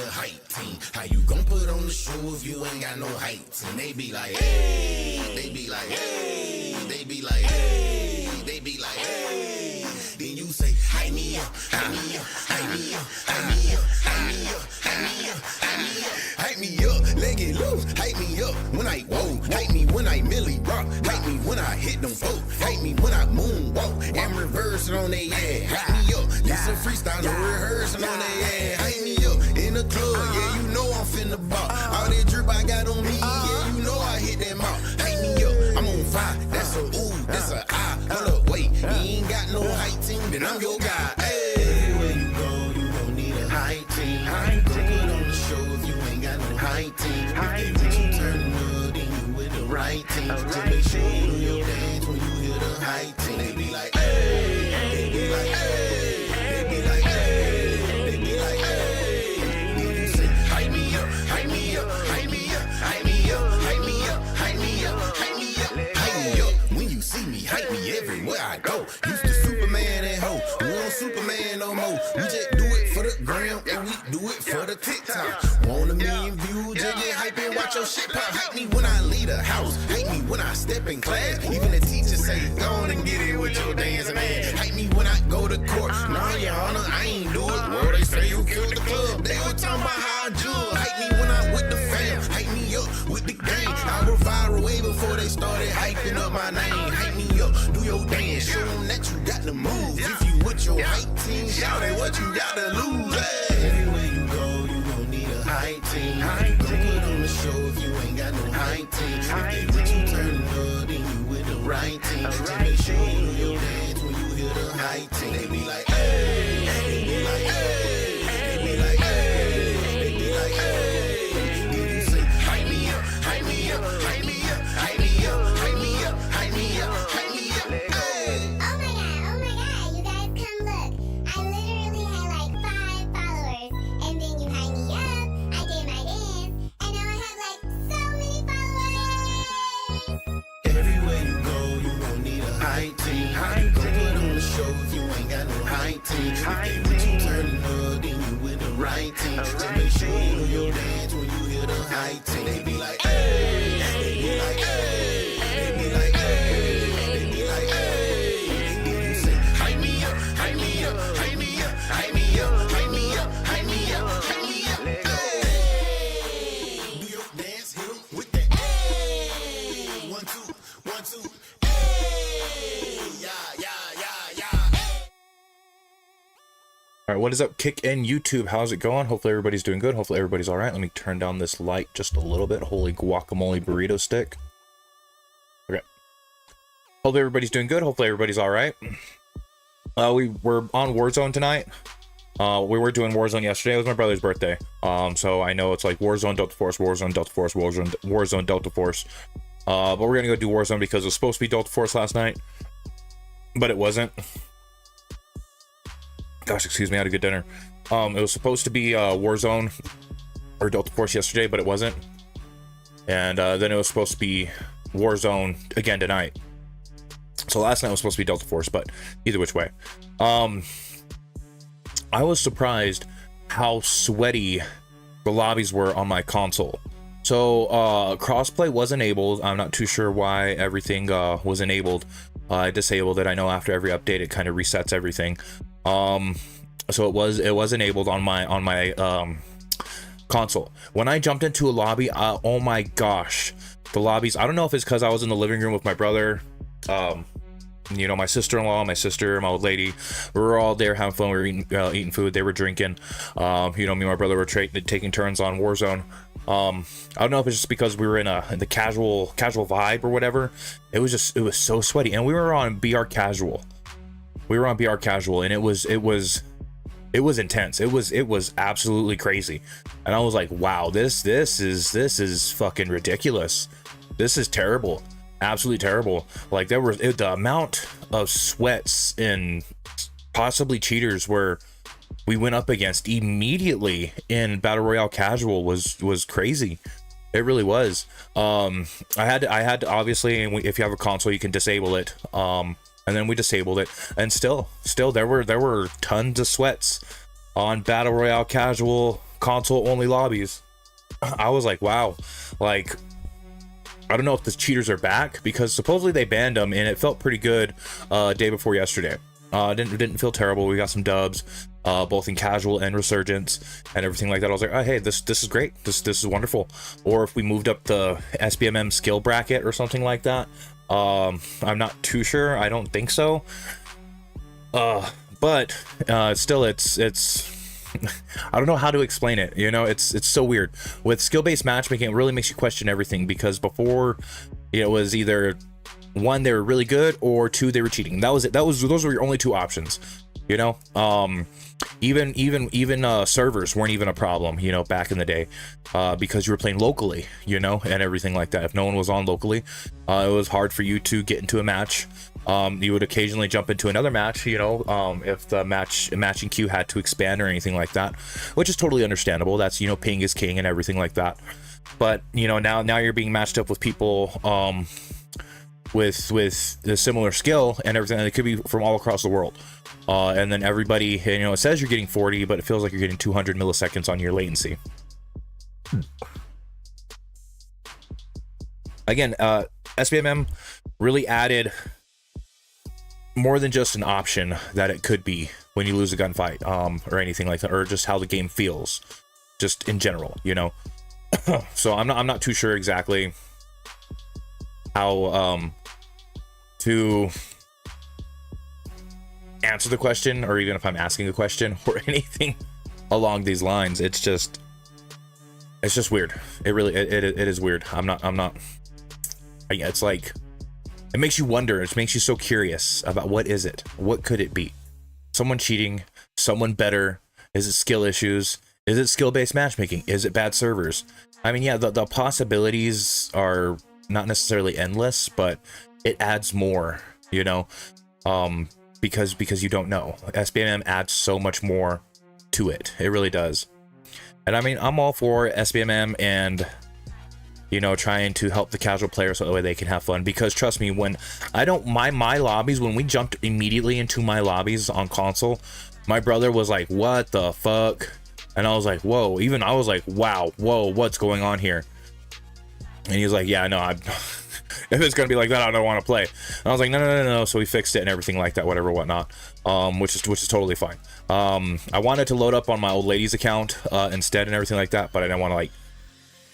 a hype team. How you gon' put on the show if you ain't got no hype team? They be like, hey, they be like, hey, they be like, hey, they be like, hey. Then you say, hype me up, hype me up, hype me up, hype me up, hype me up, hype me up, hype me up, hype me up, leg it loose, hype me up when I whoa, hype me when I milli rock, hype me when I hit them folk, hype me when I moonwalk and reversing on they ass, hype me up, this a freestyle, no rehearsing on they ass, hype me up in the club, yeah, you know I'm finna ball, all that drip I got on me, yeah, you know I hit that mouth, hype me up, I'm on fire, that's a ooh, that's a I, hold up, wait, you ain't got no hype team, then I'm your guy, hey, everywhere you go, you gon' need a hype team, hype team, put on the show if you ain't got no hype team, if they want you turning up, then you with the right team, to make sure you do your dance when you hear the hype team, they be like, hey, they be like, hey, they be like, hey, they be like, hey, then you say, hype me up, hype me up, hype me up, hype me up, hype me up, hype me up, hype me up, hype me up, when you see me, hype me everywhere I go, used to Superman and ho, we don't Superman no more, we just do it for the gram, and we do it for the TikTok, want a million views, just get hype and watch your shit pop, hype me when I leave the house, hype me when I step in class, even the teacher say, go on and get it with your dancing ass, hype me when I go to court, nah, your honor, I ain't do it, well, they say you killed the club, they were talking about how I jug, hype me when I'm with the fam, hype me up with the gang, I was viral way before they started hyping up my name, hype me up, do your dance, show them that you got the moves, if you with your hype team, shout at what you got to lose, hey. Everywhere you go, you gon' need a hype team, hype team, put on the show if you ain't got no hype team, if they want you turning up, then you with the right team, to make sure you do your dance when you hear the hype team, they be like, hey, they be like, hey, they be like, hey, they be like, hey, then you say, hype me up, hype me up, hype me up, hype me up, hype me up, hype me up, hype me up, hey. Oh my god, you guys come look. I literally had like 5 followers, and then you hyped me up, I did my dance, and now I have like so many followers! Everywhere you go, you gon' need a hype team, hype team, put on the show if you ain't got no hype team, if they want you turning up, then you with the right team, to make sure you do your dance when you hear the hype team, they be like, hey, they be like, hey, they be like, hey, they be like, hey, then you say, hype me up, hype me up, hype me up, hype me up, hype me up, hype me up, hype me up, hey, do your dance, hit 'em with that, hey, 1, 2, 1, 2, hey, yeah, yeah, yeah, yeah. All right, what is up, Kick and YouTube? How's it going? Hopefully everybody's doing good. Hopefully everybody's all right. Let me turn down this light just a little bit. Holy guacamole burrito stick. Okay. Hopefully everybody's doing good. Hopefully everybody's all right. We were on Warzone tonight. We were doing Warzone yesterday. It was my brother's birthday. So I know it's like Warzone, Delta Force, Warzone, Delta Force, Warzone, Delta Force. But we're gonna go do Warzone because it was supposed to be Delta Force last night, but it wasn't. Gosh, excuse me, I had a good dinner. It was supposed to be Warzone or Delta Force yesterday, but it wasn't. And then it was supposed to be Warzone again tonight. So last night was supposed to be Delta Force, but either which way. I was surprised how sweaty the lobbies were on my console. So crossplay was enabled. I'm not too sure why everything was enabled. I disabled it. I know after every update it kind of resets everything. So it was enabled on my console. When I jumped into a lobby, oh my gosh, the lobbies, I don't know if it's because I was in the living room with my brother, you know, my sister-in-law, my sister, my old lady, we were all there having fun. We were eating food, they were drinking. You know, me and my brother were taking turns on Warzone. I don't know if it's just because we were in the casual vibe or whatever. It was so sweaty, and we were on BR casual. And it was intense. It was absolutely crazy. And I was like, wow, this is fucking ridiculous. This is terrible. Absolutely terrible. Like the amount of sweats and possibly cheaters where we went up against immediately in Battle Royale casual was crazy. It really was. I had to obviously, and if you have a console, you can disable it. And then we disabled it, and still there were tons of sweats on Battle Royale casual console only lobbies. I was like, wow, like, I don't know if the cheaters are back, because supposedly they banned them and it felt pretty good day before yesterday. Didn't feel terrible. We got some dubs, both in casual and resurgence and everything like that. I was like, oh, hey, this is great. This is wonderful. Or if we moved up the SBMM skill bracket or something like that. I'm not too sure. I don't think so. But still, it's I don't know how to explain it. You know, it's so weird. With skill-based matchmaking, it really makes you question everything, because before it was either one, they were really good, or two, they were cheating. That was it. Those were your only two options. You know, even servers weren't even a problem, you know, back in the day, because you were playing locally, you know, and everything like that. If no one was on locally, it was hard for you to get into a match. You would occasionally jump into another match, you know, if the matching queue had to expand or anything like that, which is totally understandable. That's, you know, ping is king and everything like that. But, you know, now you're being matched up with people with a similar skill and everything, and it could be from all across the world. And then everybody, you know, it says you're getting 40, but it feels like you're getting 200 milliseconds on your latency. Again, SBMM really added more than just an option that it could be when you lose a gunfight, or anything like that, or just how the game feels, just in general, you know. So I'm not too sure exactly how to answer the question, or even if I'm asking a question or anything along these lines. It's just weird. It is weird. It's like, it makes you wonder. It makes you so curious about what is it? What could it be? Someone cheating? Someone better? Is it skill issues? Is it skill-based matchmaking? Is it bad servers? I mean, yeah, the possibilities are not necessarily endless, but it adds more, you know, because you don't know. SBMM adds so much more to it. It really does. And I mean, I'm all for SBMM and, you know, trying to help the casual player so that way they can have fun, because trust me, when I don't, my lobbies, when we jumped immediately into my lobbies on console, my brother was like, what the fuck? And I was like, whoa. Even I was like, wow, whoa, what's going on here? And he was like, yeah, no, if it's gonna be like that, I don't want to play. And I was like, no. So we fixed it and everything like that, whatever, whatnot. Which is totally fine. I wanted to load up on my old lady's account instead and everything like that, but I didn't want to, like,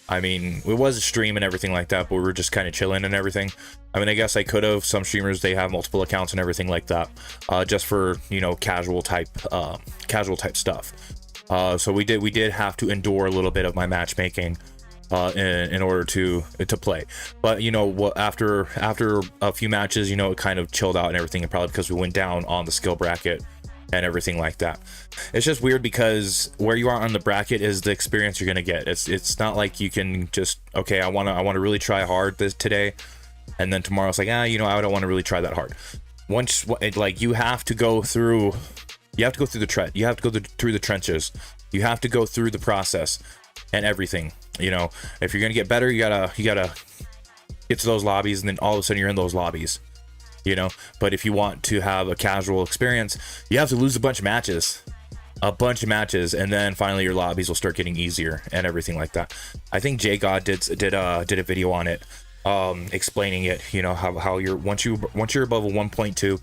I mean, it was a stream and everything like that, but we were just kind of chilling and everything. I mean, I guess I could have. Some streamers, they have multiple accounts and everything like that, just for, you know, casual type stuff. So we did have to endure a little bit of my matchmaking in order to play. But, you know, after a few matches, you know, it kind of chilled out and everything, and probably because we went down on the skill bracket and everything like that. It's just weird, because where you are on the bracket is the experience you're gonna get. It's not like you can just, okay, I want to really try hard today, and then tomorrow it's like, you know, I don't want to really try that hard. Once, like, you have to go through the trenches. You have to go through the process and everything. You know, if you're gonna get better, you gotta get to those lobbies, and then all of a sudden you're in those lobbies, you know. But if you want to have a casual experience, you have to lose a bunch of matches, and then finally your lobbies will start getting easier and everything like that. I think JGod did a video on it, explaining it, you know, how you're once you're above a 1.2,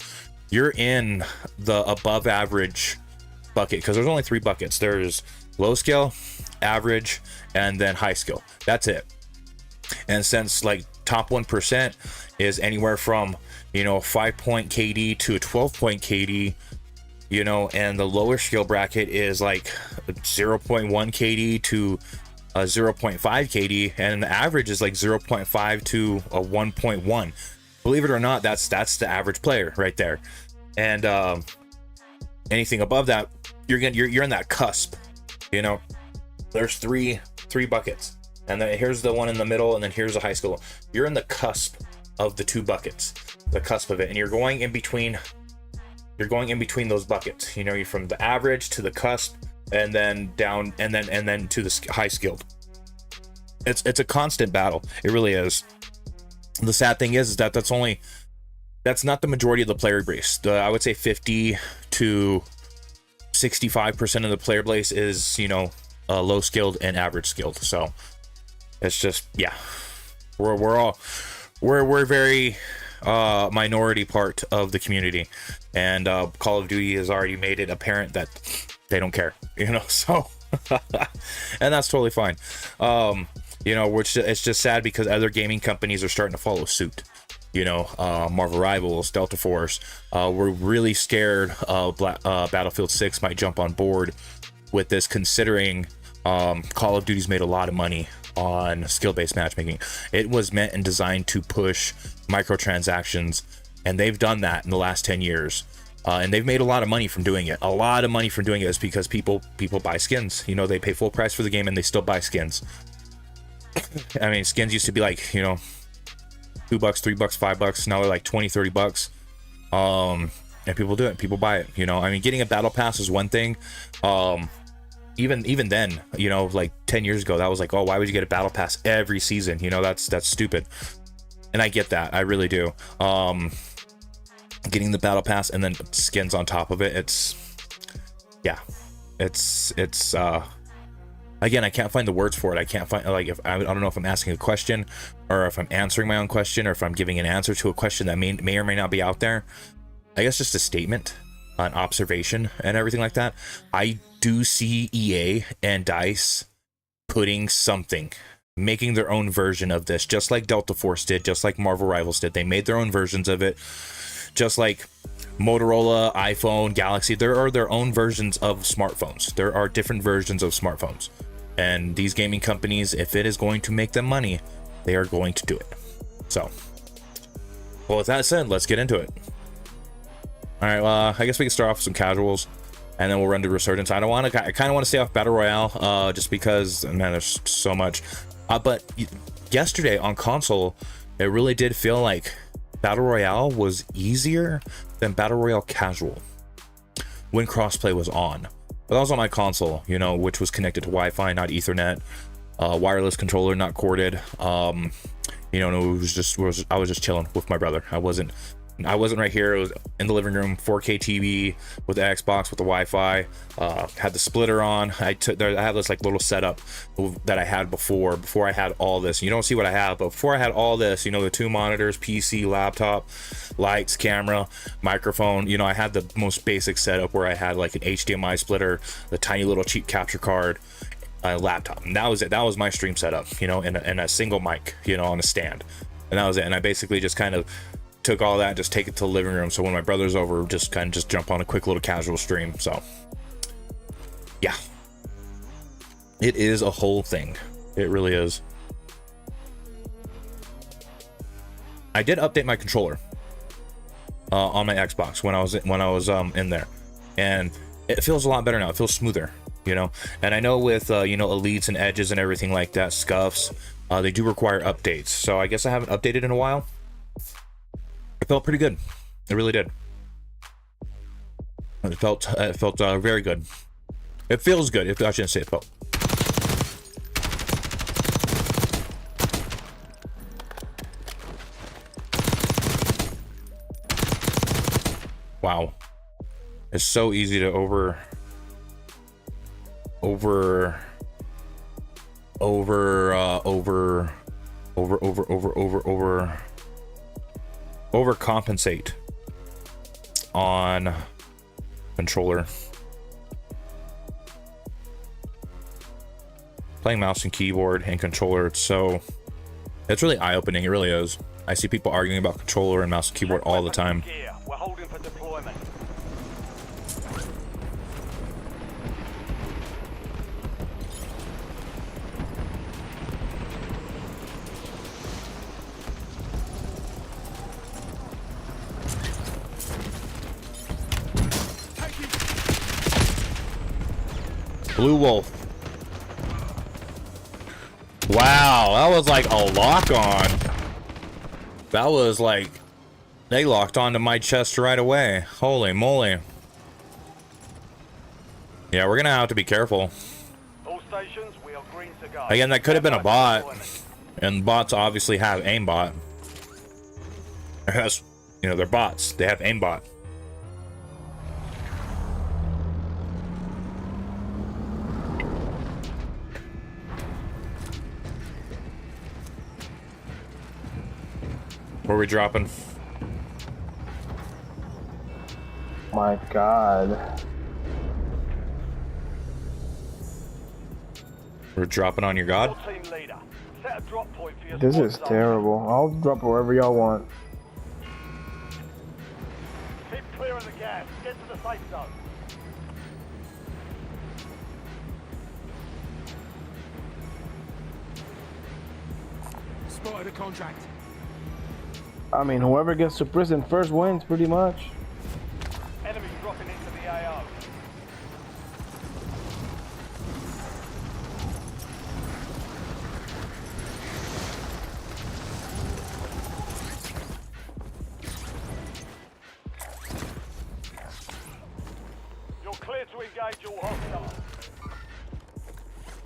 you're in the above average bucket, because there's only 3 buckets. There's low skill, average, and then high skill. That's it. And since, like, top 1% is anywhere from, you know, 5-point KD to a 12-point KD, you know, and the lower skill bracket is like 0.1 KD to a 0.5 KD, and the average is like 0.5 to a 1.1. Believe it or not, that's the average player right there. And anything above that, you're in that cusp, you know. There's three buckets, and then here's the one in the middle, and then here's the high school. You're in the cusp of the 2 buckets, the cusp of it, and you're going in between those buckets. You know, you're from the average to the cusp, and then down, and then to the high skilled. It's a constant battle. It really is. The sad thing is that that's not the majority of the player base. I would say 50 to 65% of the player base is, you know, low skilled and average skilled. So it's just, yeah, we're very minority part of the community, and Call of Duty has already made it apparent that they don't care, you know. So and that's totally fine. You know, which it's just sad because other gaming companies are starting to follow suit. You know, Marvel Rivals, Delta Force. We're really scared Battlefield 6 might jump on board with this, considering Call of Duty's made a lot of money on skill-based matchmaking. It was meant and designed to push microtransactions, and they've done that in the last 10 years. And they've made a lot of money from doing it. A lot of money from doing it is because people buy skins. You know, they pay full price for the game and they still buy skins. I mean, skins used to be like, you know, $2, $3, $5. Now they're like $20, $30. And people do it. People buy it. You know, I mean, getting a battle pass is one thing. Even then, you know, like 10 years ago, that was like, oh, why would you get a battle pass every season? You know, that's stupid. And I get that. I really do. Getting the battle pass and then skins on top of it, it's again, I can't find the words for it. I can't find, like, if I don't know if I'm asking a question or if I'm answering my own question or if I'm giving an answer to a question that may or may not be out there. I guess just a statement, an observation and everything like that. I do see EA and DICE putting something, making their own version of this, just like Delta Force did, just like Marvel Rivals did. They made their own versions of it, just like Motorola, iPhone, Galaxy. There are their own versions of smartphones. There are different versions of smartphones. And these gaming companies, if it is going to make them money, they are going to do it. So, well, with that said, let's get into it. All right, well, I guess we can start off with some casuals, and then we'll run to Resurgence. I kind of want to stay off Battle Royale, just because, man, there's so much. But yesterday on console, it really did feel like Battle Royale was easier than Battle Royale casual when crossplay was on. But that was on my console, you know, which was connected to Wi-Fi, not Ethernet, wireless controller, not corded. You know, it was just, I was just chilling with my brother. I wasn't right here. It was in the living room, 4K TV with the Xbox with the Wi-Fi. Had the splitter on. I had this like little setup that I had before I had all this. You don't see what I have, but before I had all this, you know, the 2 monitors, PC, laptop, lights, camera, microphone. You know, I had the most basic setup where I had like an HDMI splitter, the tiny little cheap capture card, a laptop. And that was it. That was my stream setup, you know, and a single mic, you know, on a stand. And that was it. And I basically just kind of took all that and just take it to the living room, so when my brother's over, just jump on a quick little casual stream. So yeah, it is a whole thing. It really is. I did update my controller on my Xbox when I was in there, and it feels a lot better now. It feels smoother, you know. And I know with you know, elites and edges and everything like that, scuffs, they do require updates. So I guess I haven't updated in a while. It felt pretty good. It really did. It felt very good. It feels good. I shouldn't say it felt. Wow. It's so easy to overcompensate on controller. Playing mouse and keyboard and controller, it's really eye-opening. It really is. I see people arguing about controller and mouse and keyboard all the time. We're holding for deployment. Blue Wolf. Wow, that was like a lock on. That was like, they locked onto my chest right away. Holy moly. Yeah, we're gonna have to be careful. All stations, we are green to go. Again, that could have been a bot, and bots obviously have aimbot. That's, you know, they're bots. They have aimbot. Where are we dropping? My God. We're dropping on your god? Your team leader. Set a drop point for your This squad is soldier. terrible. I'll drop wherever y'all want. Keep clearing the gas. Get to the safe zone. Spotted a contract. I mean, whoever gets to prison first wins, pretty much. Enemy dropping into the AO. You're clear to engage all hostiles.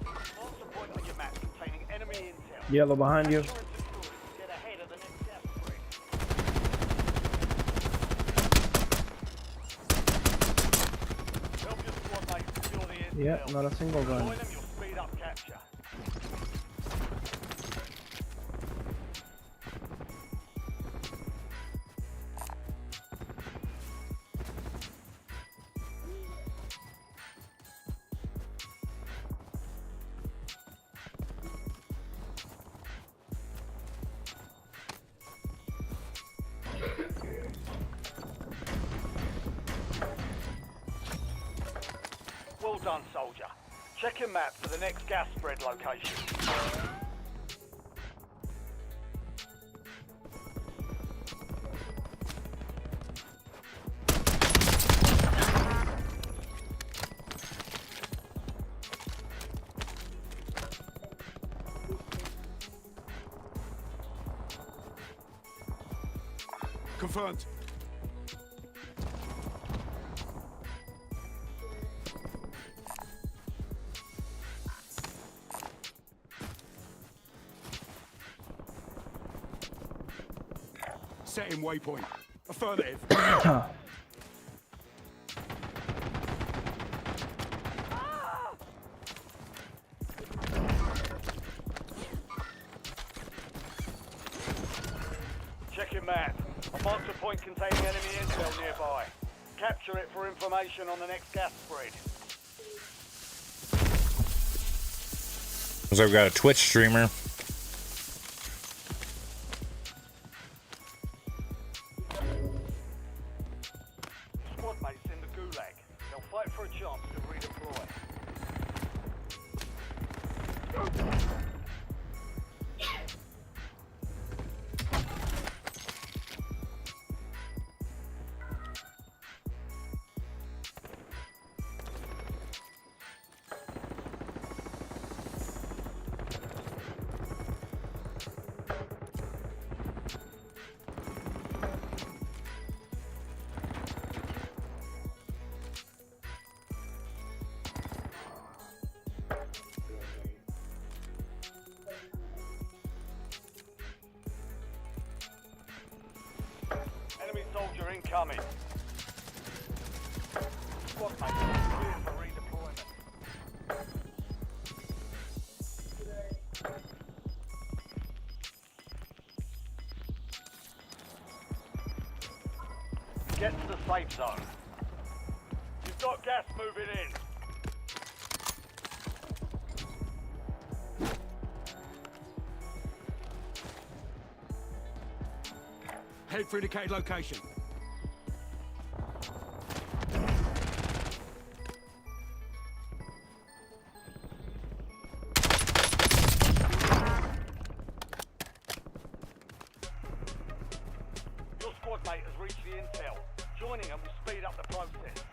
Mark the point on your map containing enemy intel. Yellow behind you. Capture and destroy to get ahead of the next gas spread. Help your squad mates secure the intel. Yeah, not a single gun. Join them, you'll speed up capture. Well done, soldier. Check your map for the next gas spread location. Confirmed. Setting waypoint. Affirmative. Check your map. A marked a point containing enemy intel nearby. Capture it for information on the next gas spread. Looks like we got a Twitch streamer. Squad mates in the gulag. They'll fight for a chance to redeploy. Enemy soldier incoming. Squad mates clear for redeployment. Get to the safe zone. You've got gas moving in. Head for indicated location. Your squad mate has reached the intel. Joining them will speed up the process.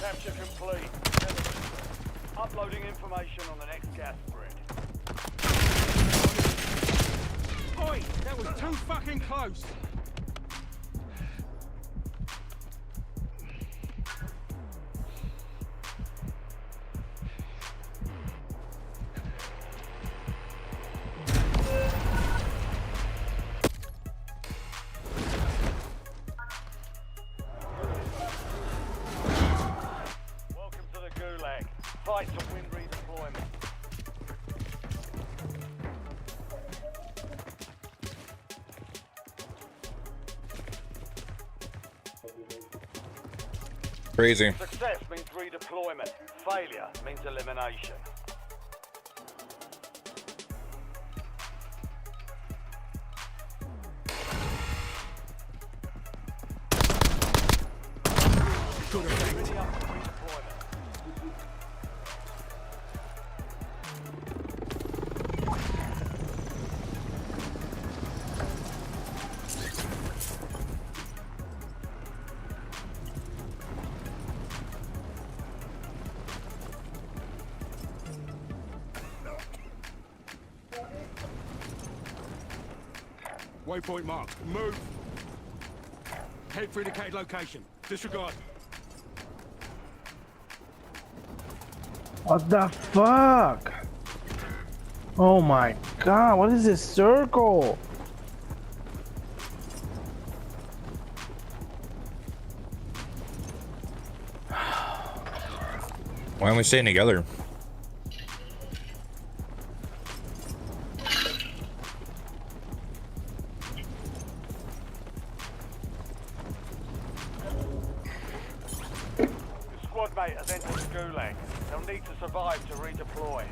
Capture complete. Uploading information on the next gas spread. Oi, that was too fucking close. right to win redeployment. Crazy. Success means redeployment. Failure means elimination. Good effect. Ready up for redeployment. Waypoint marked. Move. Head for indicated location. Disregard. What the fuck? Oh my god, what is this circle? Why aren't we staying together? Your squad mate has entered the gulag. They'll need to survive to redeploy.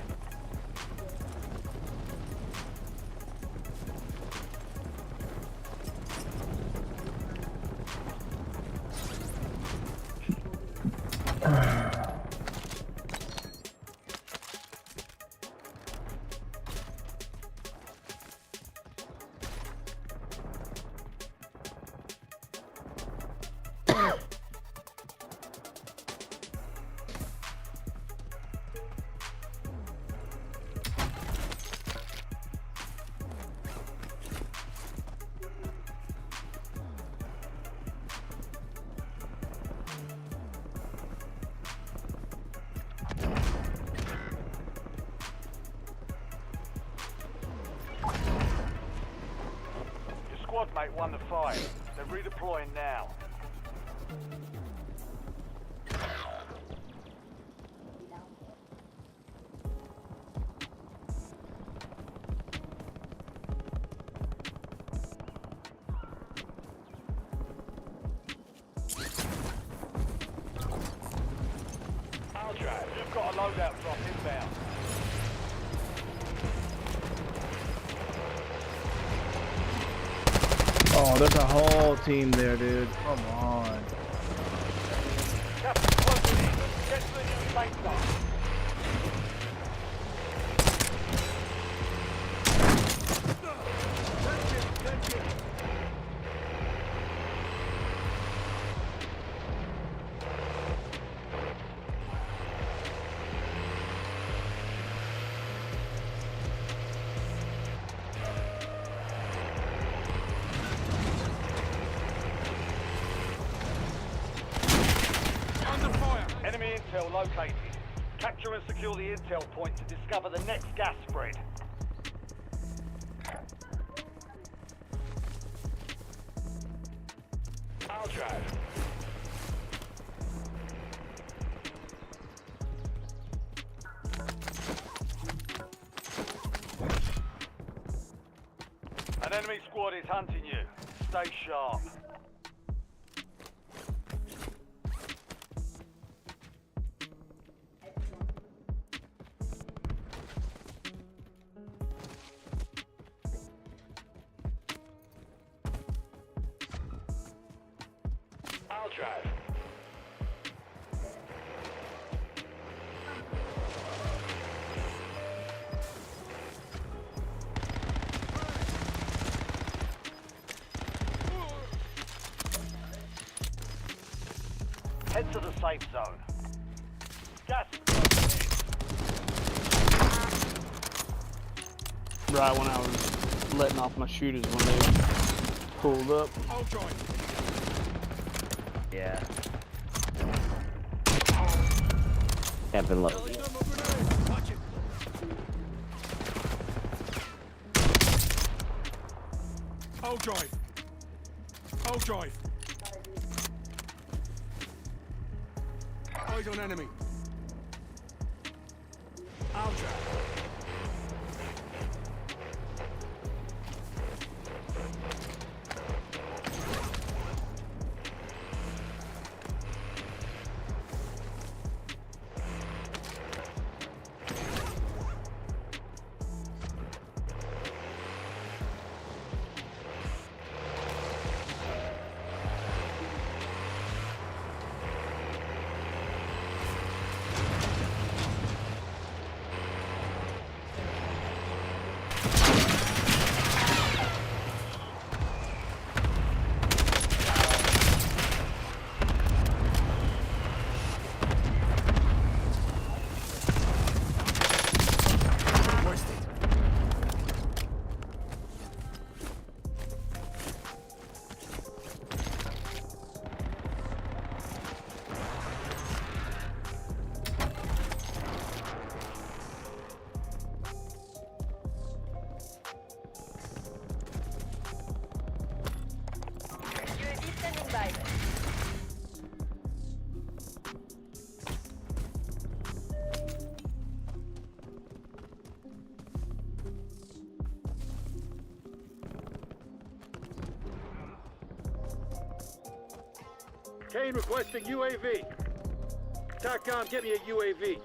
Your squad mate won the fight. They're redeploying now. Aldrad, you've got a loadout drop inbound. Oh, there's a whole team there, dude. Come on. Captain, close in. Get to the new safe zone. Under fire. Enemy intel located. Capture and secure the intel point to discover the next gas spread. Aldrad. An enemy squad is hunting you. Stay sharp. Aldrad. Head to the safe zone. Gas is Right when I was letting off my shooters when they pulled up. All joint. Yeah. Camping low. Watch it. All drive. All drive. Eyes on enemy. I'll drive. UAV standing by. Kane requesting UAV. TACCOM, get me a UAV.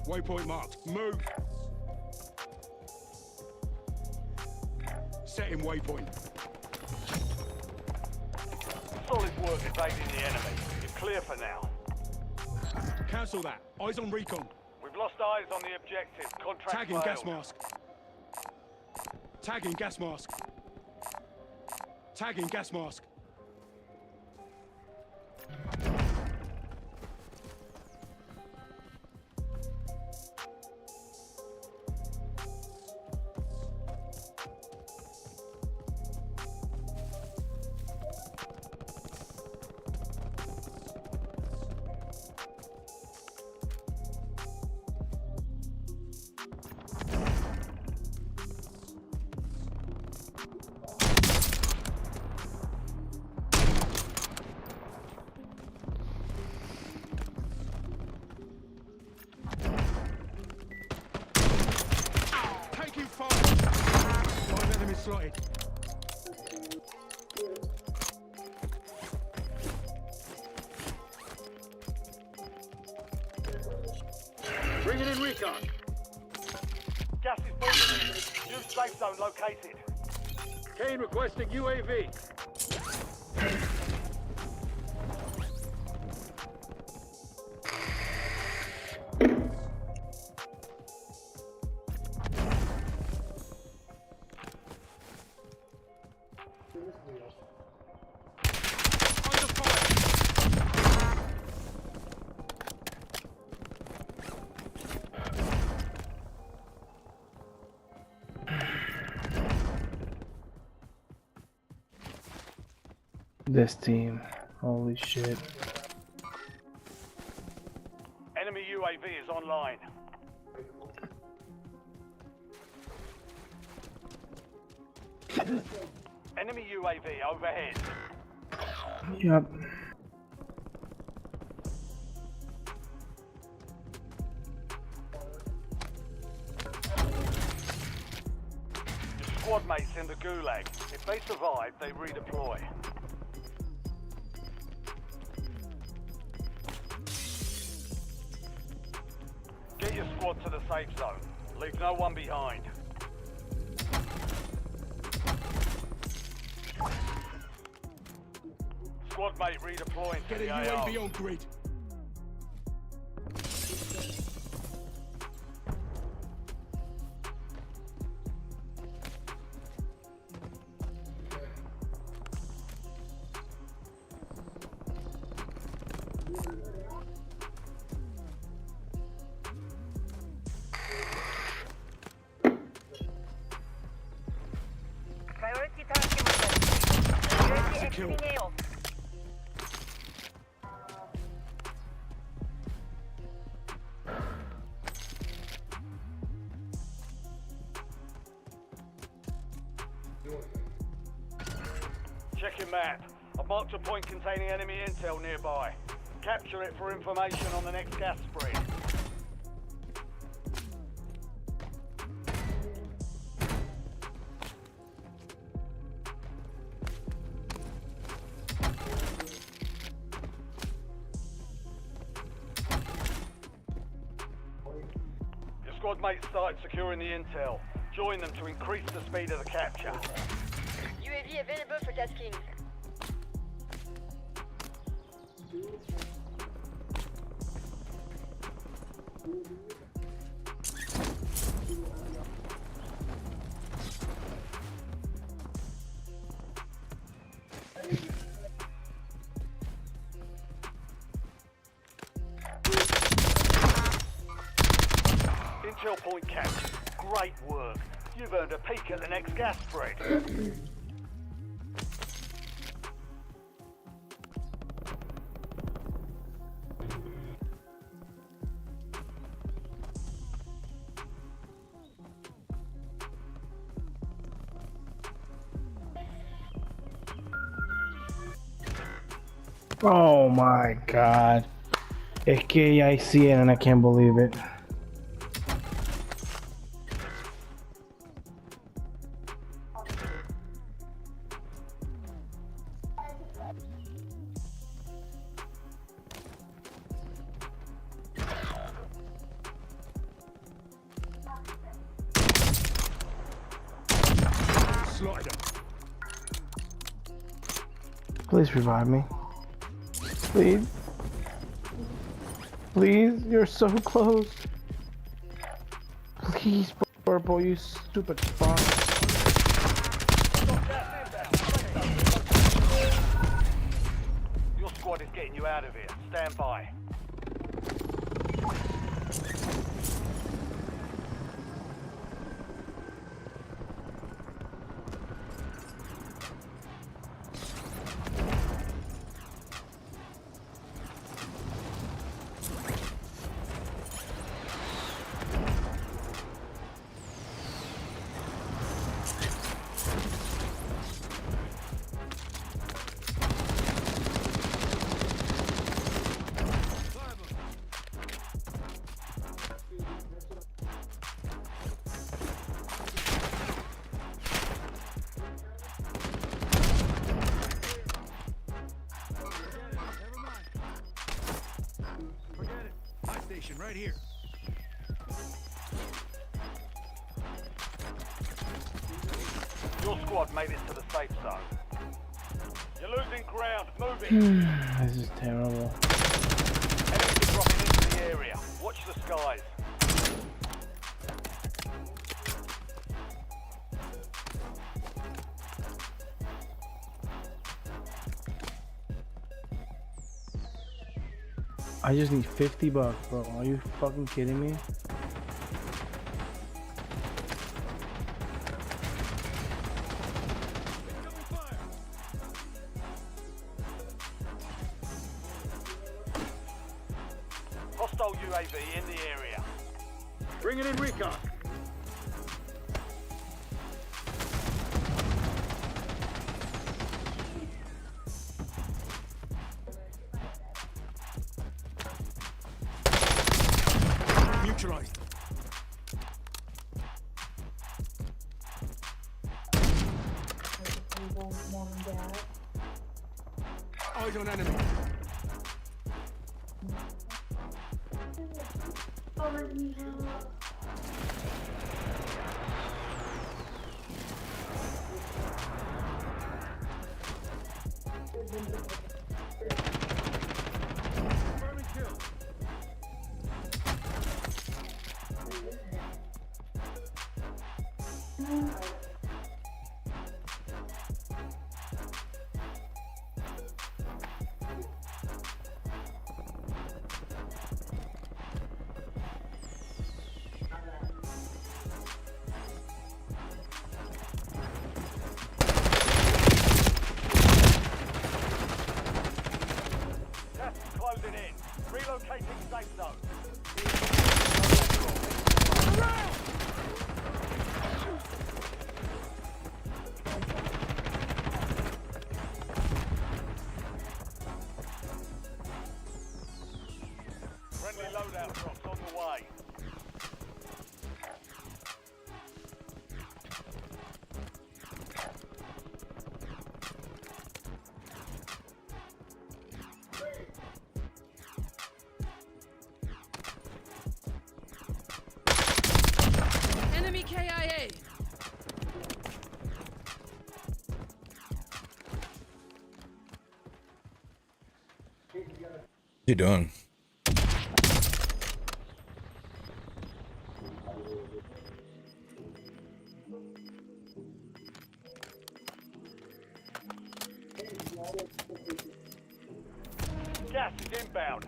Waypoint marked. Move. Setting waypoint. Solid work evading the enemy. You're clear for now. Cancel that. Eyes on recon. We've lost eyes on the objective. Contract Tagging gas failed. mask. Tagging gas mask. Tagging gas mask. Taking fire. One enemy slotted. Bringing in recon. Gas is moving in. New safe zone located. Kane requesting UAV. Under fire. This team. Holy shit. Enemy UAV is online. Enemy UAV overhead. Yep. Your squad mates in the gulag. If they survive, they redeploy. Get your squad to the safe zone. Leave no one behind. Squad mate redeploying to Get the a AO. UAV on grid. Priority target movement. UAV Secure. exiting AO. Checking map. I've marked a point containing enemy intel nearby. Capture it for information on the next gas spread. Your squad mates started securing the intel. Join them to increase the speed of the capture. UAV available for tasking. Intel point captured. Great work. You've earned a peek at the next gas spread. Oh my god. Es que I see it and I can't believe it. Please revive me. Please. Please, you're so close. Please, Purple, you stupid fuck. Your squad is getting you out of here. Stand by. Right here. Your squad made it to the safe zone. You're losing ground. Moving. This is terrible. Enemies are dropping into the area. Watch the skies. I just need $50, bro. Are you fucking kidding me? Hostile UAV in the area. Bring it in recon. Neutralized. Eyes on enemy. Confirming kill. Gas is closing in. Relocating safe zone. Friendly loadout drops on the way. Enemy KIA. What you doing? Gas is inbound.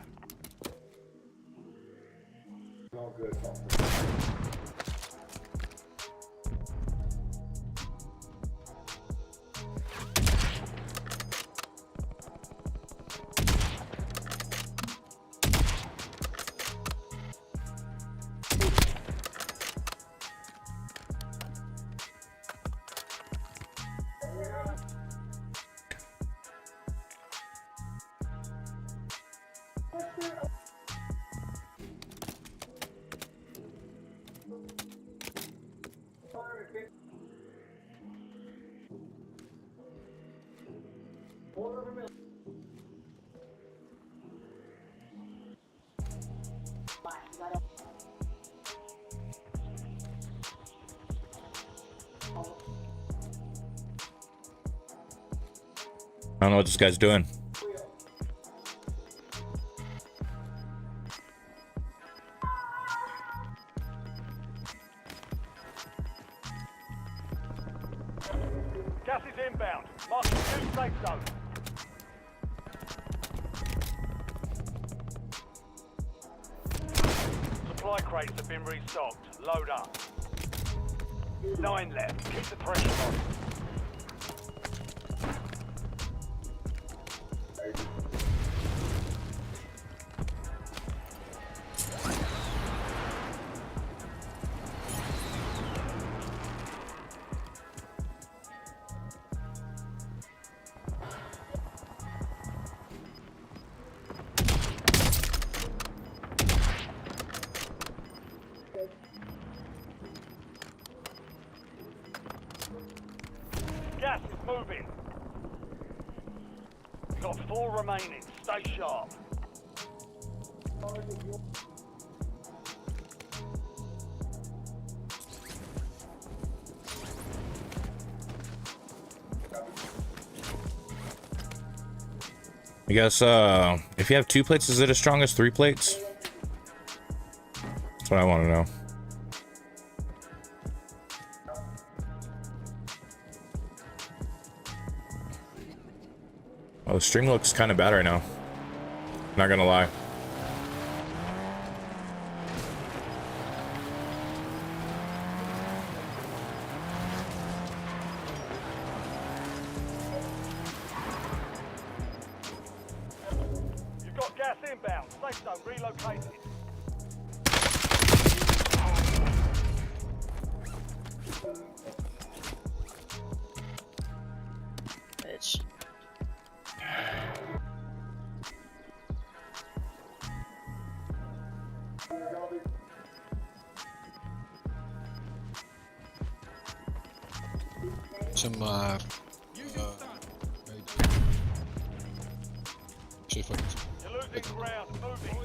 I don't know what this guy's doing. Gas is inbound. Marking new safe zone. Supply crates have been restocked. Load up. 9 left. Keep the pressure on. Gas is moving. Got 4 remaining. Stay sharp. I guess if you have 2 plates, is it as strong as 3 plates? That's what I want to know. Oh, the stream looks kind of bad right now. Not gonna lie. You've got gas inbound. Safe zone relocated. Bitch. Maar You're losing ground. Moving.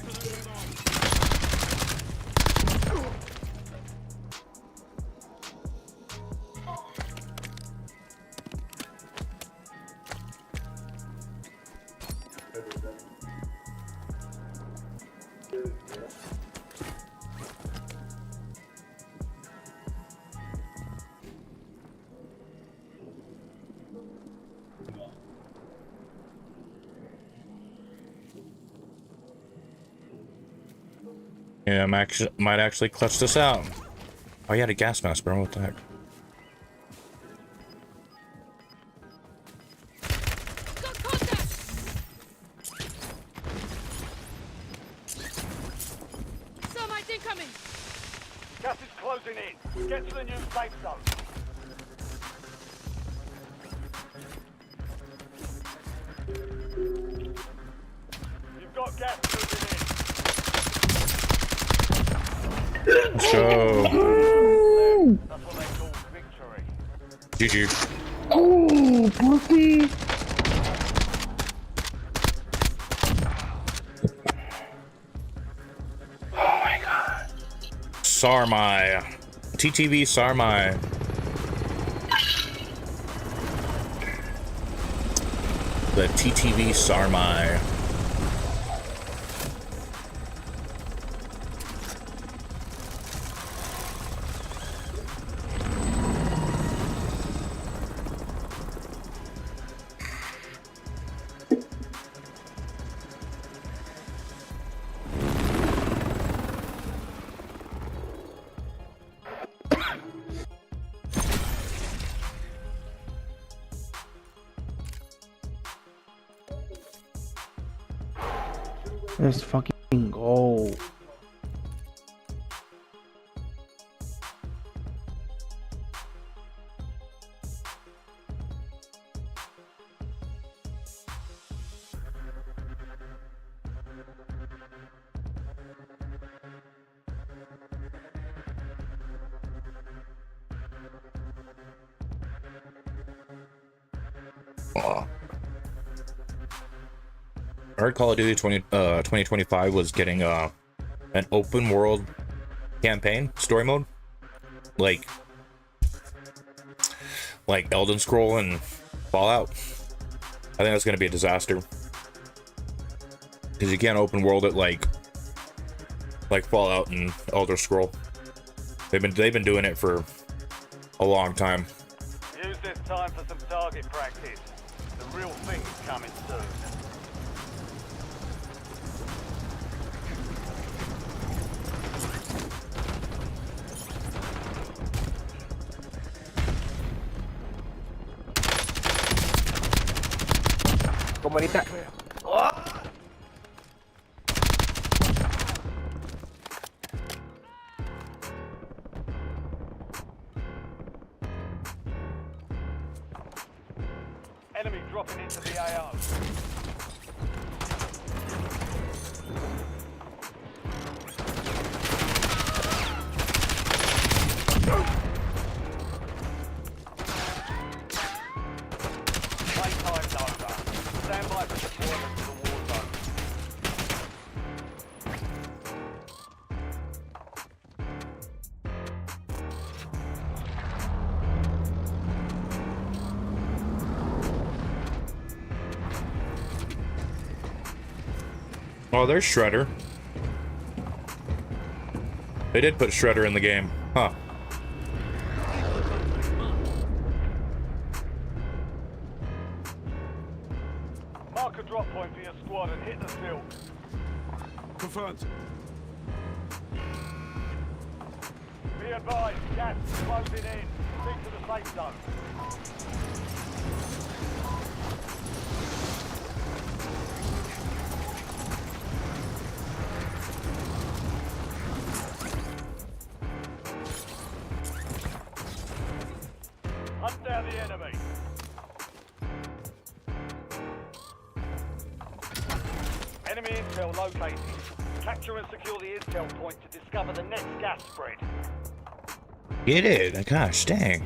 Yeah, might actually clutch this out. Oh, you had a gas mask, bro. What the heck? Got contact. Thermite incoming. Gas is closing in. Get to the new safe zone. You've got gas moving in. Let's go. That's what they call victory. GG. Oh, pussy. Oh my god. Sarmai. TTV Sarmai. The TTV Sarmai. Let's fucking go. I heard Call of Duty 2025 was getting an open world campaign story mode, like Elden Scroll and Fallout. I think that's going to be a disaster because you can't open world it like Fallout and Elder Scroll. They've been doing it for a long time. Use this time for some target practice. The real thing's coming soon. Como ahorita. Enemy dropping into the AO. Playtime's over. Stand by for deployment to the war zone. Oh, there's Shredder. They did put Shredder in the game, huh? Mark a drop point for your squad and hit the field. Confirmed. Be advised, gas is closing in. Stick to the safe zone. Hunt down the enemy. Enemy intel located. Capture and secure the intel point to discover the next gas spread. Get it? Gosh, dang.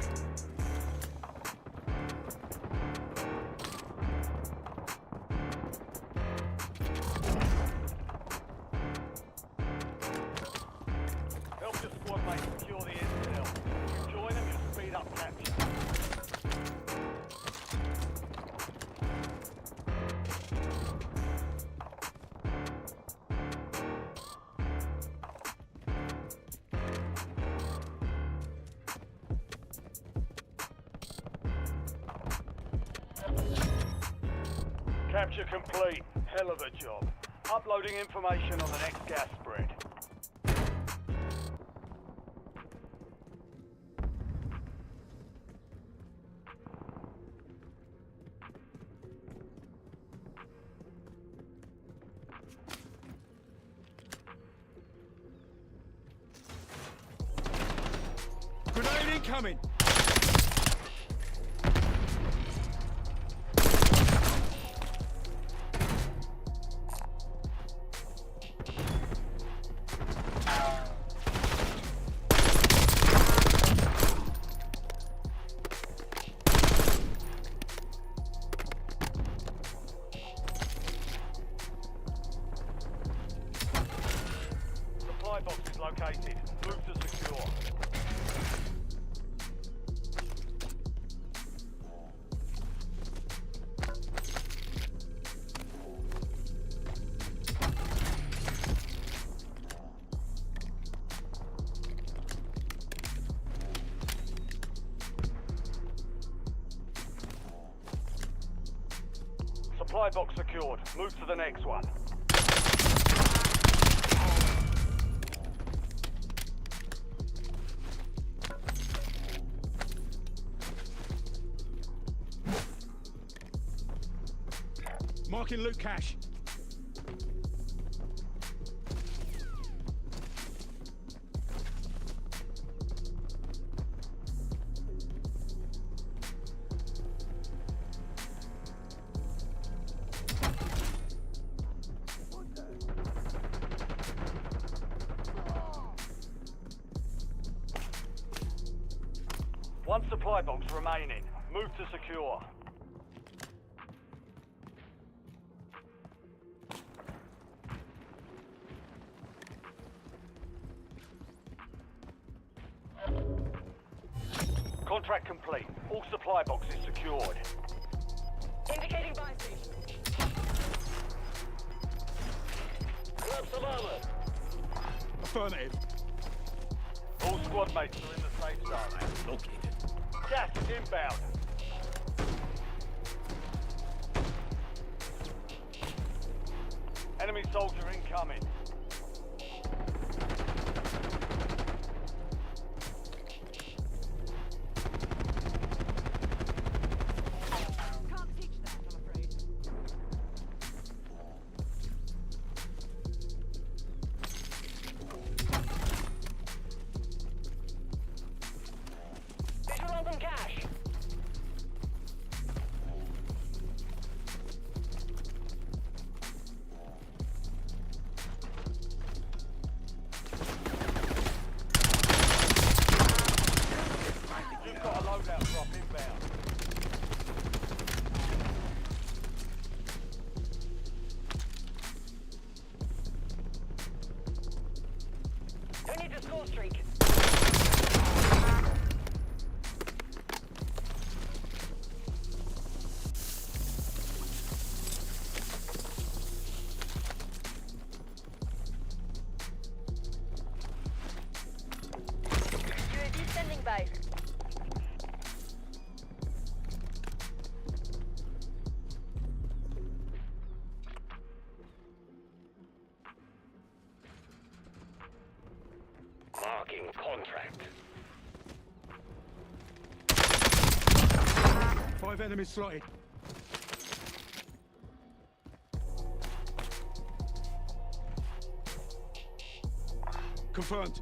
Help your squad mate secure the intel. If you join them, you'll speed up capture. Capture complete. Hell of a job. Uploading information on the next gas spread. Grenade incoming. supply box is located. Move to secure. Supply box secured. Move to the next one. Marking loot cache. One supply box remaining. Move to secure. Contract complete. All supply boxes secured. Indicating buy station. Grab some armor. Affirmative. All squad mates are in the safe zone. Located. Gas is inbound. Enemy soldier incoming. Can't teach that, I'm afraid. Visual on cash. You've got a loadout drop inbound. Who needs a score streak? UAV standing by. Marking contract. 5 enemies slotted. Confirmed.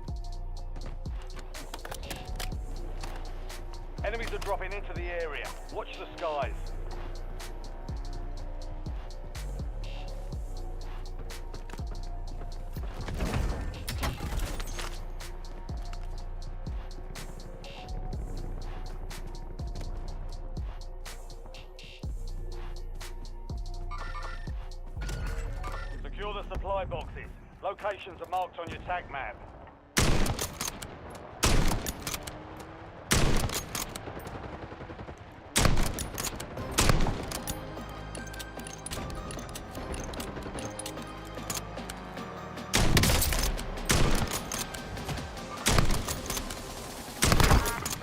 Enemies are dropping into the area. Watch the skies. Secure the supply boxes. Locations are marked on your TAC map.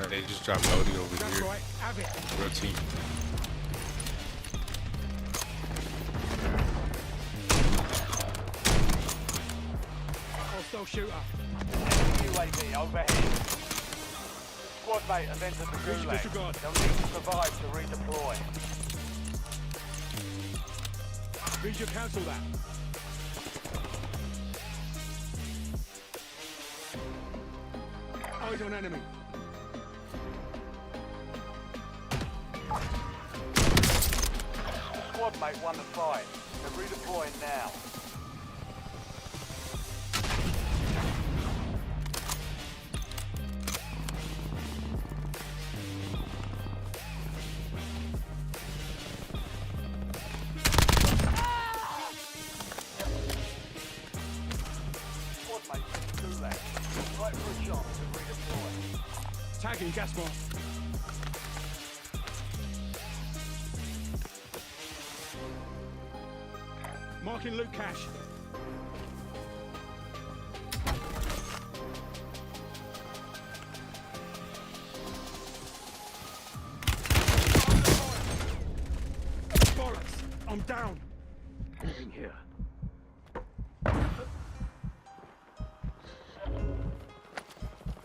They just dropped Odie over That's here. right. Have it. Real team. Hostile shooter. UAV overhead. Squad mate has entered the Use gulag. disregard. They'll need to survive to redeploy. Read your cancel that. Eyes on enemy. Squad mate won the fight. They're redeploying now. Squad mate, Wait for a shot to redeploy. Tagging gas mask. Marking loot cache. Bollocks! I'm down. Moving here.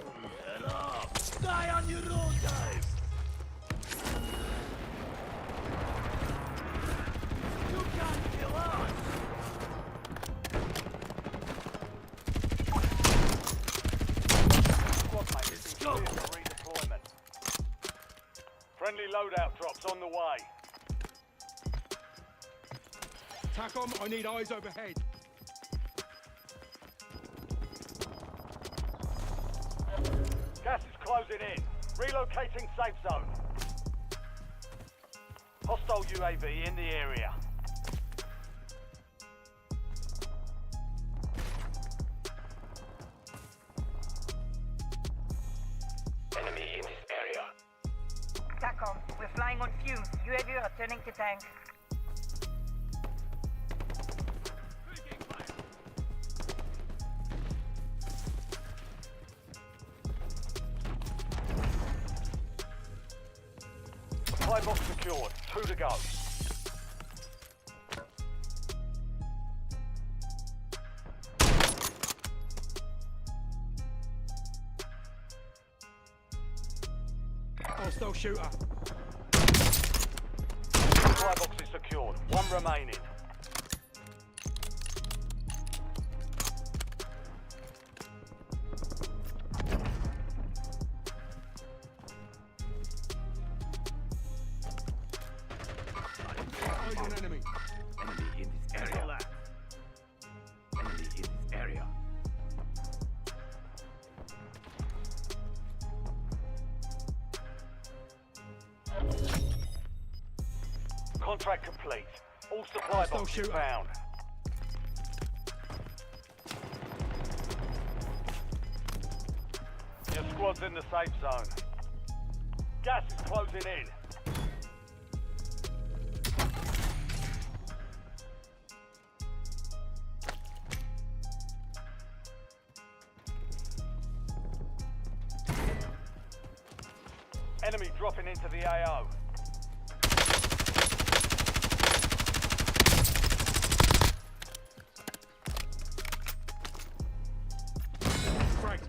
Get up! Die on your own, guys! You can't kill us! Squad mate is clear for redeployment. Friendly loadout drops on the way. TACOM, I need eyes overhead. Gas is closing in. Relocating safe zone. Hostile UAV in the area. Enemy in this area. TACOM, we're flying on fumes. UAV returning to tank. Supply box secured. 2 to go. Hostile shooter. Supply box is secured. 1 remaining. Eyes on enemy. Enemy in this area. Enemy in this area. Contract complete. All supply Hostile boxes shooter. found. Your squad's in the safe zone. Gas is closing in. Enemy dropping into the AO. Frag.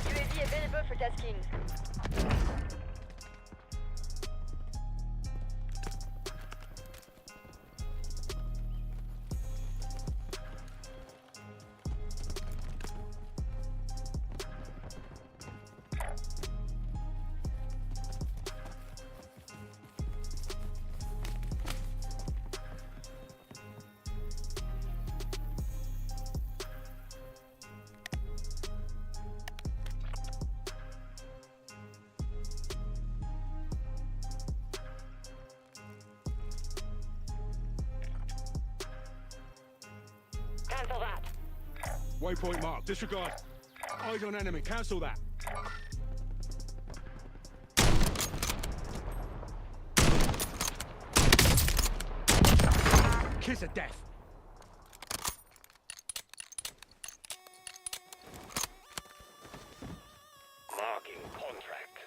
UAV available for tasking. Cancel that. Waypoint mark. Disregard. Eyes on enemy. Cancel that. Kiss of death. Marking contract.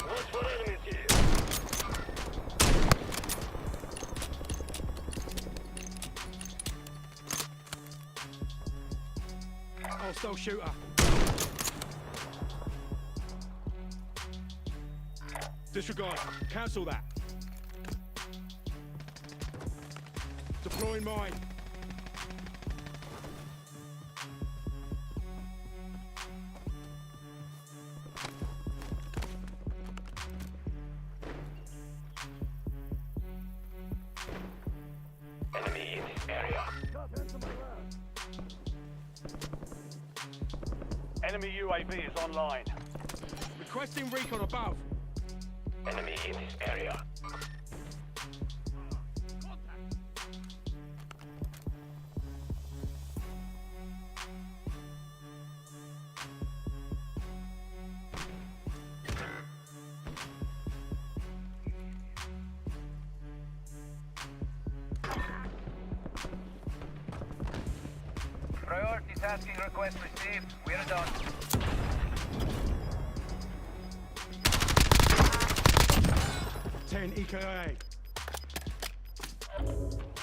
Watch for enemies here. Hostile shooter. Disregard. Cancel that. Deploying mine. Enemy in this area. Enemy UAV is online. Requesting recon above. Enemy in this area. Priority tasking request received. We're done. EKIA.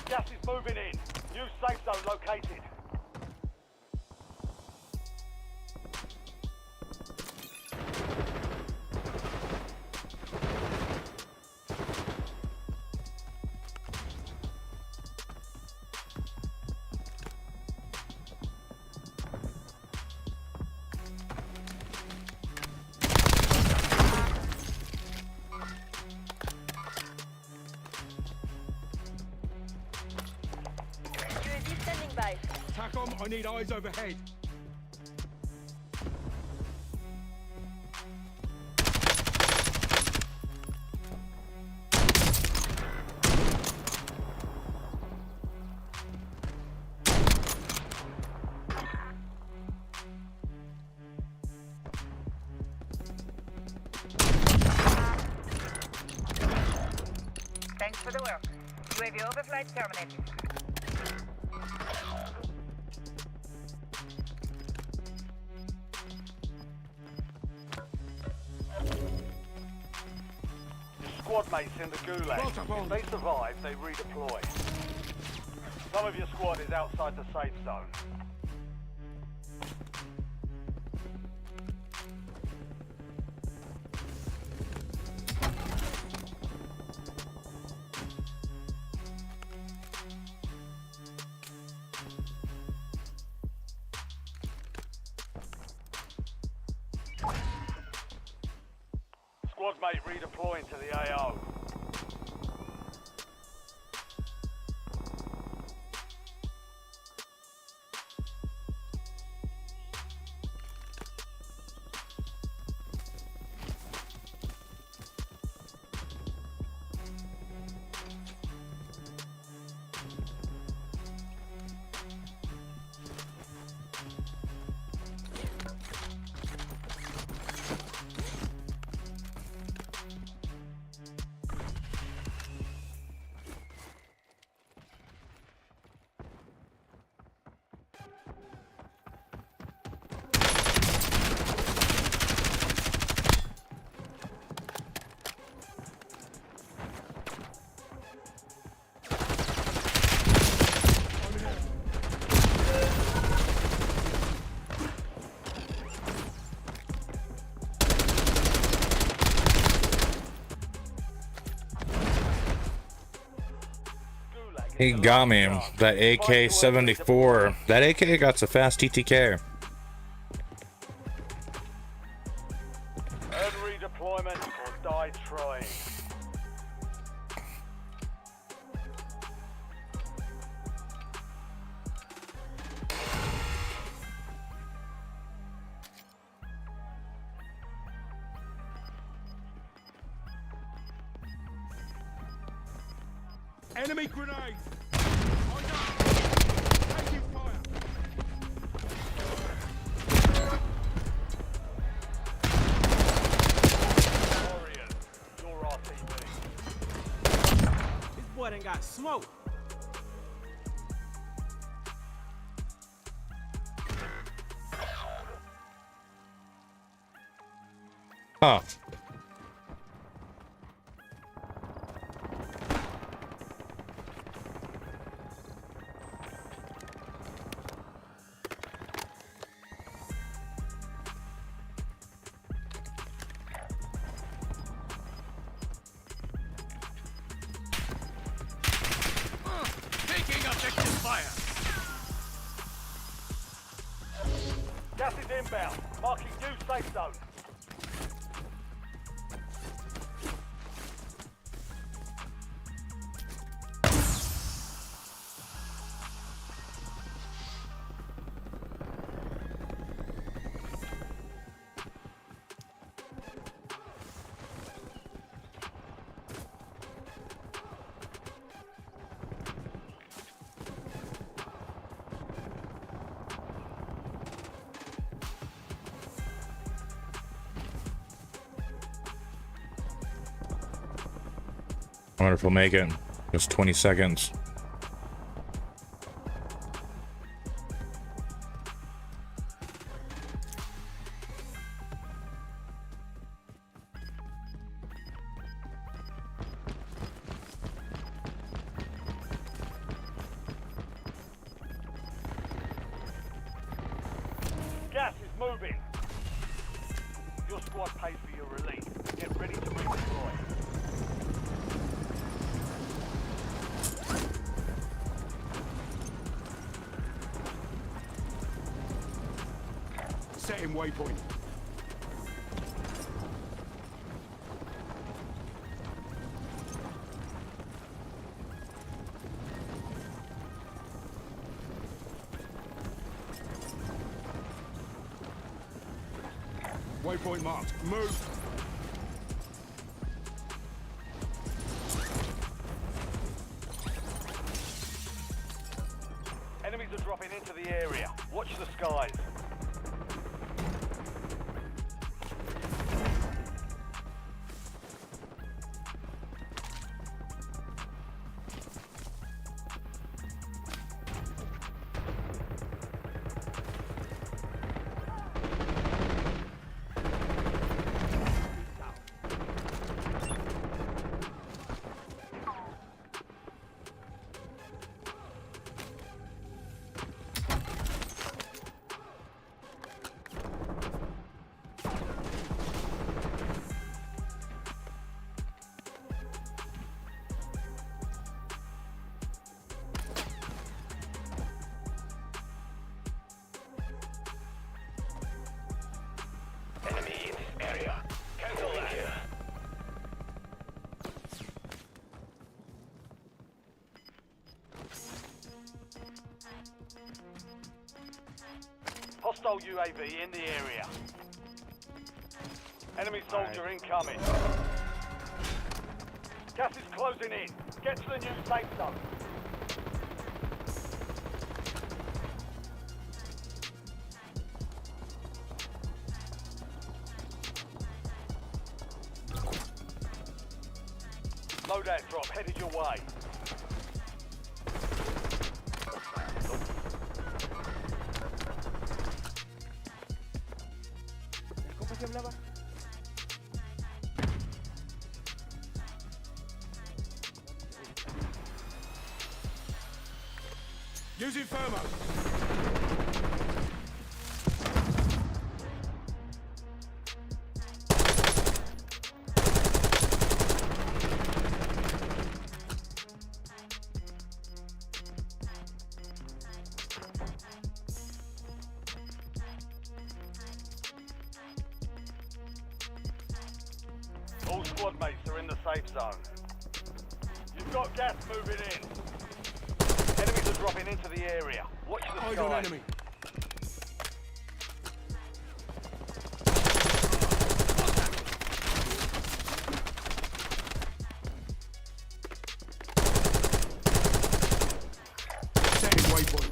Gas is moving in. New safe zone located. UAV standing by. TACOM, I need eyes overhead. Thanks for the work. UAV overflight terminated. Squad mates in the gulag. If they survive, they redeploy. Some of your squad is outside the safe zone. Squad mate redeploying to the AO. He got me. That AK-74. That AK got a fast TTK. Earn redeployment or die trying. Enemy grenade! Taking fire! Warriors, your RTV. This boy done got smoked. Huh. Taking I wonder if we'll make it. Just 20 seconds. Gas is moving. Your squad pays for your release. Get ready to redeploy. Setting waypoint. Waypoint marked. Move. Enemies are dropping into the area. Watch the skies. Enemy in this area. Cancel that. Here. Hostile UAV in the area. Enemy soldier incoming. Gas is closing in. Get to the new safe zone. Loadout drop headed your way. Using thermo. All squad mates are in the safe zone. You've got gas moving in. Enemies are dropping into the area. Watch the Eyes on sky. enemy. Setting waypoint.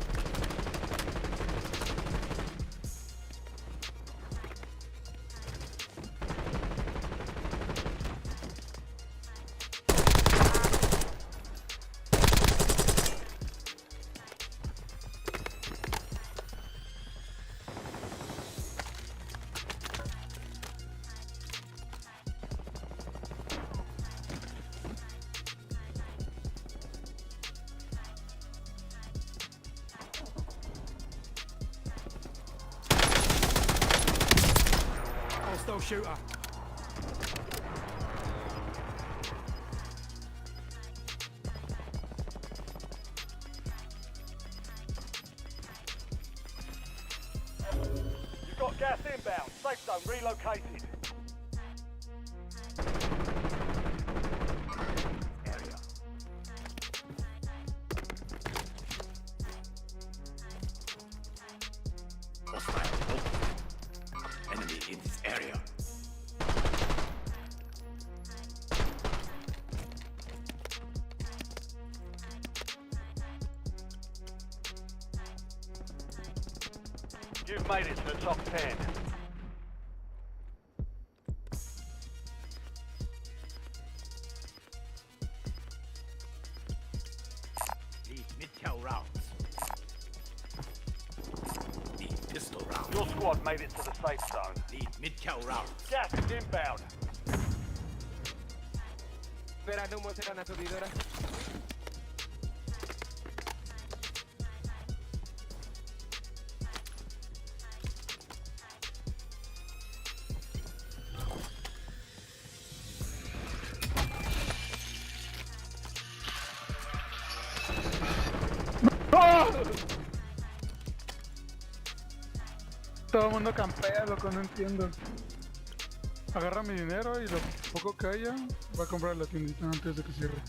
Hostile shooter. You've got gas inbound. Safe zone relocated. Enemy in this area. You've made it to the top 10. Your squad made it to the safe zone. Need mid-kill round. Gas is inbound. Todo el mundo campea, loco, no entiendo. Agarra mi dinero y lo poco que haya, va a comprar la tiendita antes de que cierre.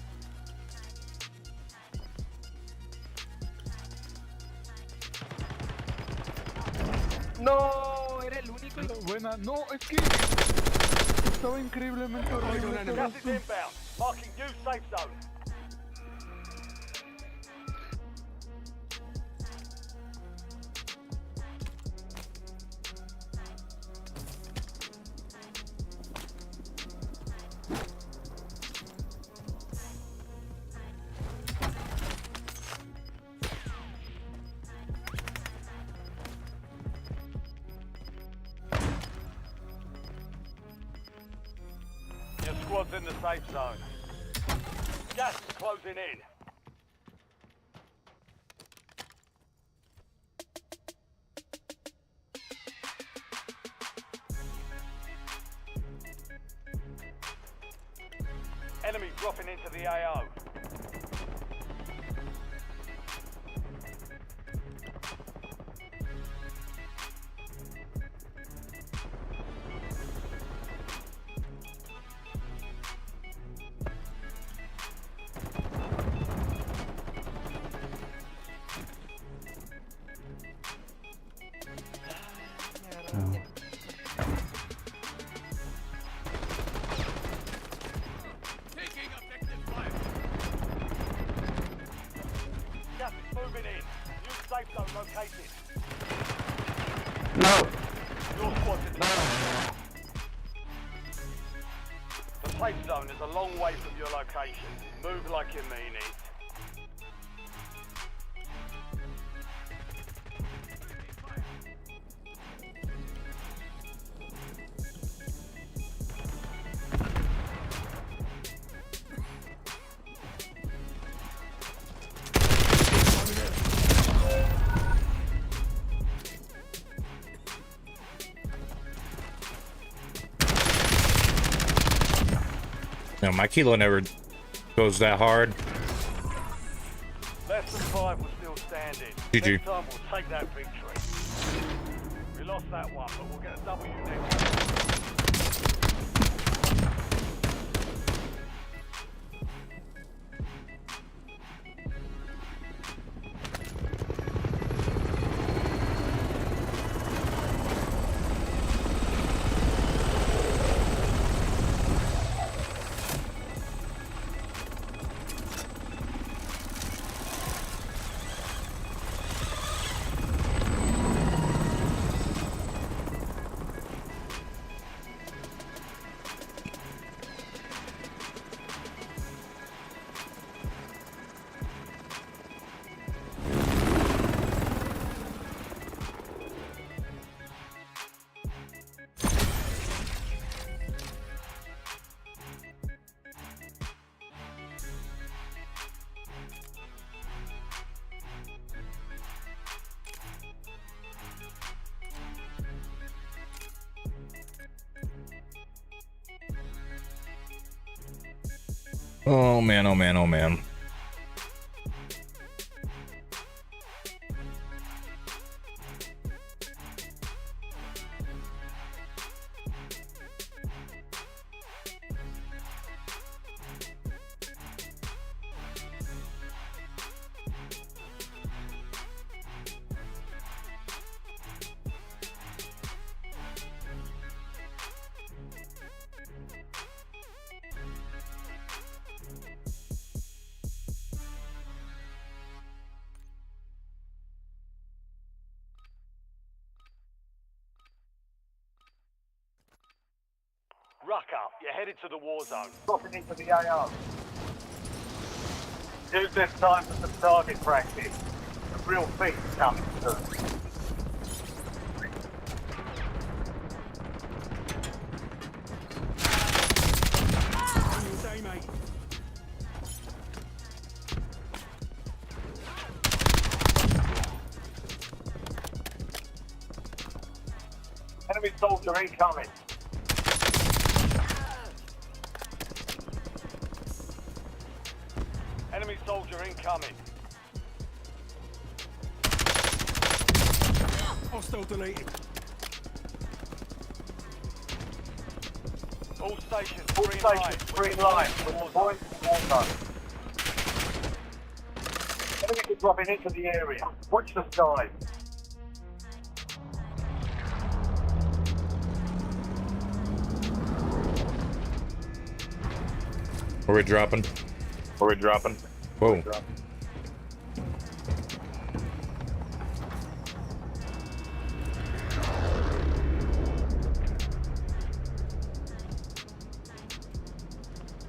No, era el único. Buena, no, es que estaba increíblemente horrible. Gas is inbound. Marking new safe zone. Your squad's in the safe zone. Gas is closing in. Enemy dropping into the AO. Gas is moving in. New safe zone located. No. Your squad's in the The safe zone is a long way from your location. Move like you mean it. No, my kilo never goes that hard. Less than 5 were still standing. GG. Next time we'll take that victory. We lost that one, but we'll get a W next time. Oh man, oh man, oh man. Ruck up. You're headed to the war zone. Dropping into the AR. Use this time for some target practice. A real feast coming soon. Enemy soldier incoming. Enemy soldier incoming. Hostile deleted. All stations, All green stations, light. green light. With the point water. Enemies are dropping into the area. Watch the sky. Where we dropping? Whoa.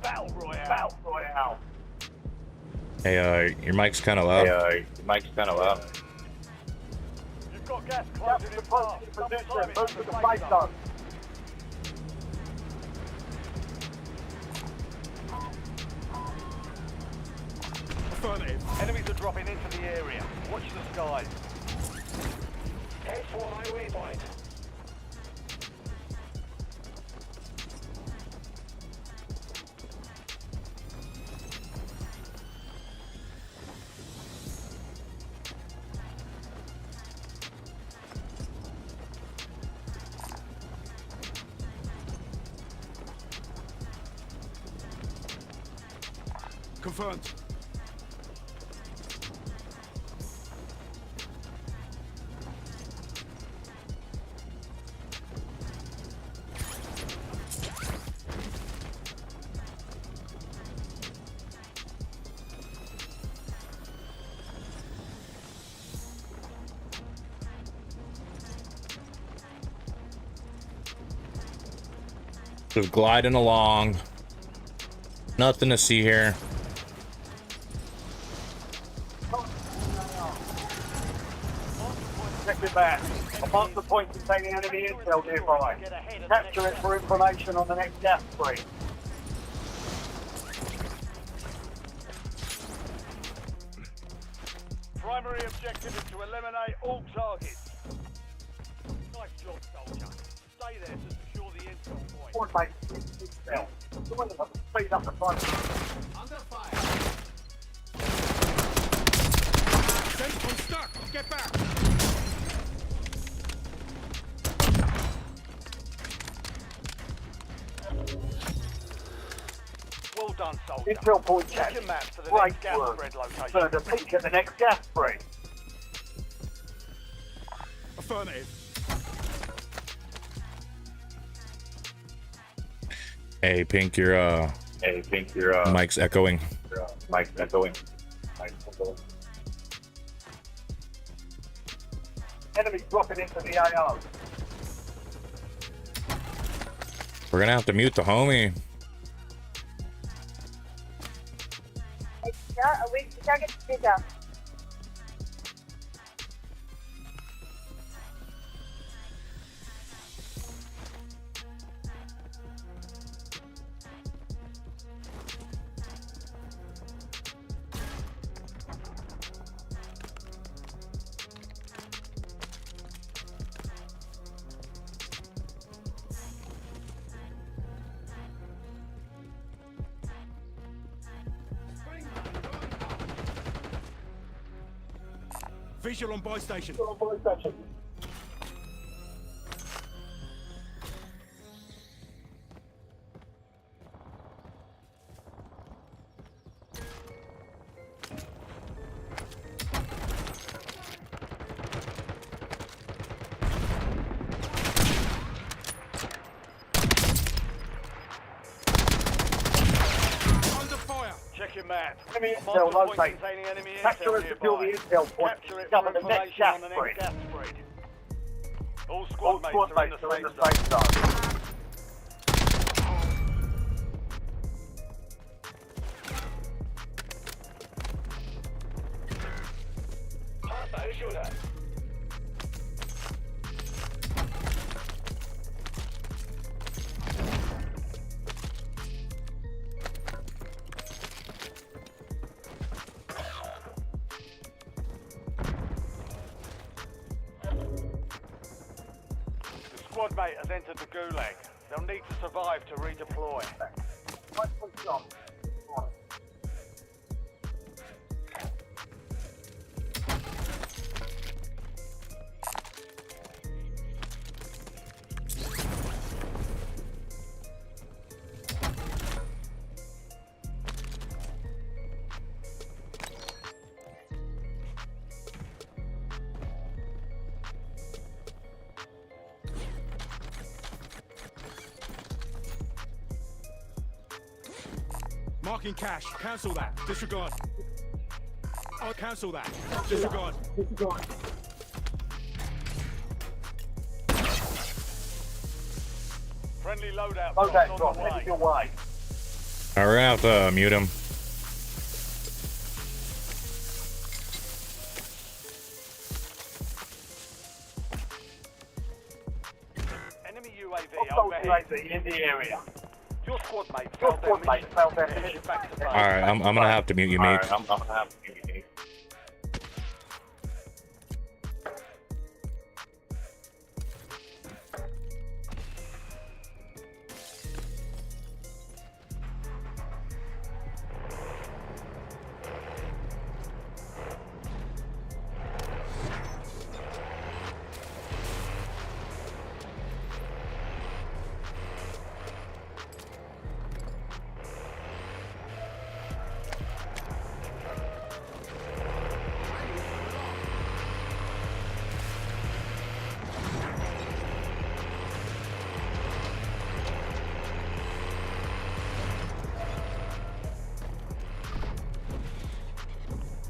Battle Royale. Battle Royale. Hey, your mic's kind of loud. You've got gas Capture closing the in positive fast. position. Sometime Move it's to the safe safe zone. zone. Affirmative. Enemies are dropping into the area. Watch the skies. Head for my waypoint. Confirmed. Just gliding along. Nothing to see here. Check it back. I marked the point containing enemy intel nearby. Capture it for information on the next gas spree. Primary objective is to eliminate all targets. Nice job, soldier. Stay there to secure the intel point. Coordinate intel. The one that speed up the front. Under fire. I'm stuck. Get back. Well done, soldier. Intel point Check check. your maps for the Great next gas work. spread location. Further peek at the next gas spree. Affirmative. Hey, Pink, your mic's echoing. Enemies dropping into the AO. We're gonna have to mute the homie. Visual on buy station. Check your map. Enemy Mark intel the point located. containing enemy Capture intel and secure the nearby. intel point. Capture it Discover for the next information gas on the spree. next gas spread. All All squad squad mates are in mates the are in the safe safe zone. zone. squad mate has entered the gulag. They'll need to survive to redeploy. Marking cash. Cancel that. Disregard. I'll cancel that. Disregard. Friendly loadout Loadout drops drop, on the headed your way. way. All right, I'll have to mute him. Enemy UAV Hostile overhead. UAV in the area. Your squad mate Your failed squad their mate mission. failed their They're mission. headed back to base. All right, I'm gonna have to mute you, mate. I'm gonna have to mute you.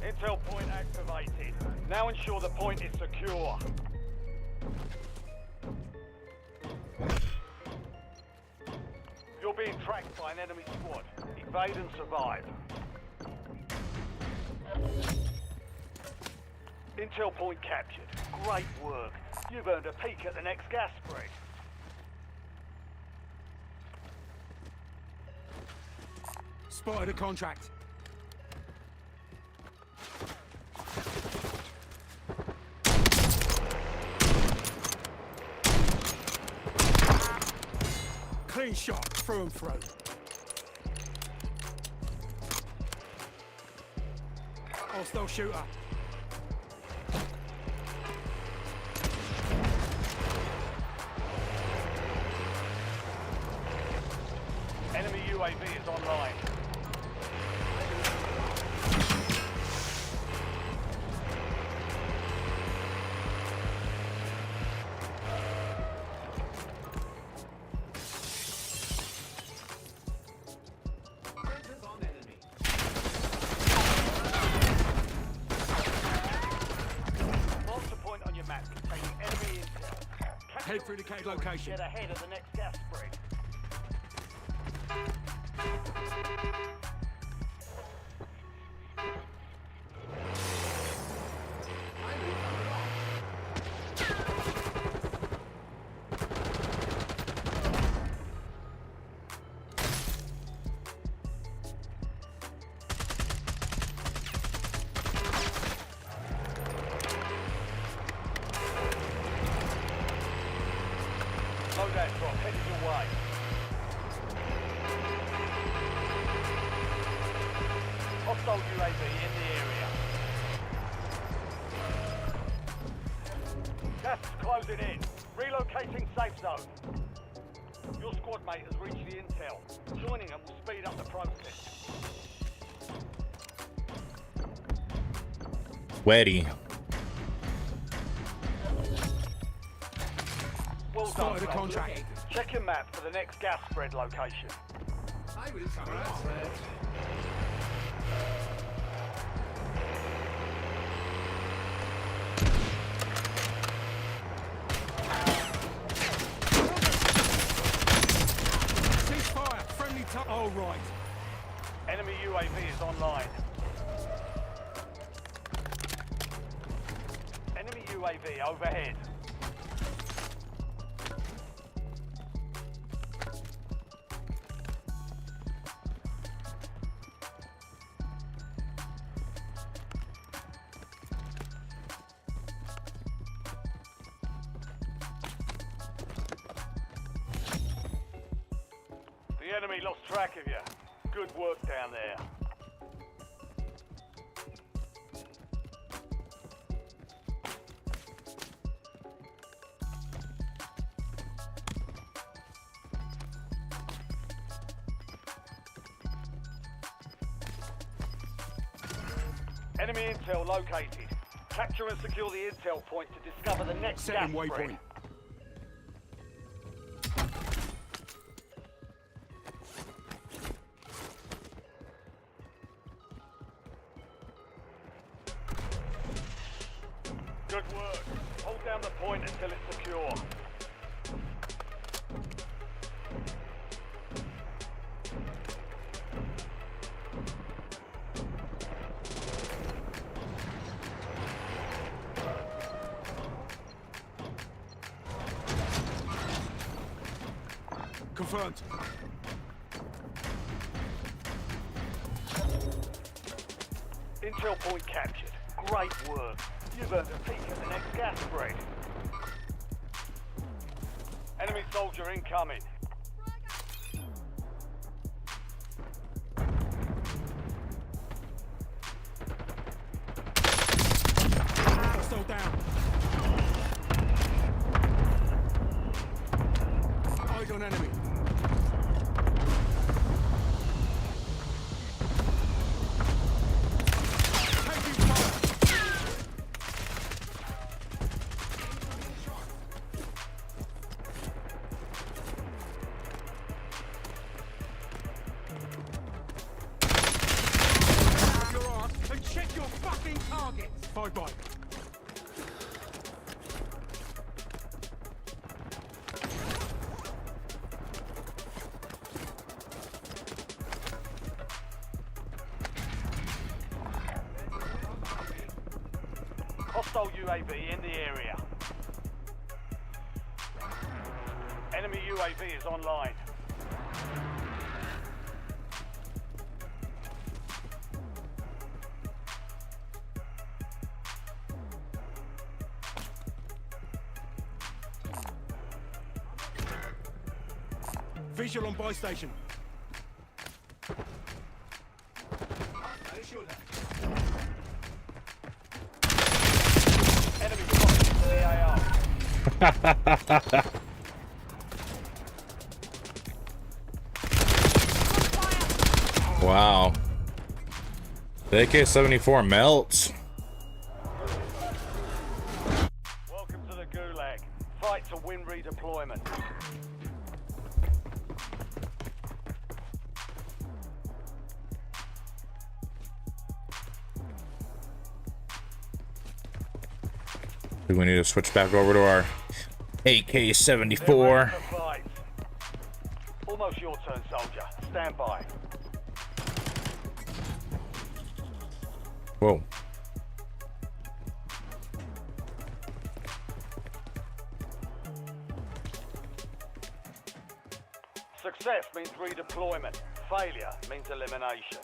Intel point activated. Now ensure the point is secure. You're being tracked by an enemy squad. Evade and survive. Intel point captured. Great work. You've earned a peek at the next gas spread. Spotted a contract. Clean shot, through and through. Hostile shooter. Enemy UAV is online. Mark the point on your map containing enemy intel. Capture Head through the cave location. Get ahead of the next gas spread. Loadout drop headed your way. Hostile UAV in the area. Gas is closing in. Relocating safe zone. Your squad mate has reached the intel. Joining them will speed up the process. Sweaty. Well done, Spotted a Fred. contract. Check your map for the next gas spread location. Ceasefire, friendly top. Oh, right. Enemy UAV is online. Enemy UAV overhead. Enemy lost track of you. Good work down there. Enemy intel located. Capture and secure the intel point to discover the next gas Setting spread. waypoint. Good work. Hold down the point until it's secure. Confirmed. Intel point captured. Great work. You've earned a peek at the next gas spread. Enemy soldier incoming. Hostile down. Eyes on enemy. Taking fire. Grab your arse and check your fucking targets. 5 by. Hostile UAV in the area. Enemy UAV is online. Visual on buy station. Enemy spotted in the AR. Wow. The AK-74 melts. Welcome to the Gulag. Fight to win redeployment. Do we need to switch back over to our They're AK-74? ready for fight. Almost your turn, soldier. Stand by. Whoa. Success means redeployment. Failure means elimination.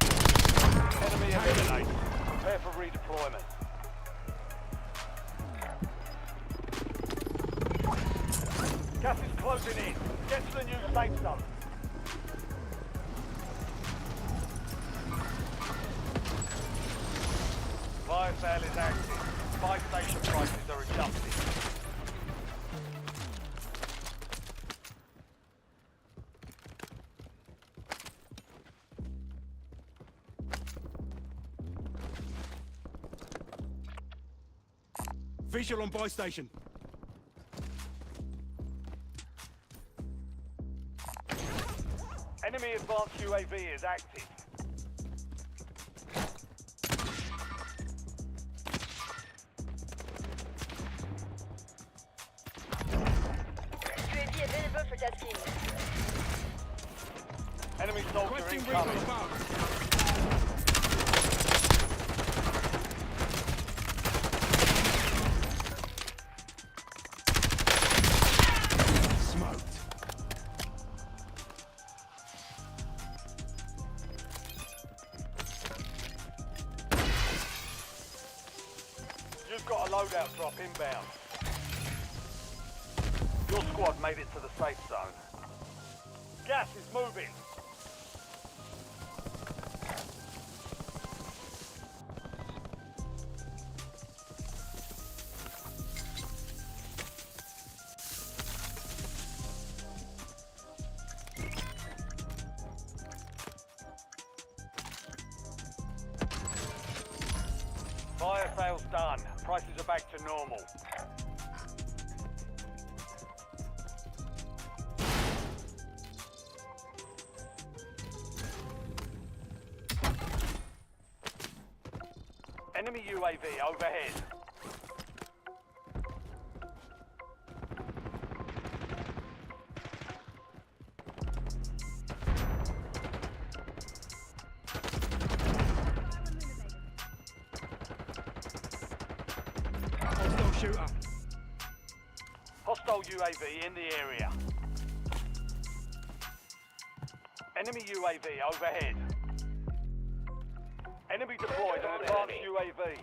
Enemy eliminated. Prepare for redeployment. Gas is closing in. Get to the new safe zone. Fire sale is active. Buy station prices are adjusted. Visual on buy station. Enemy advanced UAV is active. UAV available for tasking. Enemy soldier Requesting incoming. recon above. Smoked. loadout drop inbound. Your squad made it to the safe zone. Gas is moving. Fire sales done. Prices are back to normal. Enemy UAV overhead. Hostile shooter. Hostile UAV in the area. Enemy UAV overhead. Enemy deployed an advanced UAV.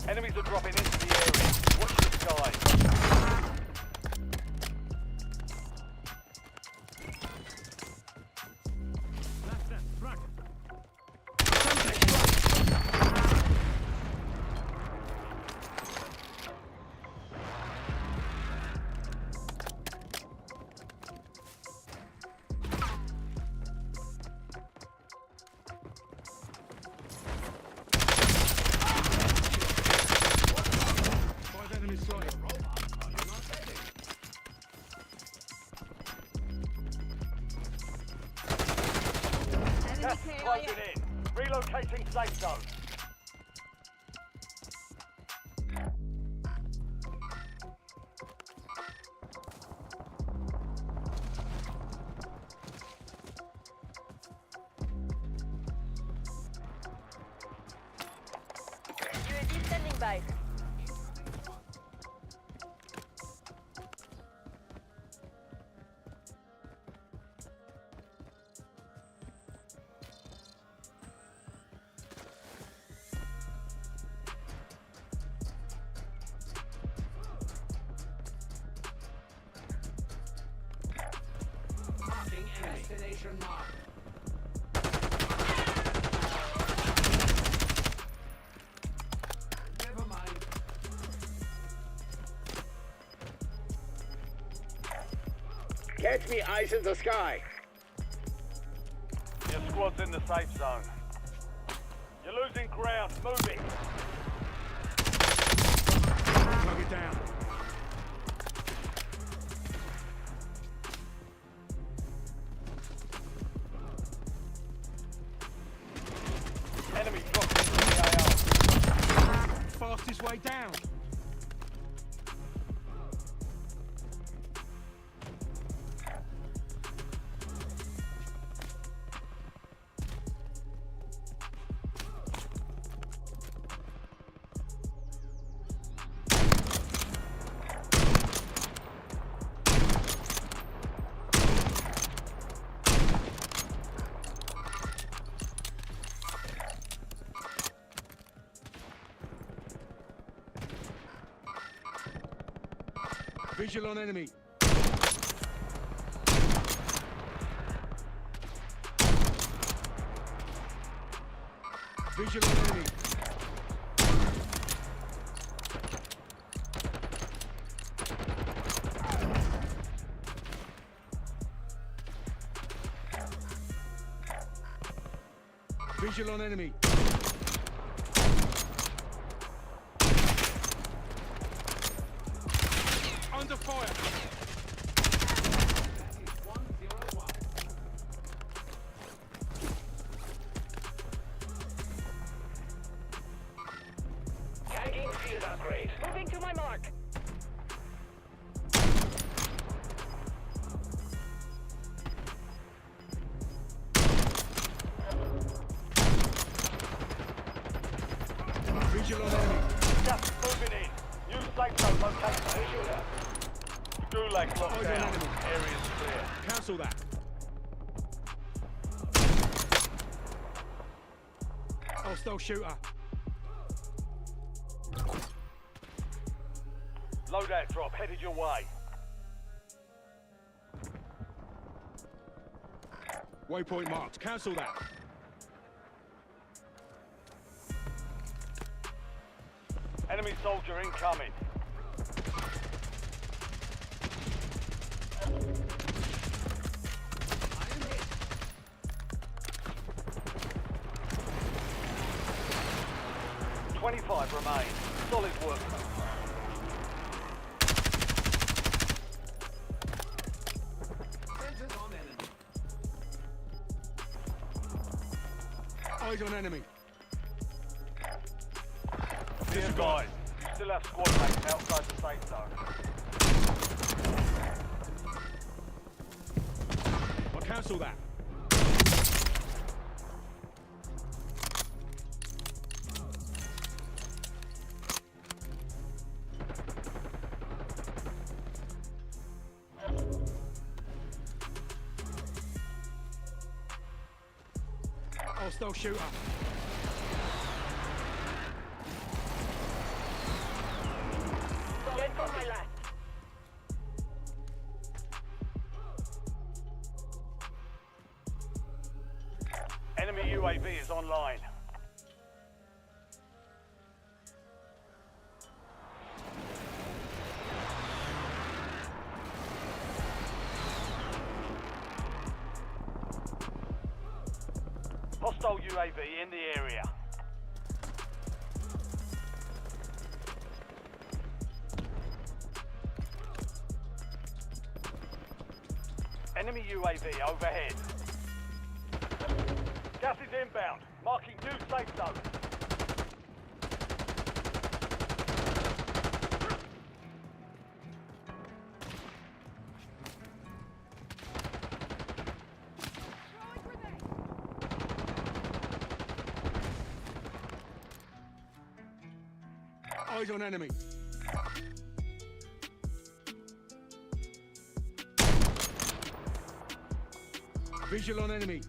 Enemies are dropping into the area. Watch the sky. Left, left, front. Five enemies sighted. Gas is closing in. Relocating safe zone. UAV standing by. Catch me, eyes in the sky. Your squad's in the safe zone. You're losing ground. Moving. Plug it down. Enemy dropping into the AO. Fastest way down. Visual on enemy. Visual on enemy. Visual on enemy. Under fire. Tagging field upgrade. Moving to my mark. Visual on enemy. Gas is moving in. New safe zone location. Gulag's locked Eyes on down. enemy. Area's clear. Cancel that. Hostile shooter. Loadout drop headed your way. Waypoint marked. Cancel that. Enemy soldier incoming. $25 remain. Solid work. Eyes on enemy. Be advised, you still have squad mates outside the safe zone. I'll cancel that. Hostile shooter. Get on my left. Enemy UAV is online. Hostile UAV in the area. Enemy UAV overhead. Gas is inbound. Marking new safe zone. Eyes on enemy. Visual on enemy.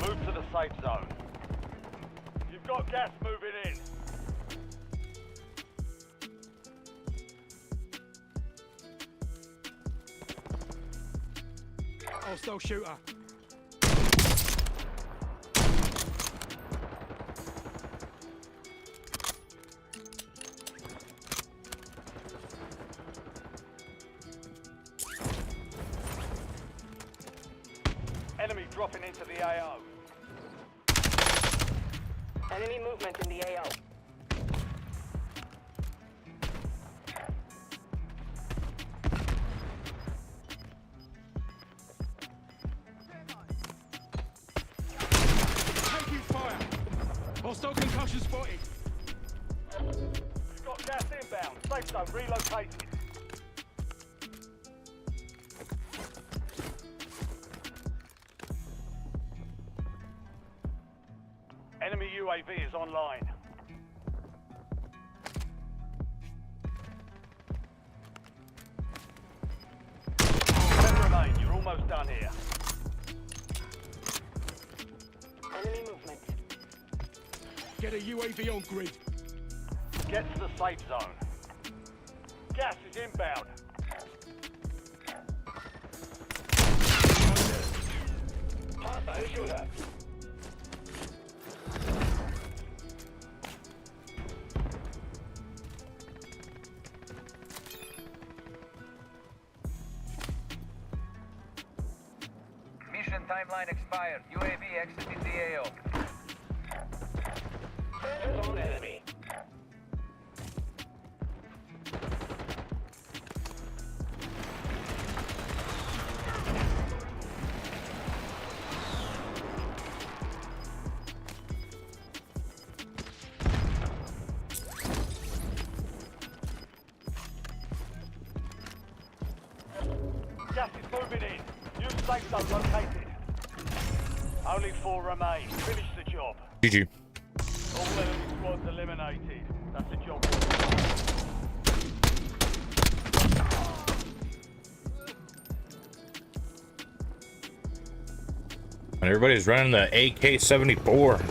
Move to the safe zone. You've got gas moving in. Hostile shooter. Enemy dropping into the AO. Enemy movement in the AO. Taking fire. Hostile concussion spotted. You've got gas inbound. Safe zone relocated. Enemy UAV is online. 10 remain. You're almost done here. Enemy movement. Get a UAV on grid. Get to the safe zone. Gas is inbound. timeline expired. UAV exiting the AO. On enemy. Gas is moving in. New safe zone located. Only 4 remain. Finish the job. GG. All enemy squads eliminated. That's the job. And everybody's running the AK-74.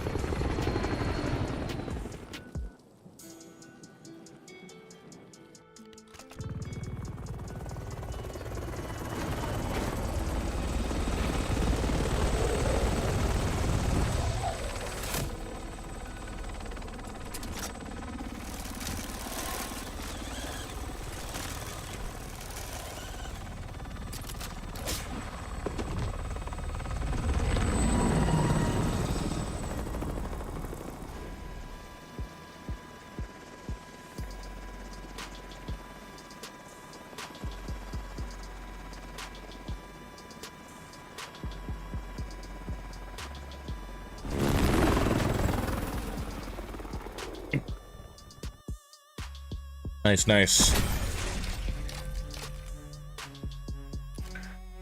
Nice, nice.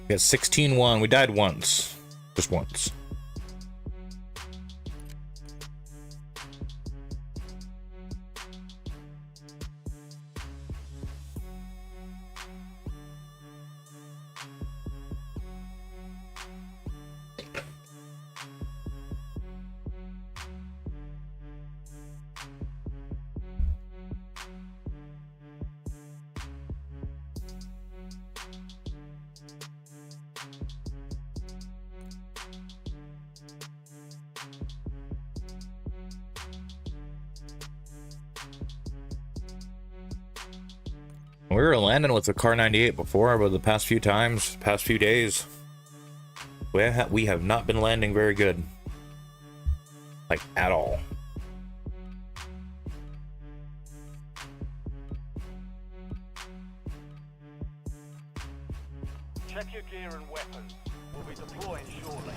We got 16-1. We died once. Just once. We were landing with the Car 98 before, but the past few times, past few days, we have not been landing very good. Like, at all. Check your gear and weapons. We'll be deploying shortly.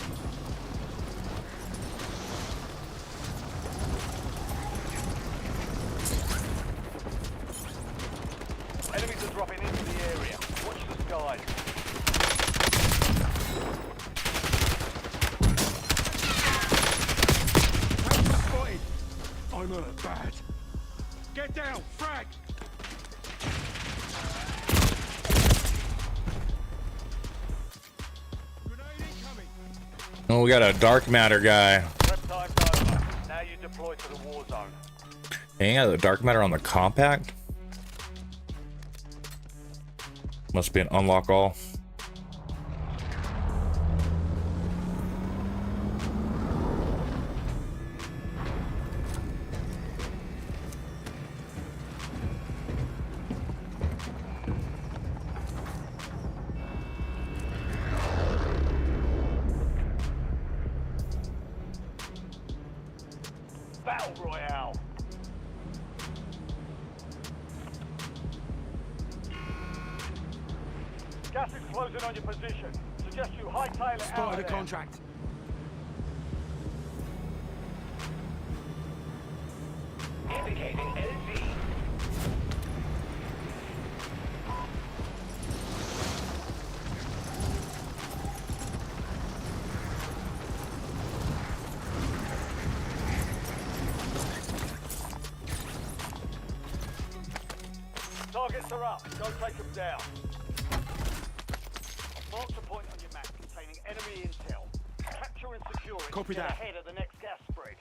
Enemies are dropping into the area. Watch the skies. Spotted. I'm hurt bad. Get down, frag. Grenade incoming. Oh, we got a dark matter guy. Prep time's over. Now you deploy to the war zone. Hang out the dark matter on the compact. Must be an unlock all. Battle Royale. Gas is closing on your position. Suggest you hightail it out Spotted of a there. contract. Indicating LZ. Targets are up. Go take them down. Mark the point on your map containing enemy intel. Capture and secure it. Copy to get that. ahead of the next gas spread.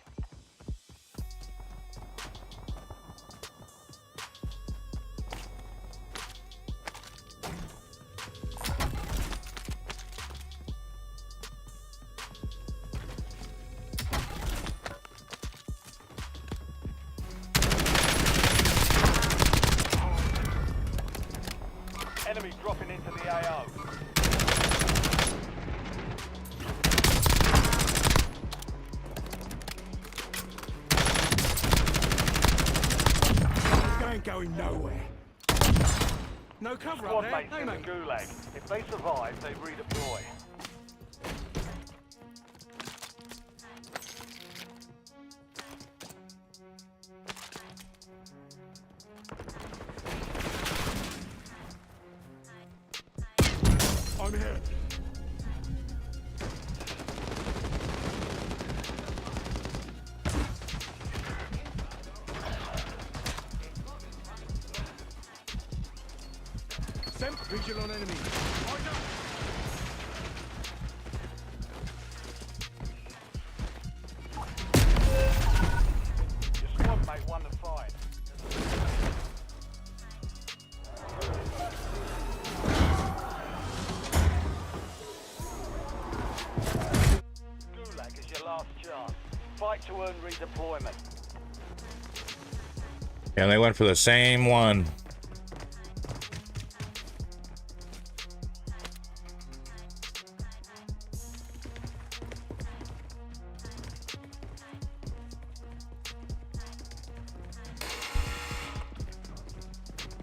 Enemy dropping into the AO. going nowhere. No cover up Squad there, mates hey in the mate. gulag. If they survive, they redeploy. I'm here. Send visual on enemy. Your squad mate won the fight. Gulag is your last chance. Fight to earn redeployment. And they went for the same one.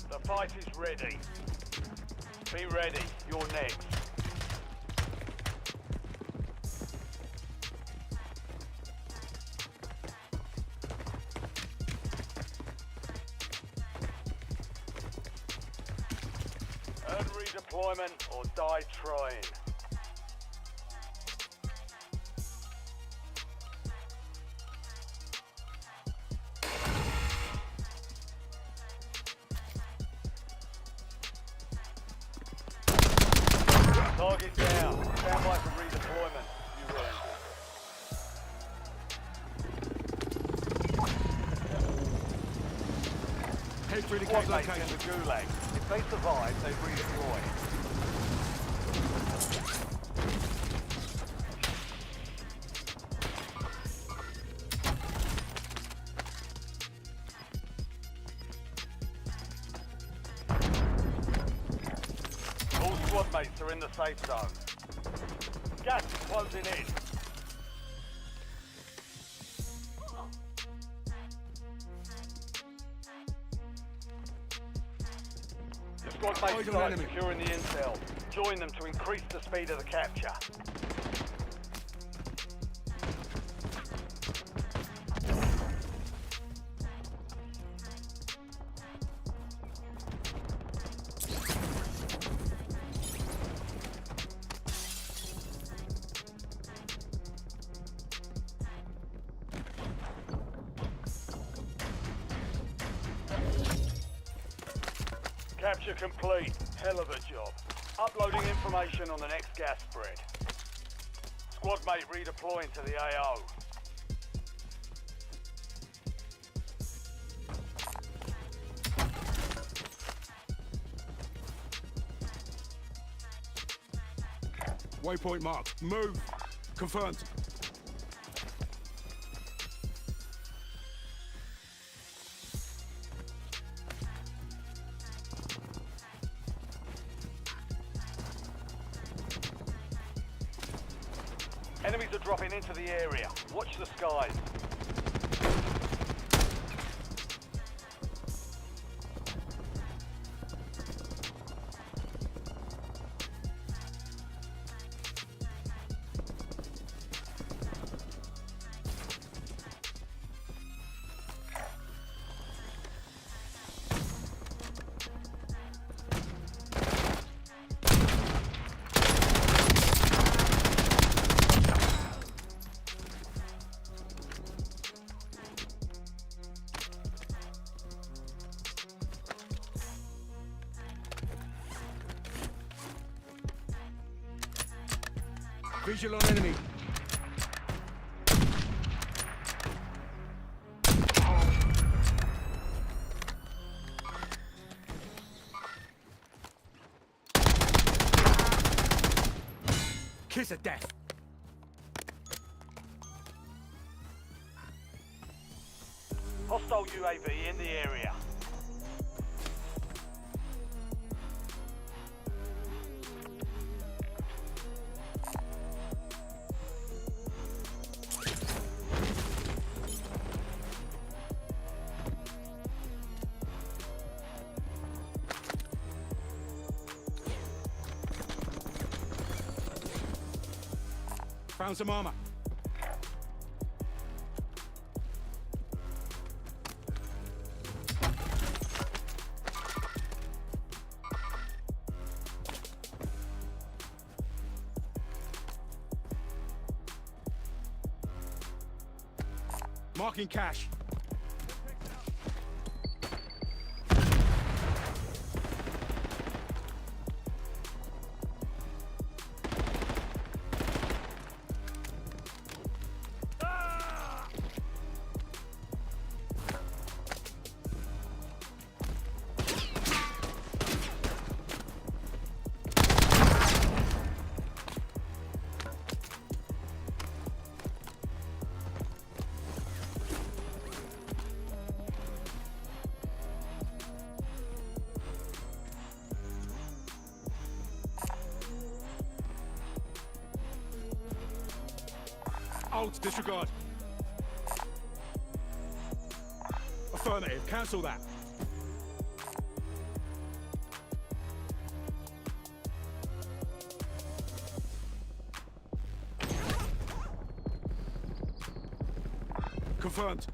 The fight is ready. Be ready. You're next. Earn redeployment or die trying. Target down. Stand by for redeployment. You earned it. Head through the Squad cave mates in location. the gulag. If they survive, they redeploy. All squad mates are in the safe zone. Gas is closing in. The squad mates Eyes on start enemy. securing the intel. Join them to increase the speed of the capture. Capture complete. Hell of a job. Uploading information on the next gas spread. Squad mate redeploying to the AO. Waypoint marked. Move. Confirmed. Enemies are dropping into the area. Watch the skies. Visual on enemy. Kiss of death. Hostile UAV in the area. Found some armor. Marking cash. Alt, disregard. Affirmative, cancel that. Confirmed.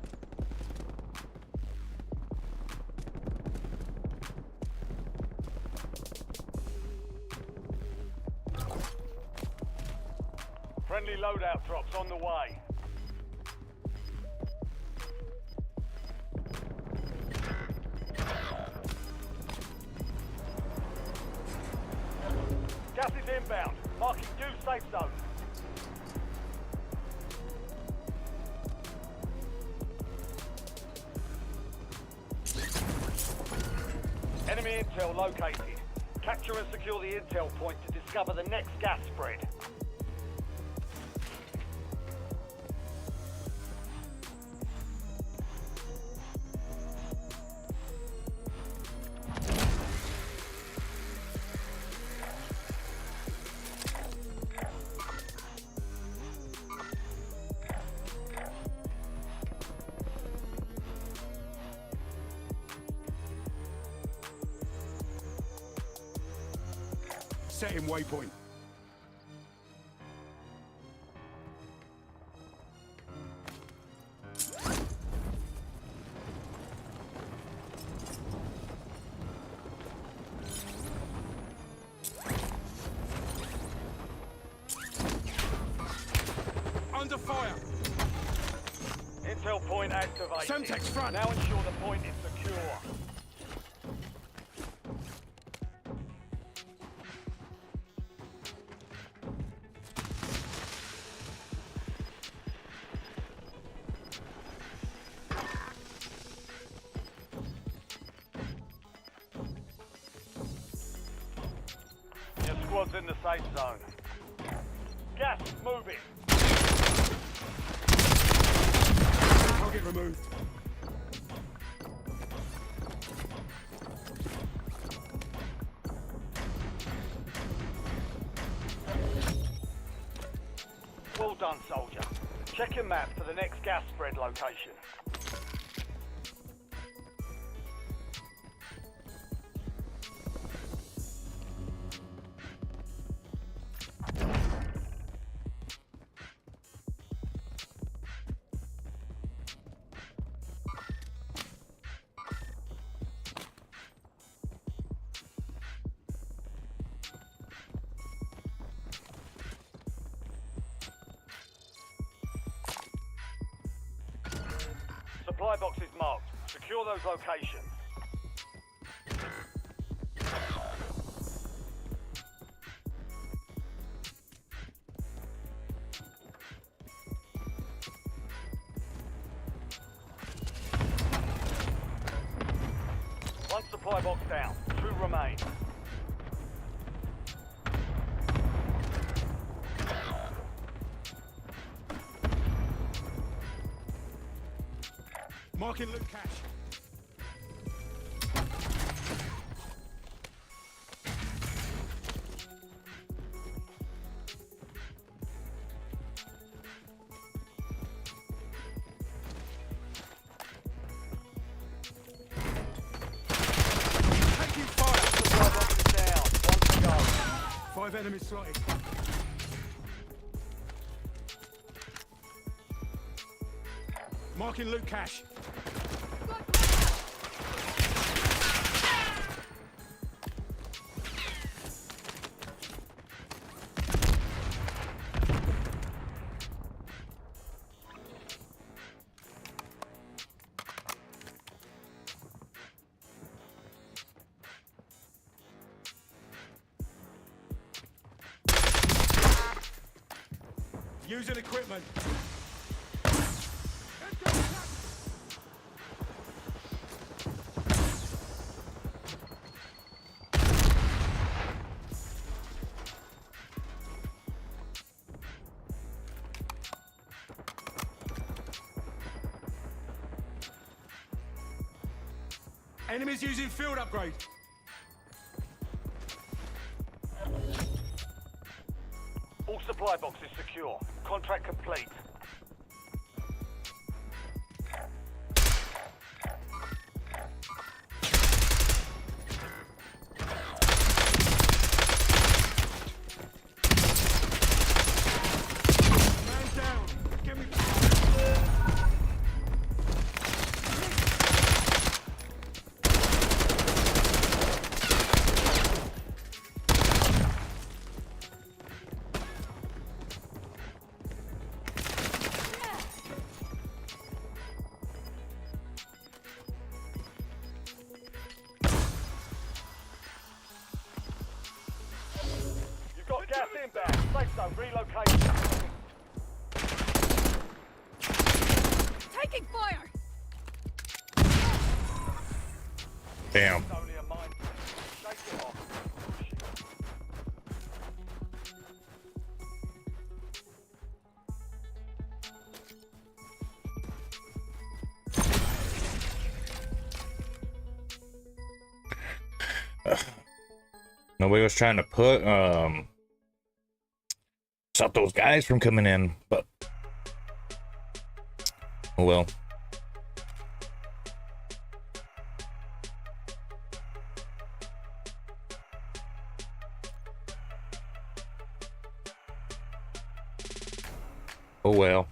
Friendly loadout drops on the way. Gas is inbound. Marking new safe zone. Enemy intel located. Capture and secure the intel point to discover the next gas spread. Setting waypoint. Under fire. Intel point activated. Semtex front. Now ensure the point is secure. Your squad's in the safe zone. Gas is moving. Target removed. Well done, soldier. Check your map for the next gas spread location. Supply box is marked. Secure those locations. One supply box down. 2 remain. Marking loot cash. Taking fire. Supply box is down. 1 to go. 5 enemies slotted. Marking loot cache. Using equipment. Enemies using field upgrade. All supply boxes secure. Contract complete. Man down. Give me. You've got gas inbound. Safe zone relocated. Taking fire! Damn. It's only a mine. Shake it off. Nobody was trying to put stop those guys from coming in, but oh well. Oh well.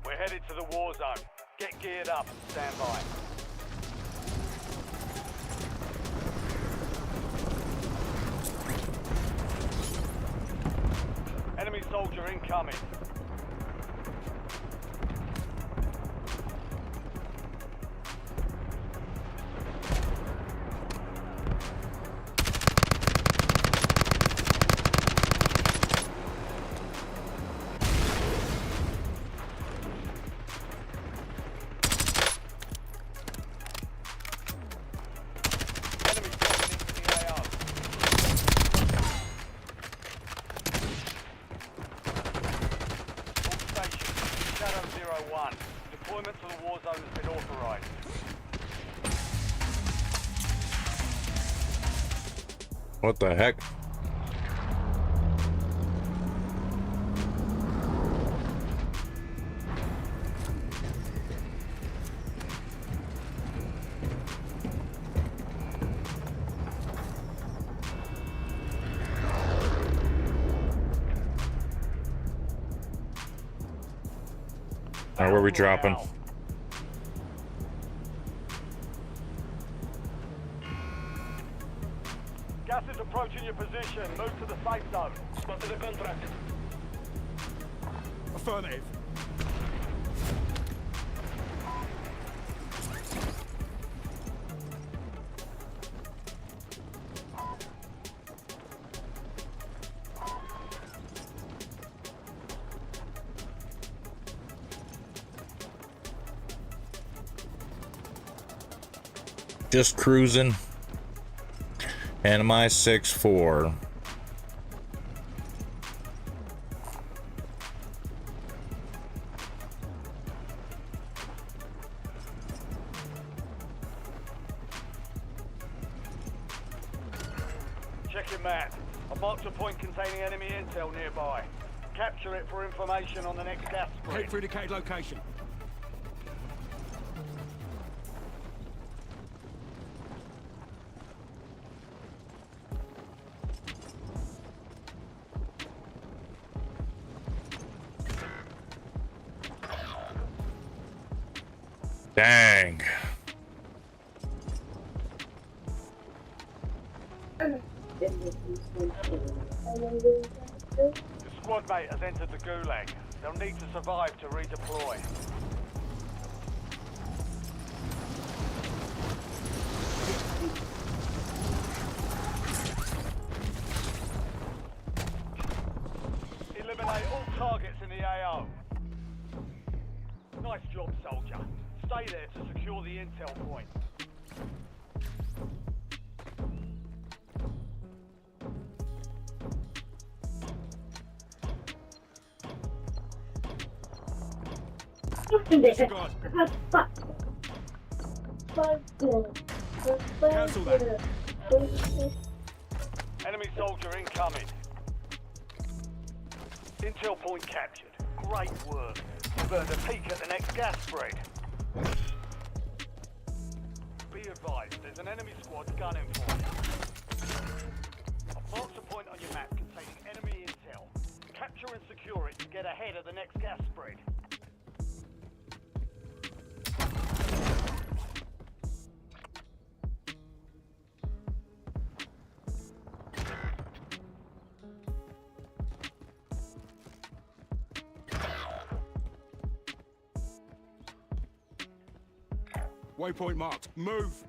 We're headed to the war zone. Get geared up and stand by. Enemy soldier incoming. Enemy dropping into the AO. All stations, Shadow 01. Deployment to the war zone has been authorized. What the heck? Alright, where are we dropping? Gas is approaching your position. Move to the safe zone. Spotted the contract. Affirmative. Just cruising. And my 6'4". Check your map. I marked a point containing enemy intel nearby. Capture it for information on the next gas Head spread. for indicated location. Dang. The squad mate has entered the gulag. They'll need to survive to redeploy. Eliminate all targets in the AO. Nice job, soldier. Stay there to secure the intel point. Disregard. Cancel that. Enemy soldier incoming. Intel point captured. Great work. You've earned a peek at the next gas spread. Be advised, there's an enemy squad gunning for you. I've marked a point on your map containing enemy intel. Capture and secure it to get ahead of the next gas spread. Waypoint marked. Move.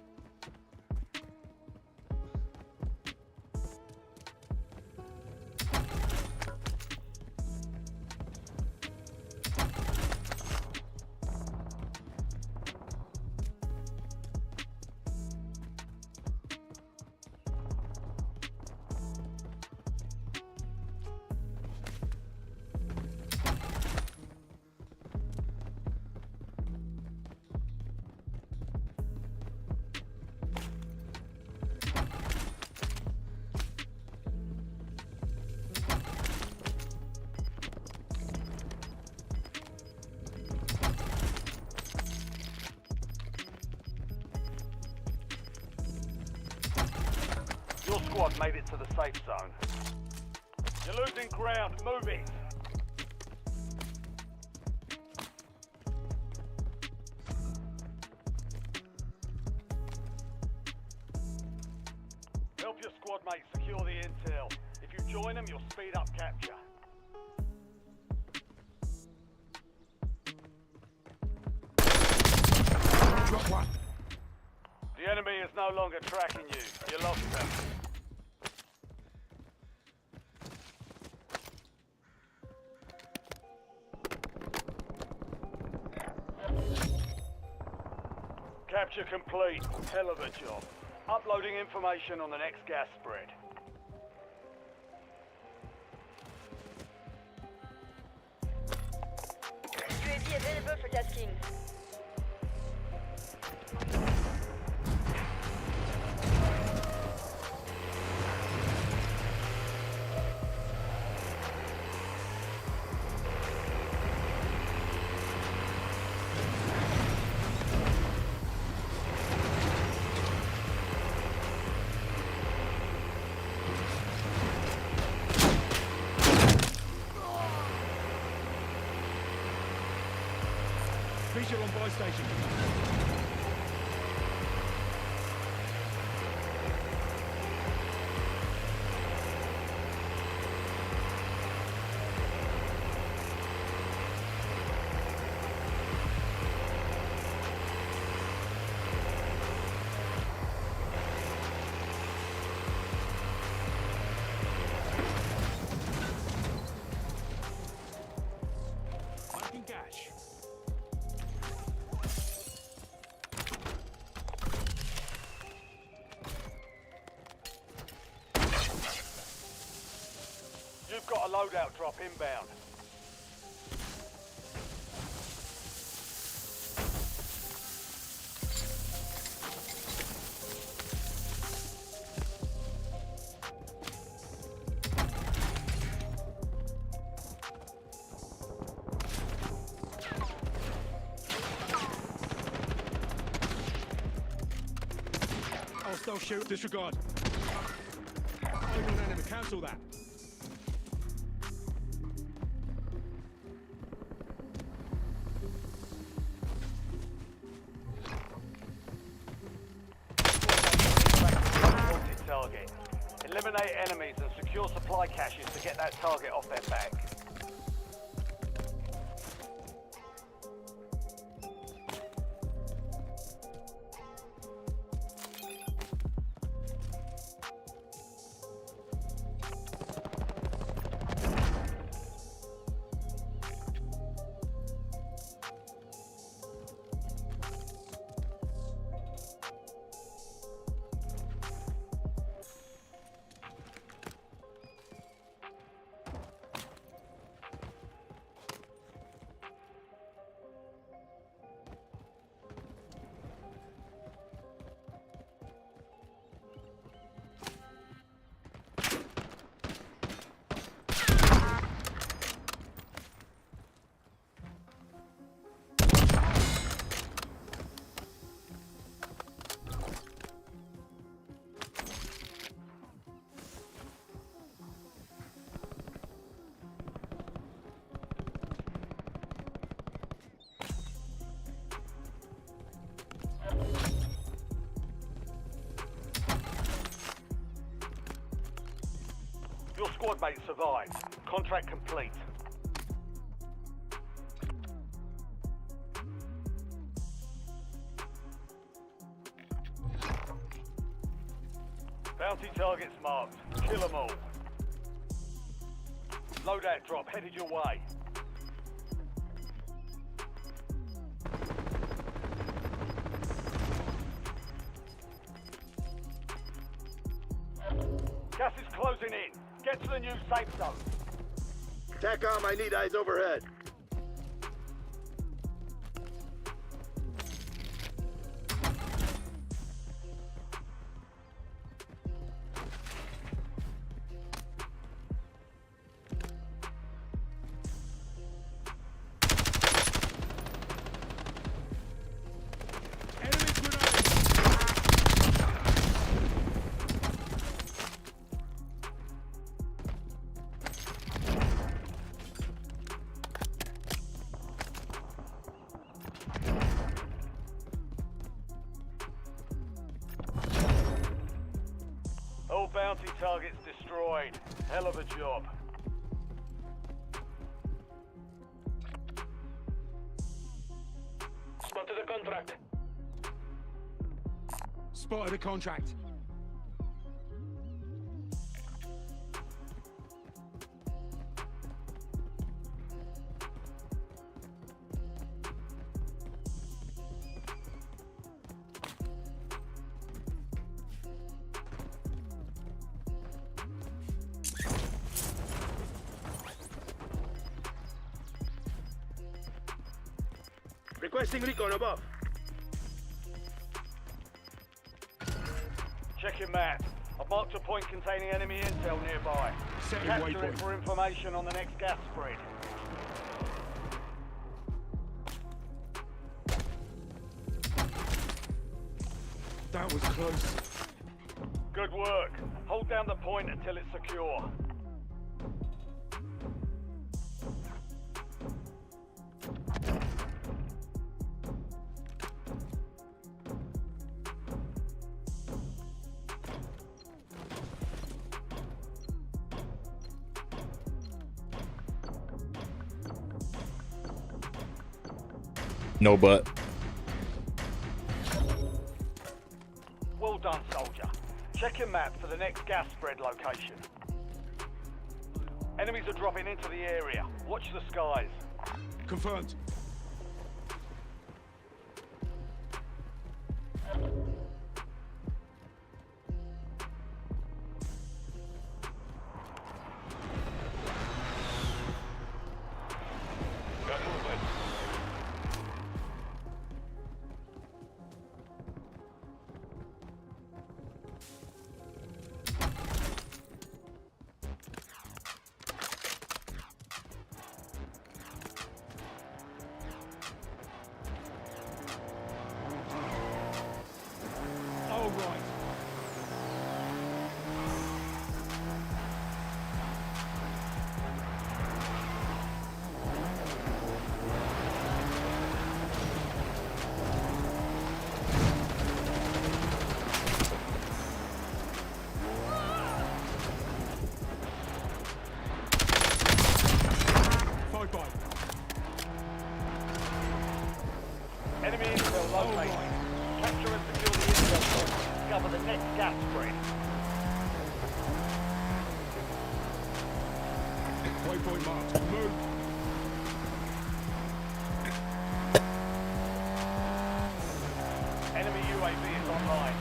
Your squad made it to the safe zone. You're losing ground. Move it. Help your squad mate secure the intel. If you join them, you'll speed up capture. Drop one. The enemy is no longer tracking you. You lost them. Capture complete. Hell of a job. Uploading information on the next gas spread. UAV available for tasking. Visual on buy station. Marking cash. Loadout drop inbound. Hostile shoot. Disregard. Eyes on enemy. Cancel that. Target. Eliminate enemies and secure supply caches to get that target off their back. Your squad mate survived. Contract complete. Bounty targets marked. Kill them all. Loadout drop headed your way. Gas is closing in. Get to the new safe zone. TACOM, I need eyes overhead. Enemy grenade. All bounty targets destroyed. Hell of a job. Spotted a contract. Spotted a contract. Requesting recon above. Check your map. I've marked a point containing enemy intel nearby. Setting Capture it waypoint. for information on the next gas spread. That was close. Good work. Hold down the point until it's secure. No but. Well done, soldier. Check your map for the next gas spread location. Enemies are dropping into the area. Watch the skies. Confirmed. Waypoint marked. Move. Enemy UAV is online.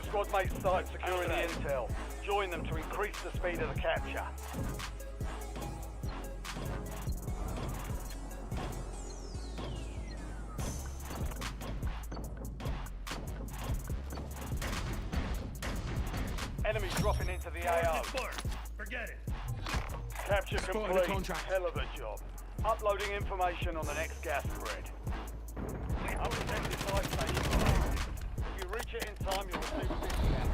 Squad mates started securing the intel. Join them to increase the speed of the capture. Enemies dropping into the AO. Forget it. Capture Spotted a complete. contract. Hell of a job. Uploading information on the next gas spread. Unprotected buy station. If you reach it in time, you'll receive a discount.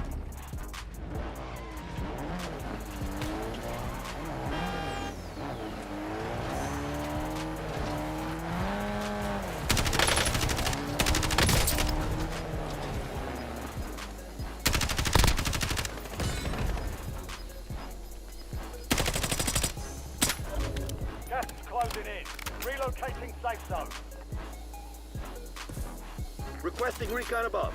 Gas is closing in. Relocating safe zone. Requesting recon above.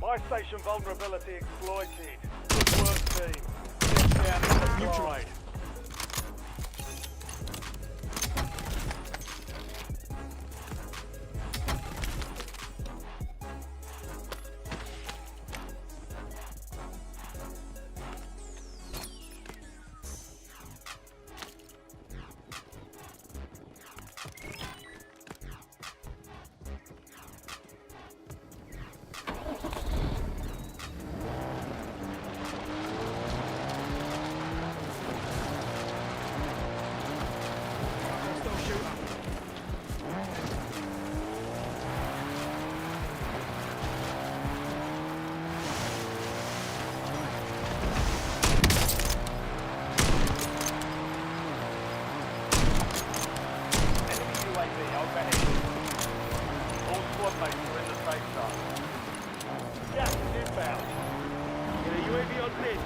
Buy station vulnerability exploited. Good work, team. Xdefiant is deployed. Hostile shooter. Enemy UAV overhead. All squad mates are in the safe zone. Gas is inbound. UAV on place.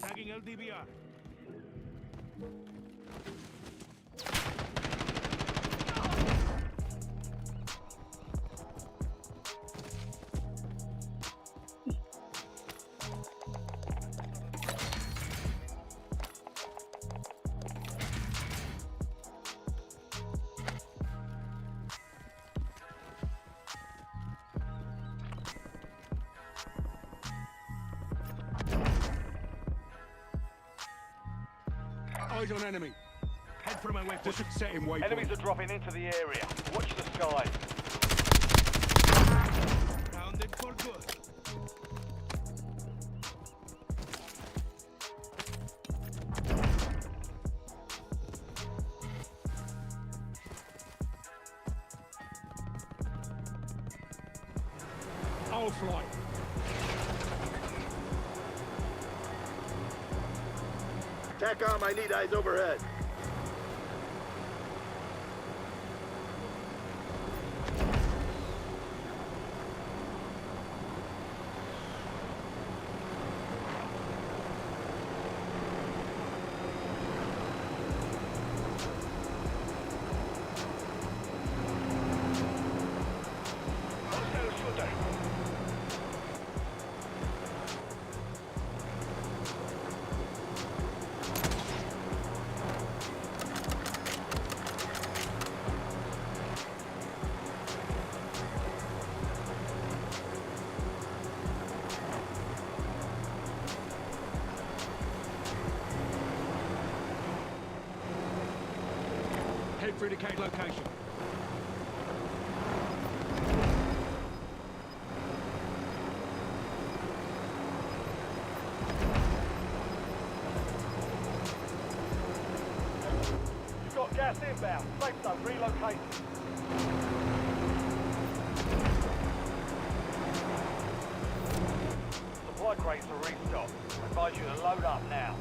Tagging LDBR. Eyes on enemy. Head for my way. District setting waypoint. Enemies are dropping into the area. Watch the skies. Rounded for good. I'll fly. TACOM, I need eyes overhead. Hostile shooter. for indicated location. You've got gas inbound. Safe zone relocated. Supply crates are restocked. I advise you to load up now.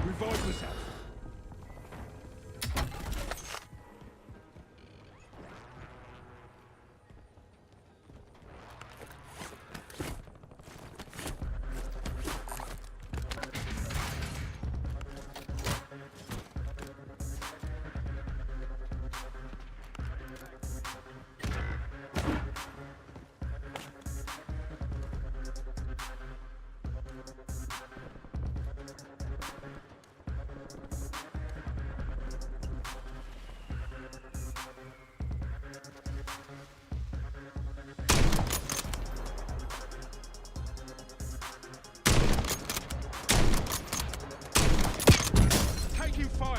Revive yourself. Taking fire.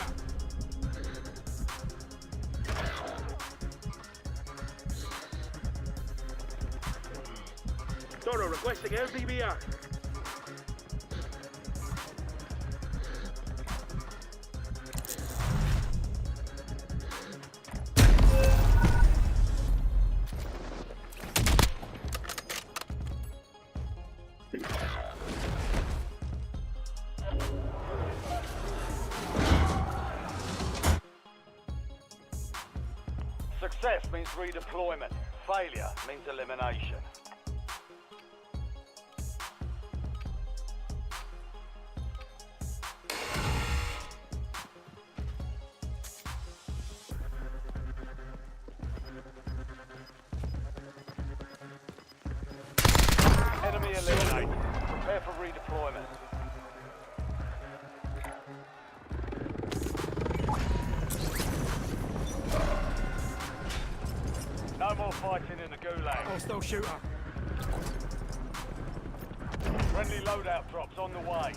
Toro requesting LDBR. Success means redeployment. Failure means elimination. Enemy eliminated. Prepare for redeployment. No more fighting in the gulag. Hostile shooter. Friendly loadout drops on the way.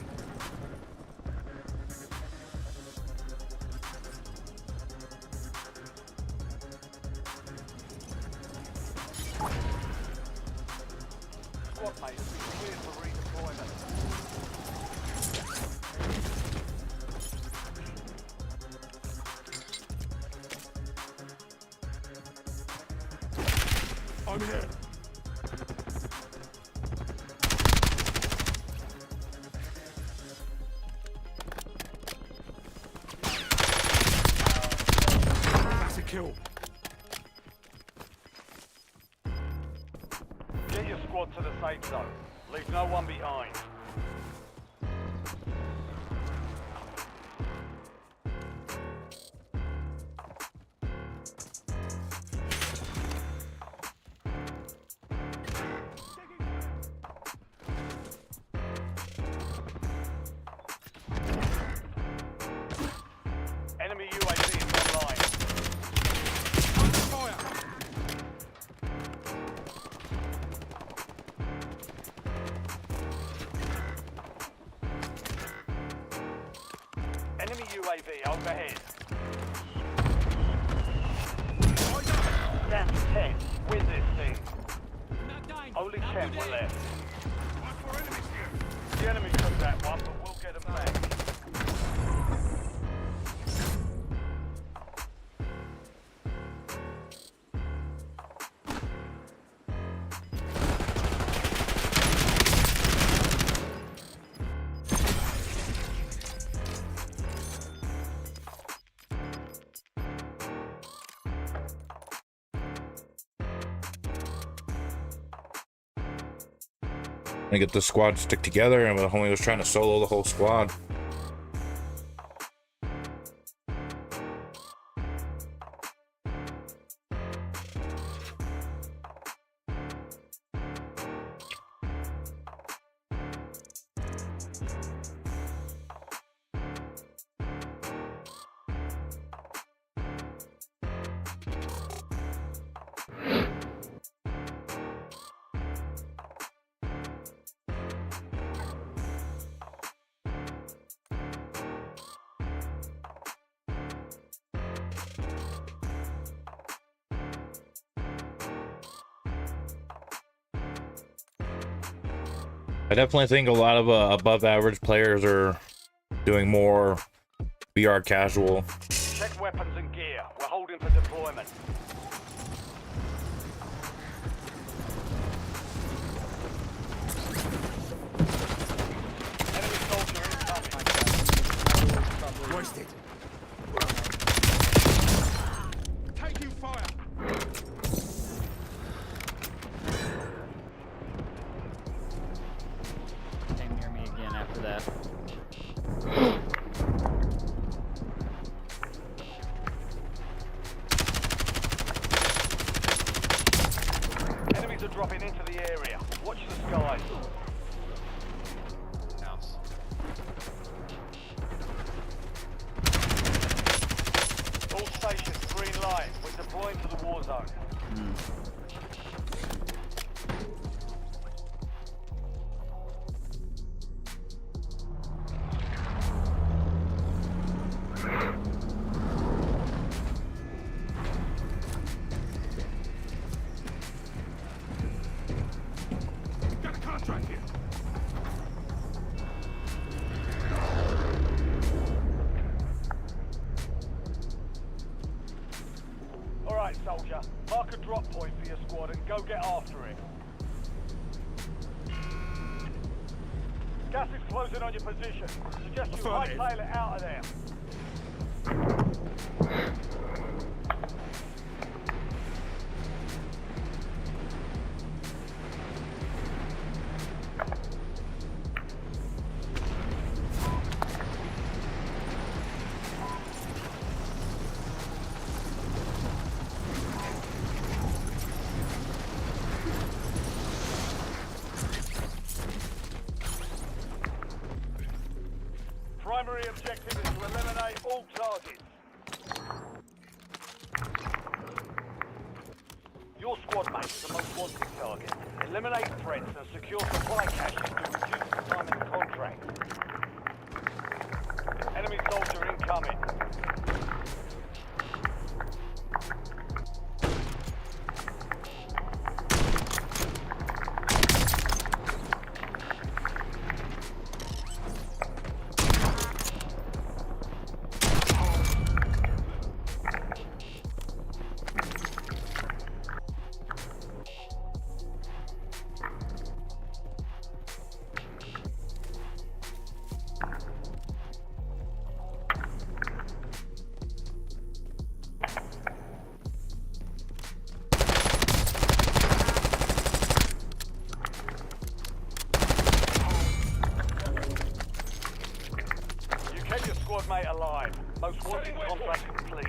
Squad mates, cleared for redeployment. I'm here. That's a kill. Get your squad to the safe zone. Leave no one behind. Enemy UAV is online. Under fire. Enemy UAV overhead. Down to 10. Win this thing. Only 10 were left. The enemy took that one, but we'll get them back. And get the squad to stick together, and the homie was trying to solo the whole squad. I definitely think a lot of above average players are doing more VR casual. Check weapons and gear. We're holding for deployment. Enemy soldier incoming. Wasted. Taking fire. Came near me again after that. Enemies are dropping into the area. Watch the skies. House. All stations, green light. We're deploying to the war zone. Got a contract here. All right, soldier. Mark a drop point for your squad and go get after it. Gas is closing on your position. Suggest you Affirmative. hightail it out of there. Primary objective is to eliminate all targets. Your squad mate is the most wanted target. Eliminate threats and secure supply caches to reduce the time in the contract. Enemy soldier incoming. Keep your squad mate alive. Most wanted contract complete.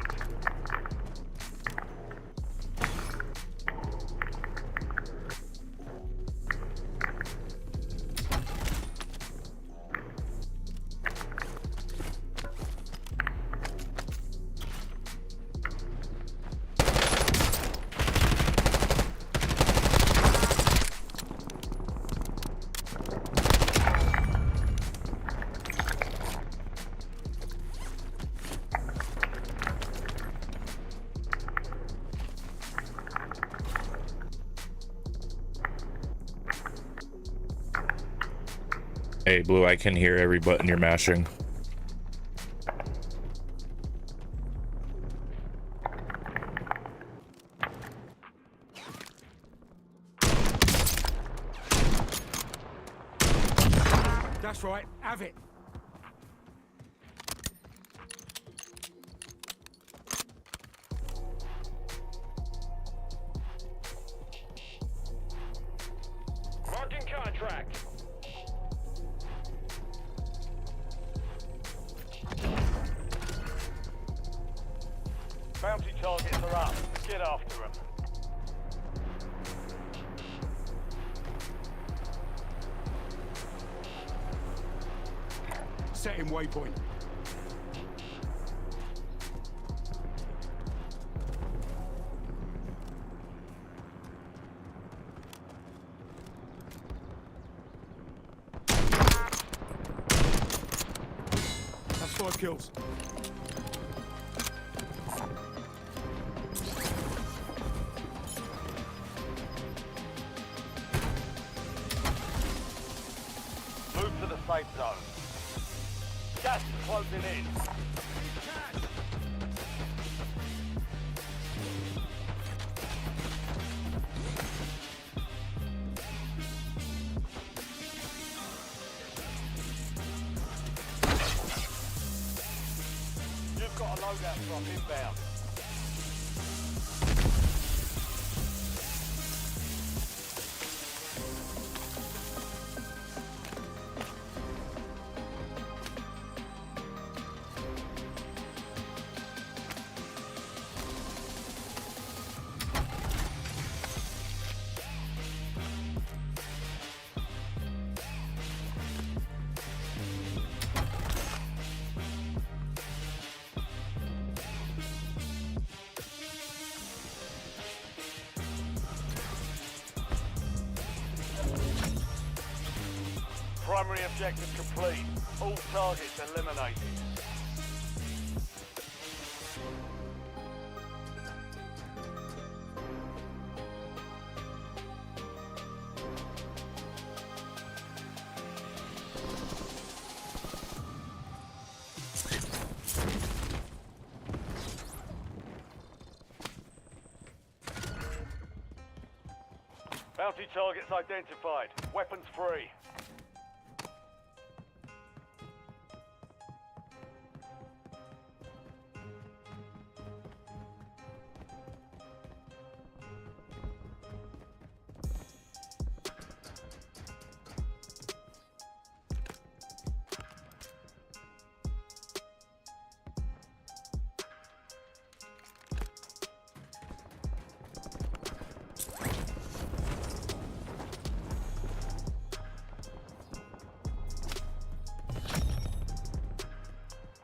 Hey, Blue, I can hear every button you're mashing. That's right. Have it. Marking contract. Setting waypoint. That's 5 kills. Move to the safe zone. Gas is closing in. You've got a loadout drop inbound. Primary objective complete. All targets eliminated. Bounty targets identified. Weapons free.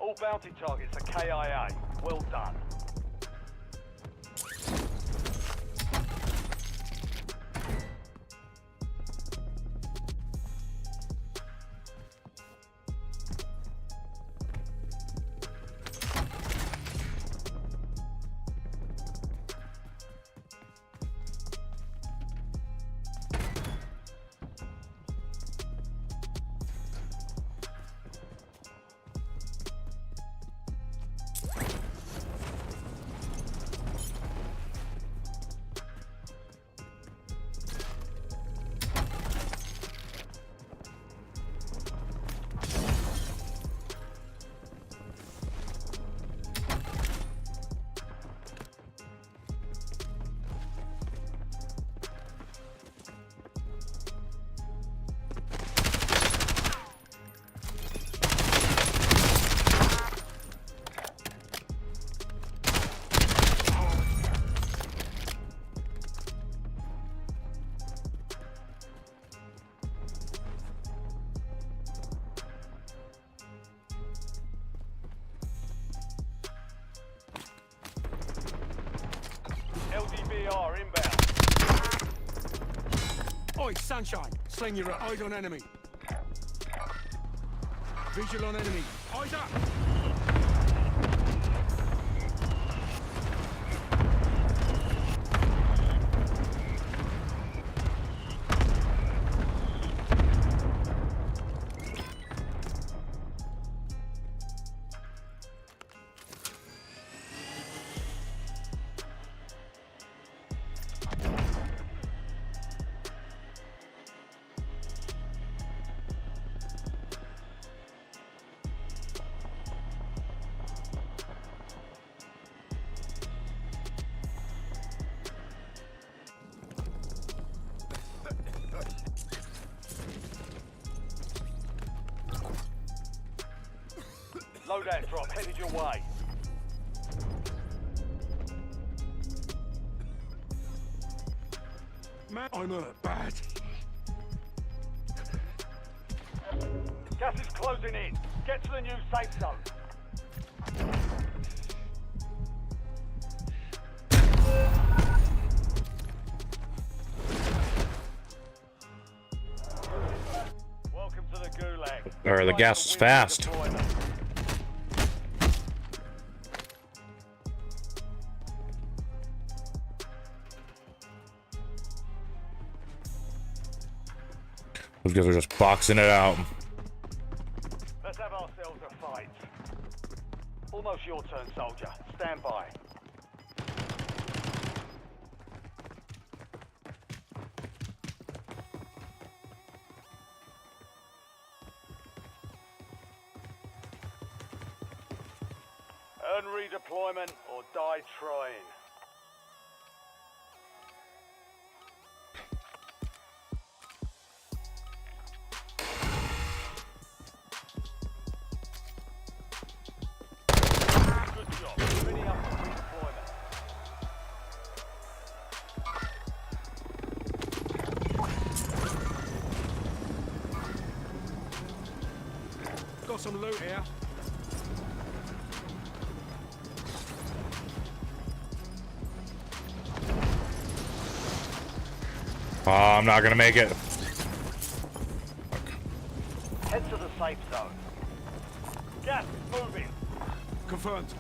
All bounty targets are KIA. Well done. LDBR inbound. Oi, Sunshine. Sling your eyes on enemy. Visual on enemy. Eyes up. Loadout drop headed your way. Man, I'm hurt bad. Gas is closing in. Get to the new safe zone. Welcome to the Gulag. Or the gas is fast. Deployment. Those guys are just boxing it out. Let's have ourselves a fight. Almost your turn, soldier. Stand by. Earn redeployment or die trying. Good job. Ready up for redeployment. Got some loot here. Oh, I'm not gonna make it. Head to the safe zone. Gas is moving. Confirmed.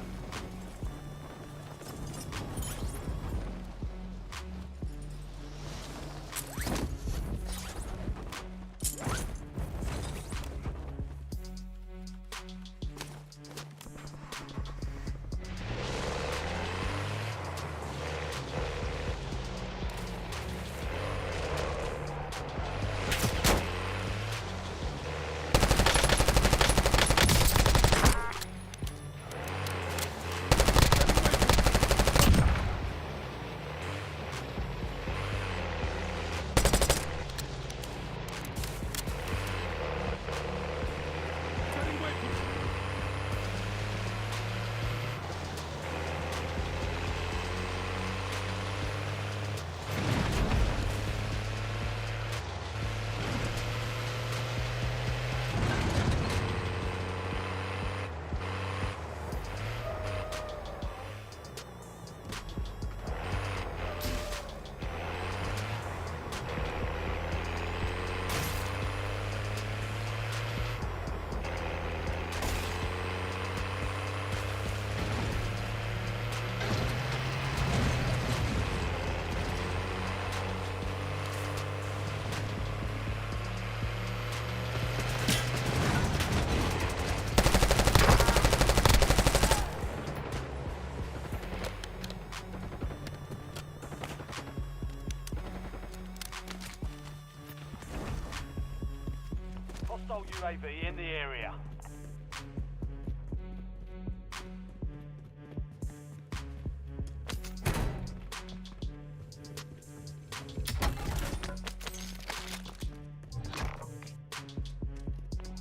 Hostile UAV in the area.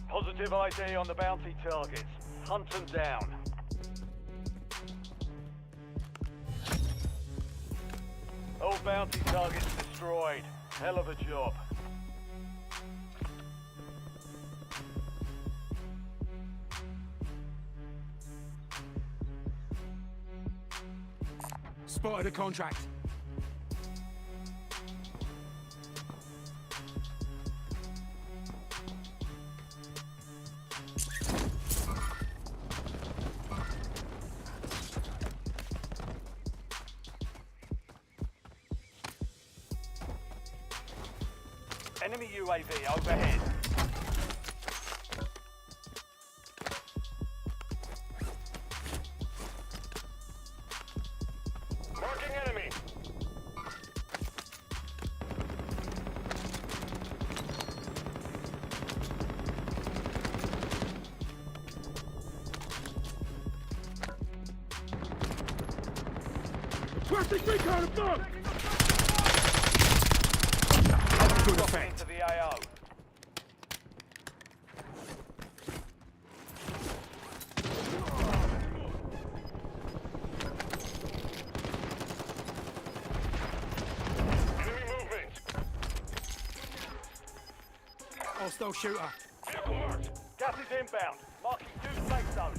Positive ID on the bounty targets. Hunt them down. All bounty targets destroyed. Hell of a job. Spotted a contract. Enemy UAV overhead. Marking enemy. Requesting recon above! Good effect. Into the AO. Enemy movement. Hostile shooter. Vehicle marked. Gas is inbound. Marking new safe zone.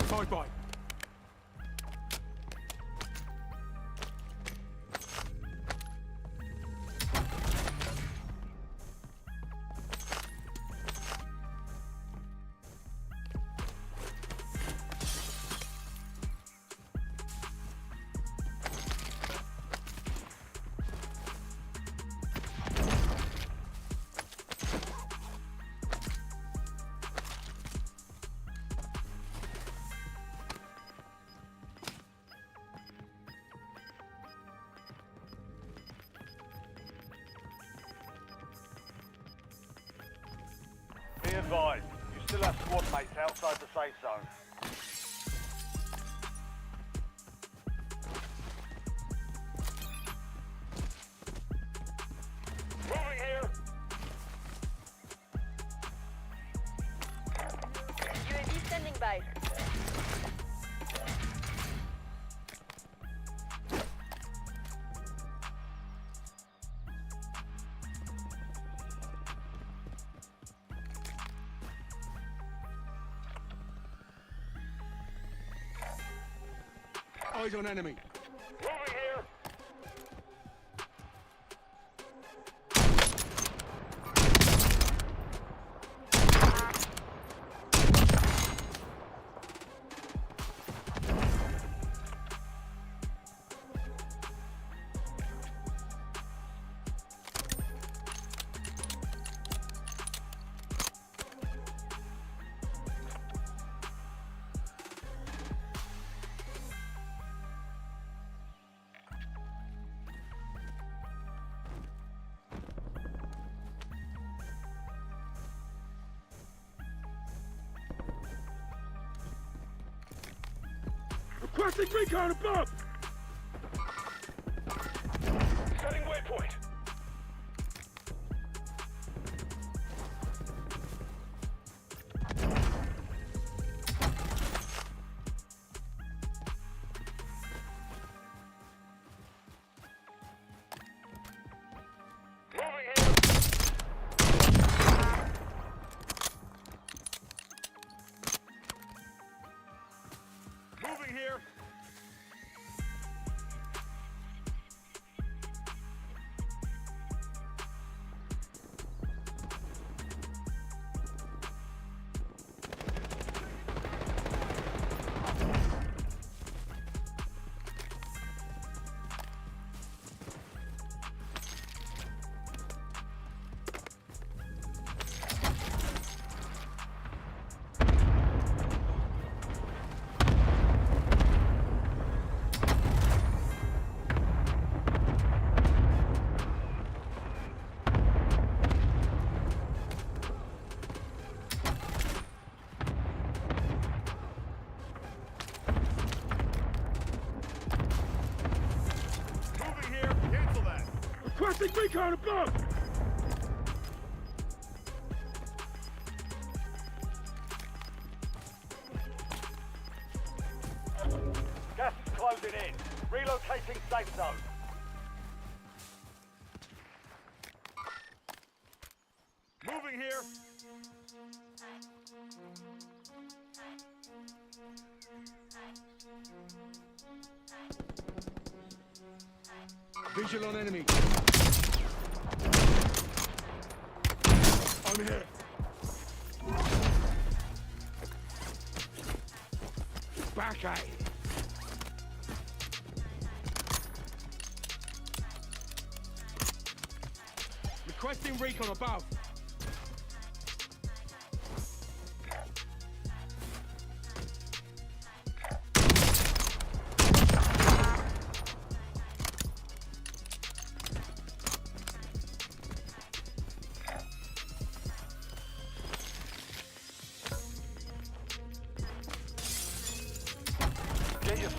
Bye-bye. Be advised, you still have squad mates outside the safe zone. Moving here. UAV standing by. Eyes on enemy. Moving here. Requesting recon above! Setting waypoint. Moving here. Moving here. Moving here. Cancel that. Requesting recon above! Gas is closing in. Relocating safe zone. Moving here. Visual on enemy. I'm here. Back at it. Requesting recon above.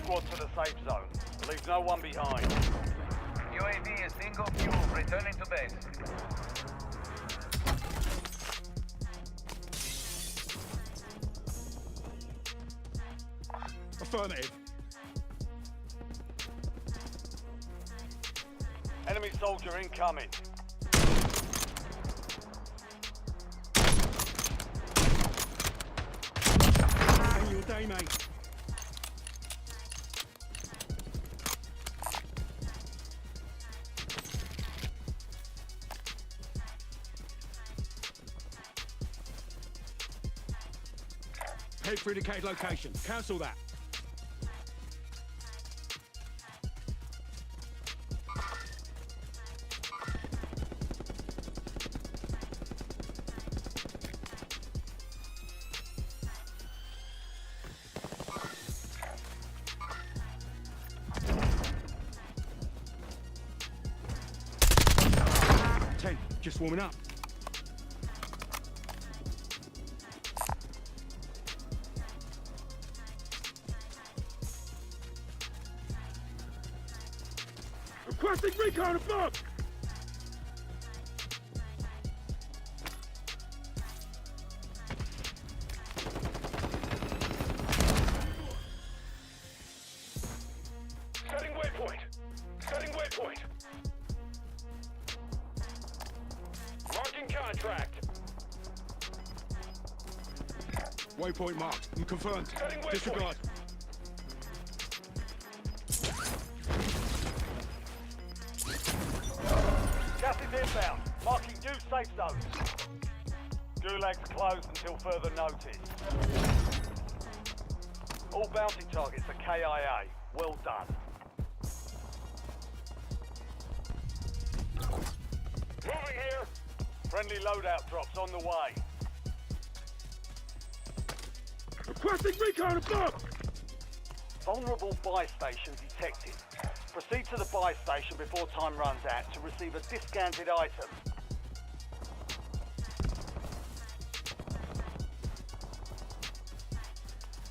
squad to the safe zone. Leave no one behind. UAV is single fuel, returning to base. Affirmative. Enemy soldier incoming. Ain't your day, mate. Head for indicated location. Cancel that. Just warming up. Requesting recon above! Setting waypoint. Setting waypoint. Marking contract. Waypoint marked. Confirmed. Setting waypoint. Disregard. Gas is inbound. Marking new safe zones. Gulag's closed until further notice. All bounty targets are KIA. Well done. Moving here. Friendly loadout drops on the way. Requesting recon above! Vulnerable buy station detected. Proceed to the buy station before time runs out to receive a discounted item.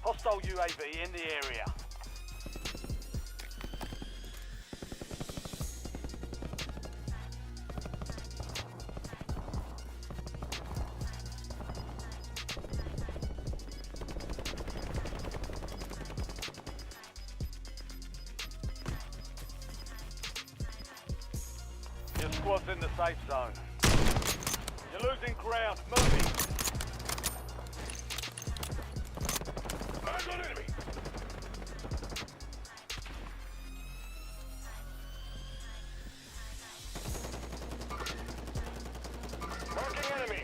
Hostile UAV in the area. Your squad's in the safe zone. You're losing ground. Moving. Eyes on enemy. Marking enemy.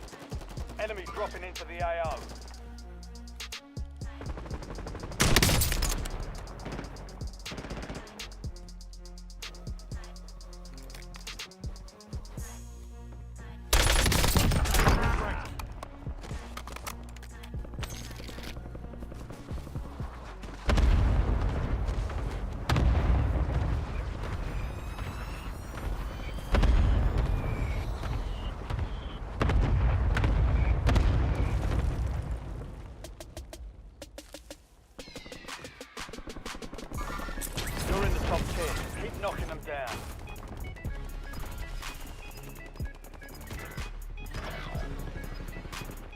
Enemy dropping into the AO. You're in the top 10. Keep knocking them down.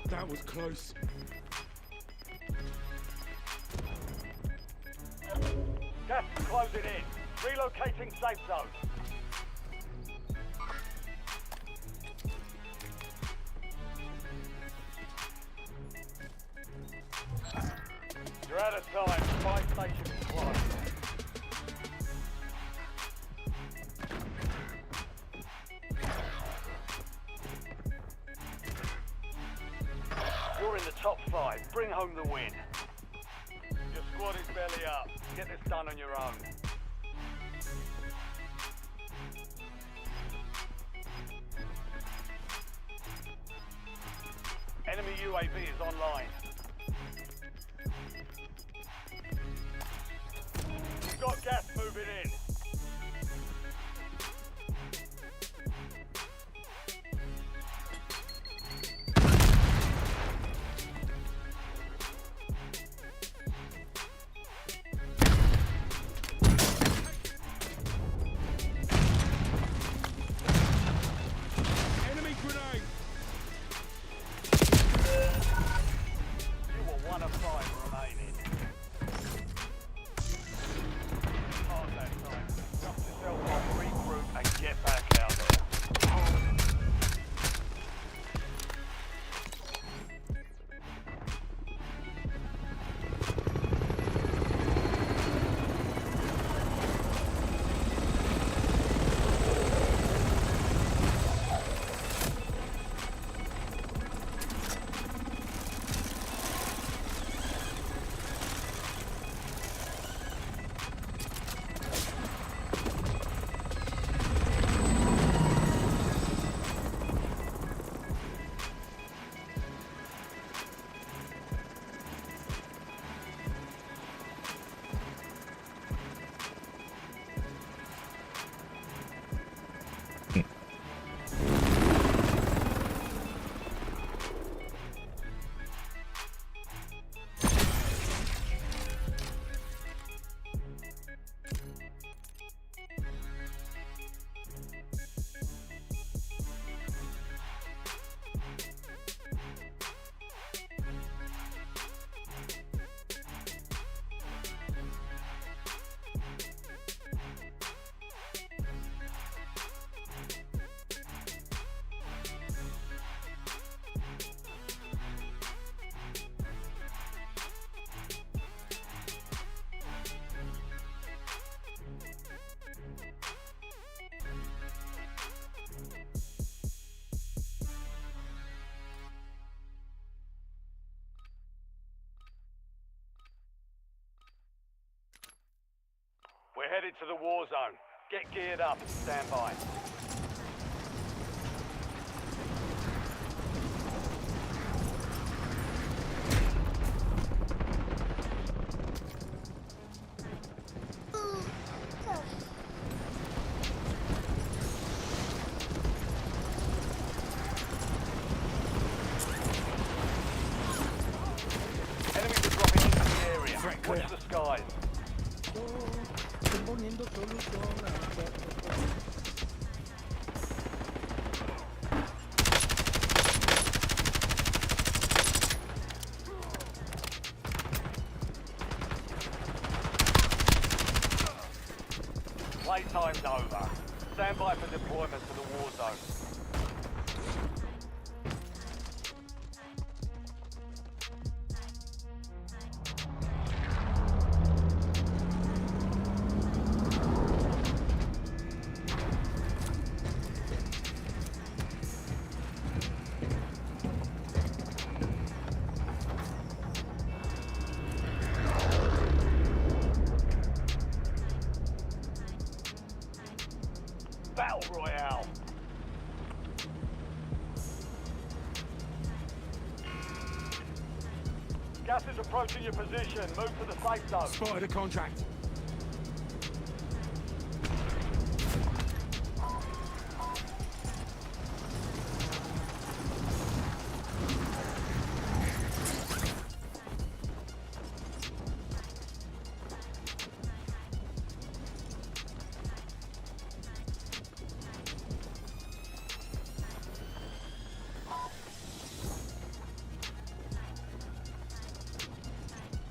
That was close. Gas is closing in. Relocating safe zone. You're out of time. Buy station is closed. You're in the top 5. Bring home the win. Your squad is belly up. Get this done on your own. Enemy UAV is online. You've got gas moving in. headed to the war zone. Get geared up and stand by. Enemies are dropping into the area. Watch the skies. Playtime's over. Stand by for deployment to the war zone. Battle Royale. Gas is approaching your position. Move to the safe zone. Spotted a contract.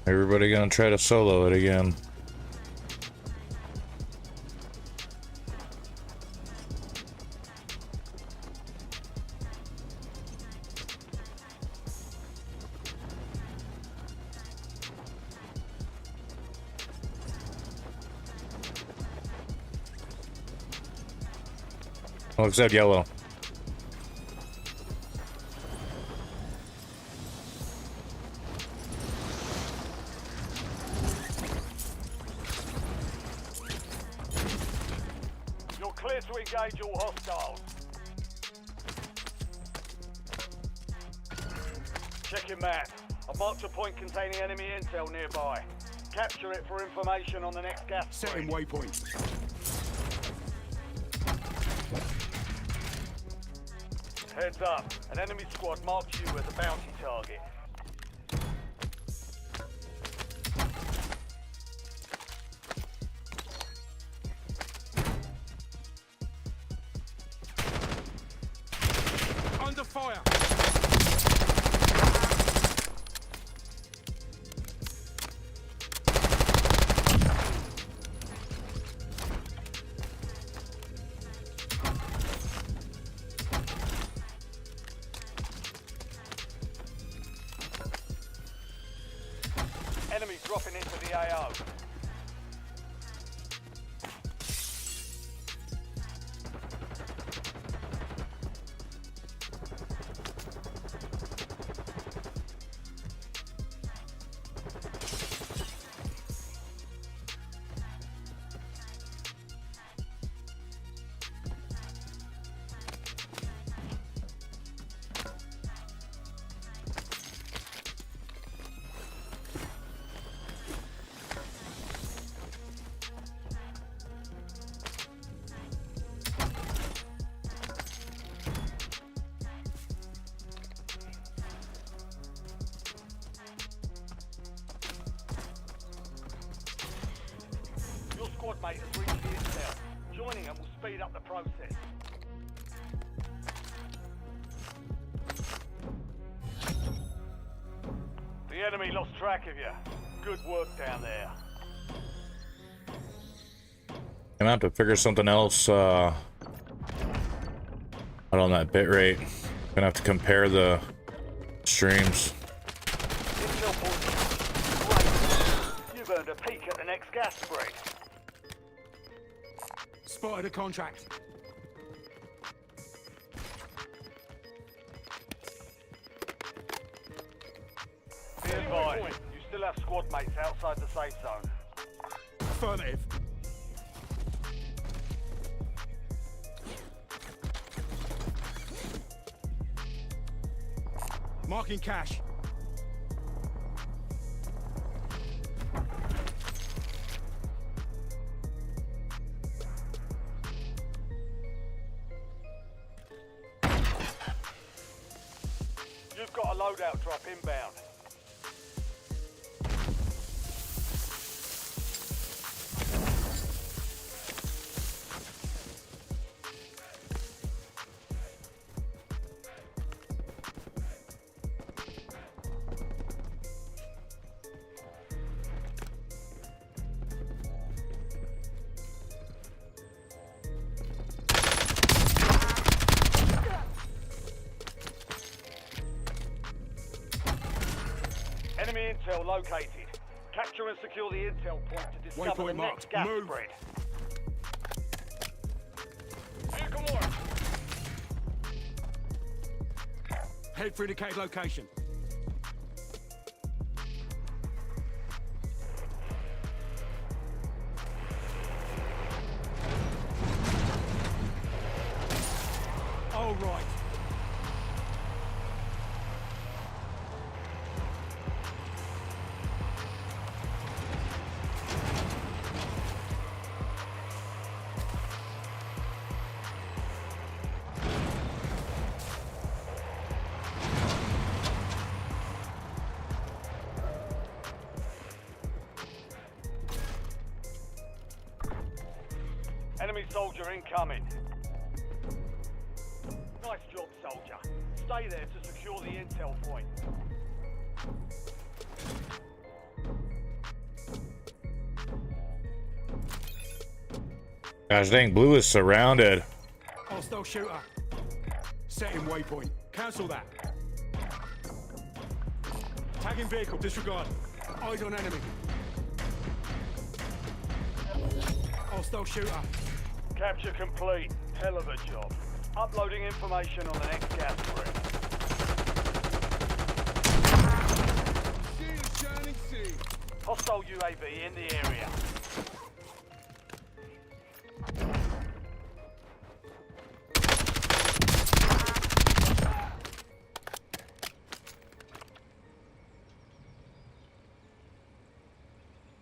Everybody gonna try to solo it again. Oh, except yellow. You're clear to engage all hostiles. Check your map. I've marked a point containing enemy intel nearby. Capture it for information on the next gas Setting spread. waypoint. Heads up. An enemy squad marks you as a bounty target. Under fire. Enemy dropping into the AO. Your squad mate has reached the intel. Joining them will speed up the process. The enemy lost track of you. Good work down there. Gonna have to figure something else out on that bit rate. Gonna have to compare the streams. Intel point. Great. You've earned a peek at the next gas spread. Spotted a contract. Be advised, you still have squad mates outside the safe zone. Affirmative. Marking cash. You've got a loadout drop inbound. Enemy intel located. Capture and secure the intel point to discover Waypoint the marked. next gas Move. spread. Vehicle marked. Head for indicated location. All right. Enemy soldier incoming. Nice job, soldier. Stay there to secure the intel point. Gosh dang, blue is surrounded. Hostile shooter. Setting waypoint. Cancel that. Tagging vehicle. Disregard. Eyes on enemy. Hostile shooter. Capture complete. Hell of a job. Uploading information on the next gas spread. Hostile UAV in the area.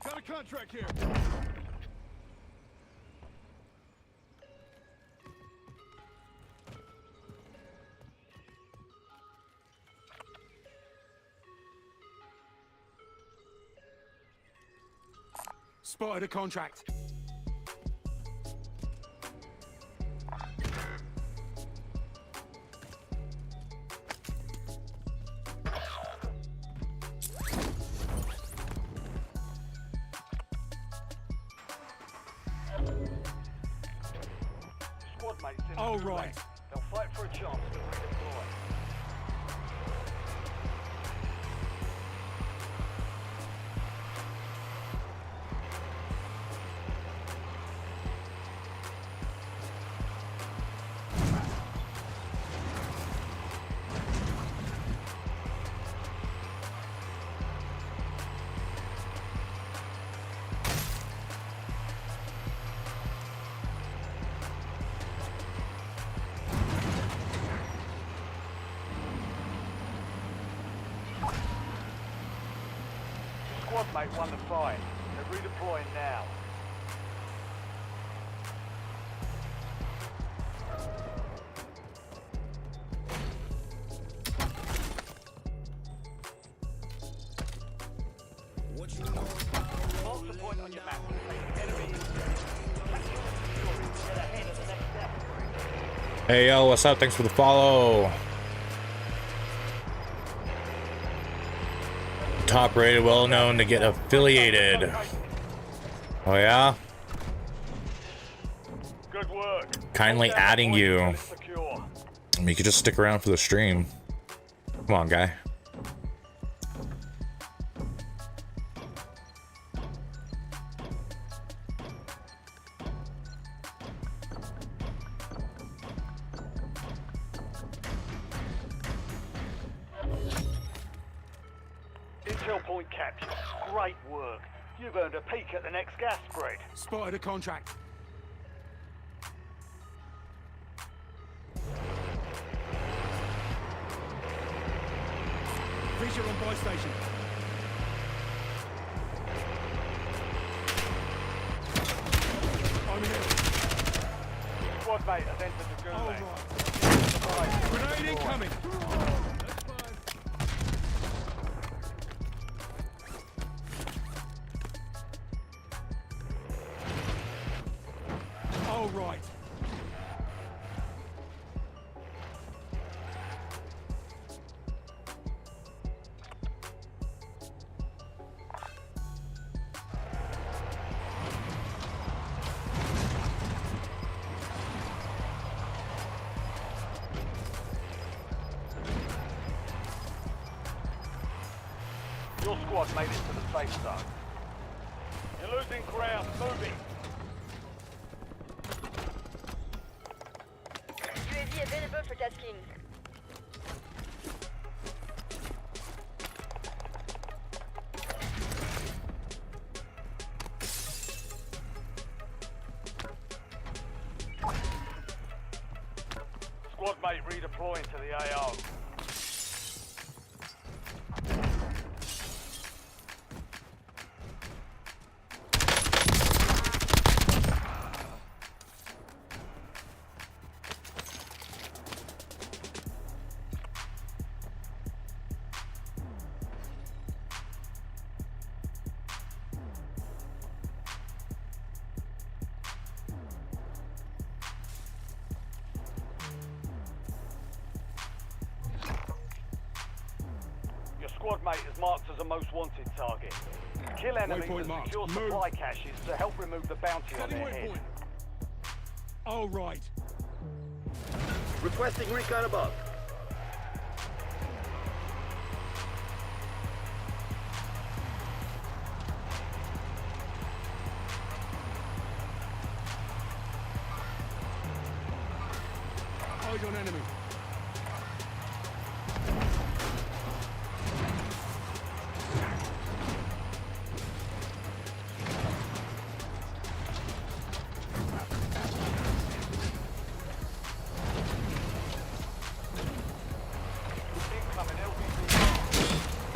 Got a contract here. Spotted a contract. Squad mates in the All gulag. right. They'll fight for a chance to redeploy. Squad mate won the fight. They're redeploying now. Mark the point on your map. Enemy in get ahead of the next step. Hey yo, what's up? Thanks for the follow. Top rated, well known to get affiliated. Oh yeah? Good work. Kindly Hold down the adding point you. until it's secure. I mean, you could just stick around for the stream. Come on, guy. Intel point captured. Great work. You've earned a peek at the next gas spread. Spotted a contract. Visual on buy station. I'm in it. Squad mate has entered the gulag. Right. Grenade incoming. All right. Your squad made it to the safe zone. You're losing ground. Moving. UAV available for tasking. Squad mate redeploying to the AO. Your squad mate is marked as a most wanted target. Kill enemies Waypoint and marked. secure Move. supply caches to help remove the bounty on Setting their head. waypoint. All right. Requesting recon above. Eyes on enemy. Incoming LBV.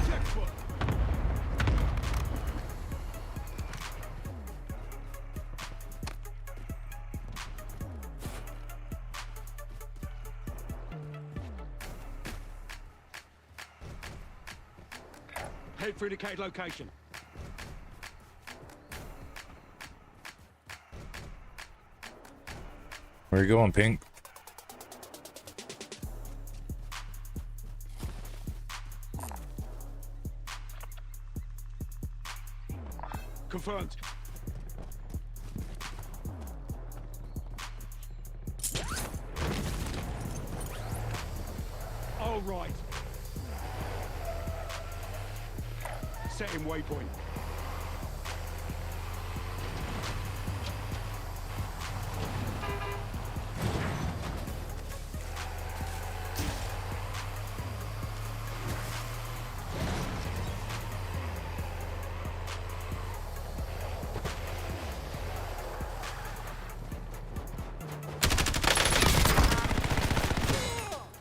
Textbook. Head for indicated location. Where you going, Pink? Confirmed. All right. Setting waypoint.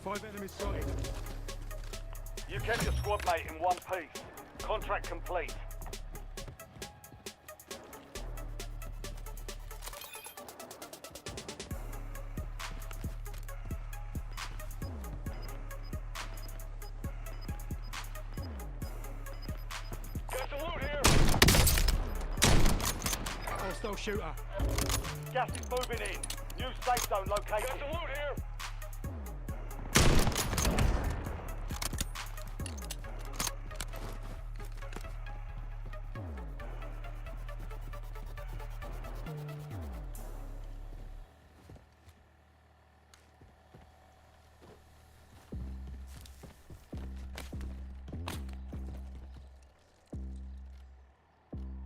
Five enemies sighted. You kept your squad mate in one piece. Contract complete. Got some loot here. Hostile shooter. Gas is moving in. New safe zone location. Got some loot here.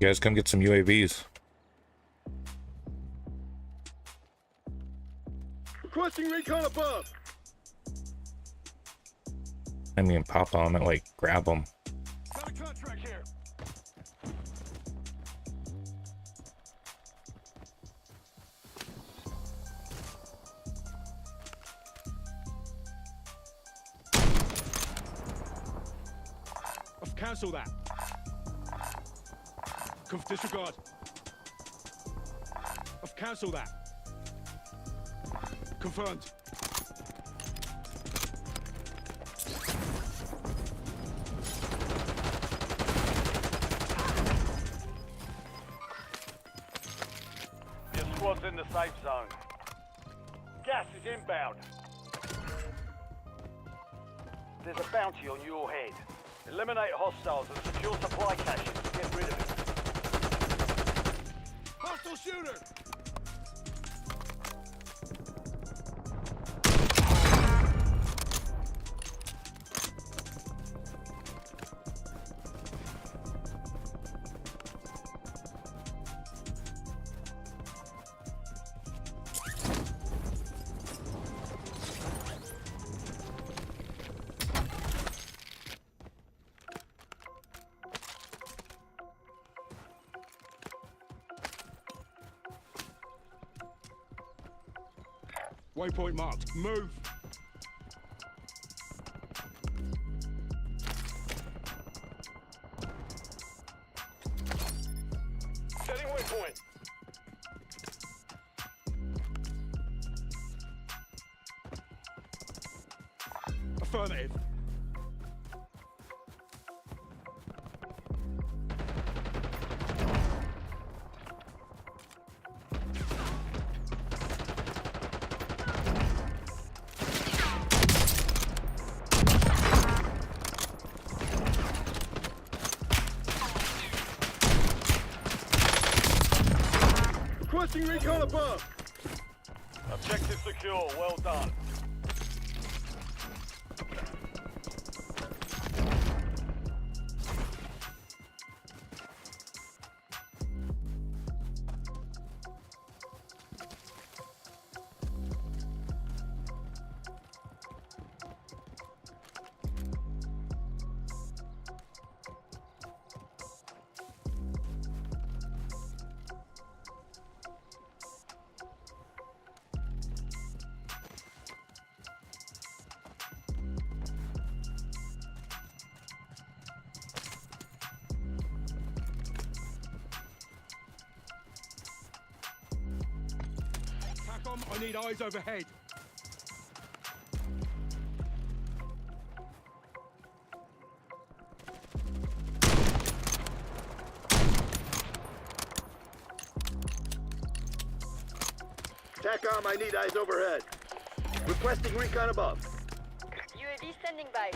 You guys come get some UAVs. Requesting recon above. I mean, pop on it, like grab them. Got a contract here. cancel that. Disregard. I've cancelled that. Confirmed. Your squad's in the safe zone. Gas is inbound. There's a bounty on your head. Eliminate hostiles and secure supply caches to get rid of it. Hostile shooter! Waypoint marked. Move! Setting waypoint. Affirmative. Requesting recon above. Objective secure. Well done. I need eyes overhead. TACOM, I need eyes overhead. Requesting recon above. UAV standing by.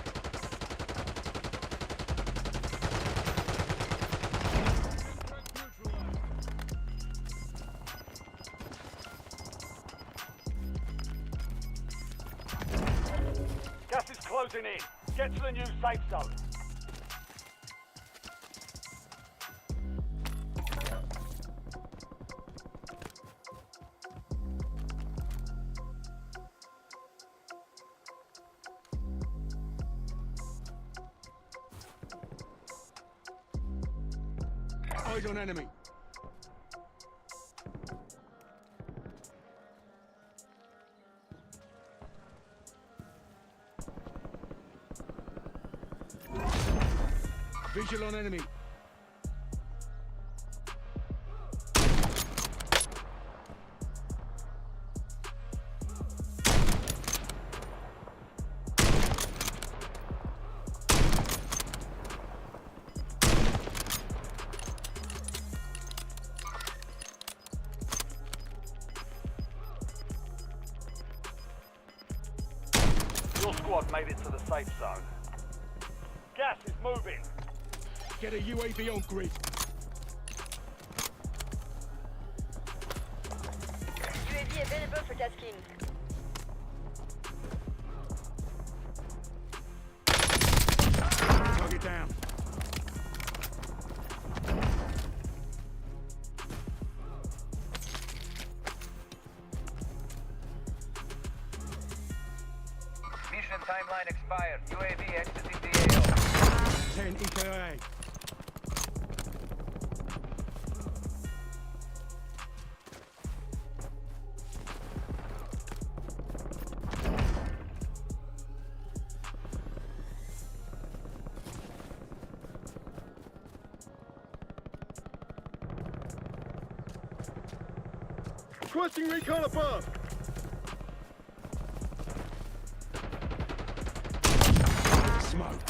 Gas is closing in. Get to the new safe zone. Eyes on enemy. Visual on enemy. Your squad made it to the safe zone. Gas is moving. Get a UAV on grid. UAV available for tasking. Target down. Mission timeline expired. UAV exiting the AO. 10 EKIA. Requesting recon above. Smoked.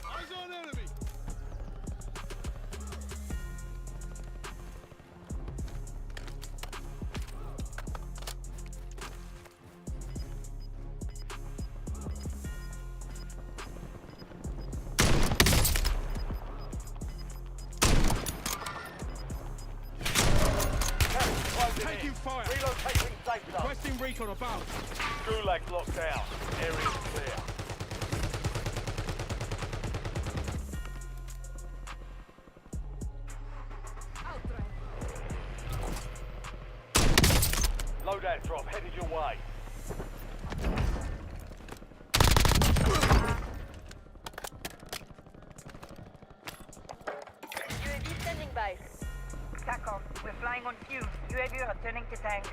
Eyes on enemy. Taking fire. Relocating safe zone. Requesting recon above. Gulag's locked down. Area's clear. Loadout drop headed your way. UAV standing by. TACOM, we're flying on fumes. UAV returning to tank.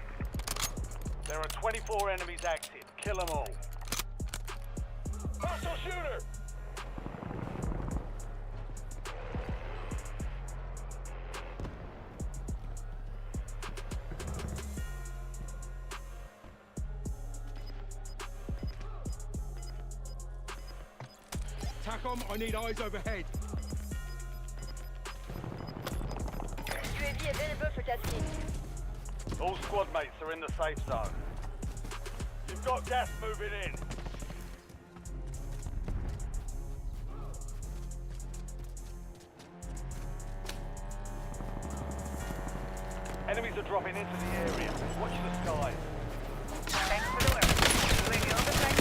There are 24 enemies active. Kill them all. Hostile shooter! TACOM, I need eyes overhead. UAV available for tasking. All squad mates are in the safe zone. You've got gas moving in. Enemies are dropping into the area. Watch the skies. Thanks for the work. UAV on the flank.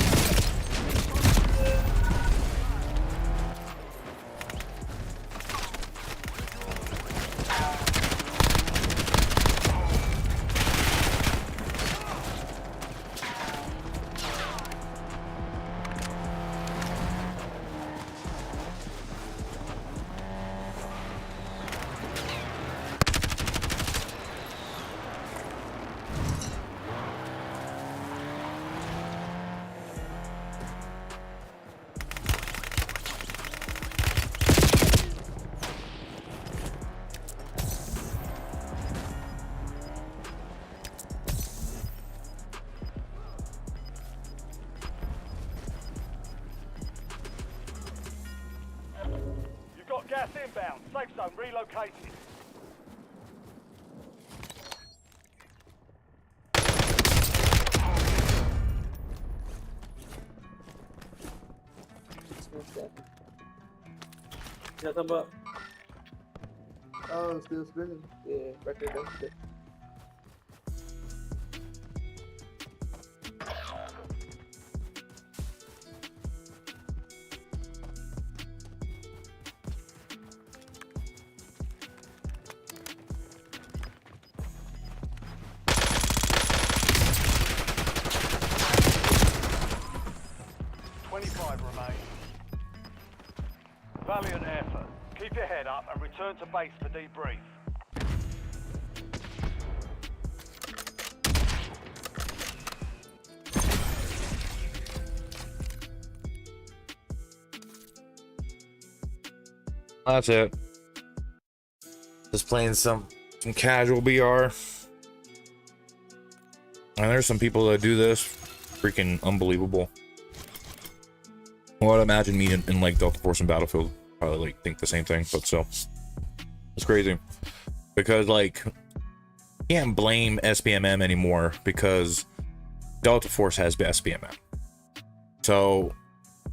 Gas inbound. Safe zone relocated. Ya tambah. Oh, still spinning. Yeah, back there. Valiant effort. Keep your head up and return to base for debrief. That's it. Just playing some casual BR. And there's some people that do this. Freaking unbelievable. Well, I'd imagine me in like Delta Force and Battlefield probably like think the same thing, but still, it's crazy because like can't blame SPMM anymore because Delta Force has SPMM. So,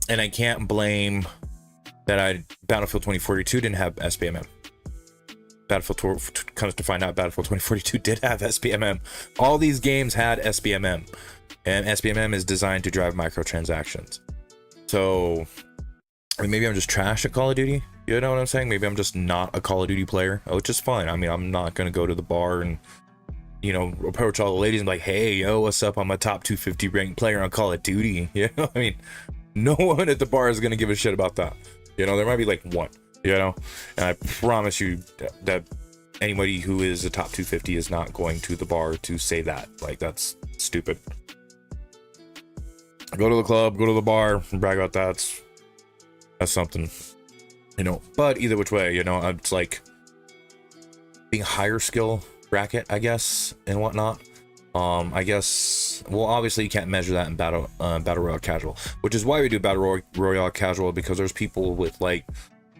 and I can't blame that Battlefield 2042 didn't have SPMM. Battlefield comes to find out Battlefield 2042 did have SPMM. All these games had SPMM, and SPMM is designed to drive microtransactions. So, I mean, maybe I'm just trash at Call of Duty. You know what I'm saying? Maybe I'm just not a Call of Duty player, which is fine. I mean, I'm not going to go to the bar and, you know, approach all the ladies and be like, hey, yo, what's up? I'm a top 250 ranked player on Call of Duty. You know, I mean, no one at the bar is gonna give a shit about that. You know, there might be like one, you know, and I promise you that anybody who is a top 250 is not going to the bar to say that. Like, that's stupid. Go to the club, go to the bar, and brag about that. That's something, you know. But either which way, you know, it's like being higher skill bracket, I guess, and whatnot. I guess, well, obviously you can't measure that in battle royale casual, which is why we do battle royale casual, because there's people with like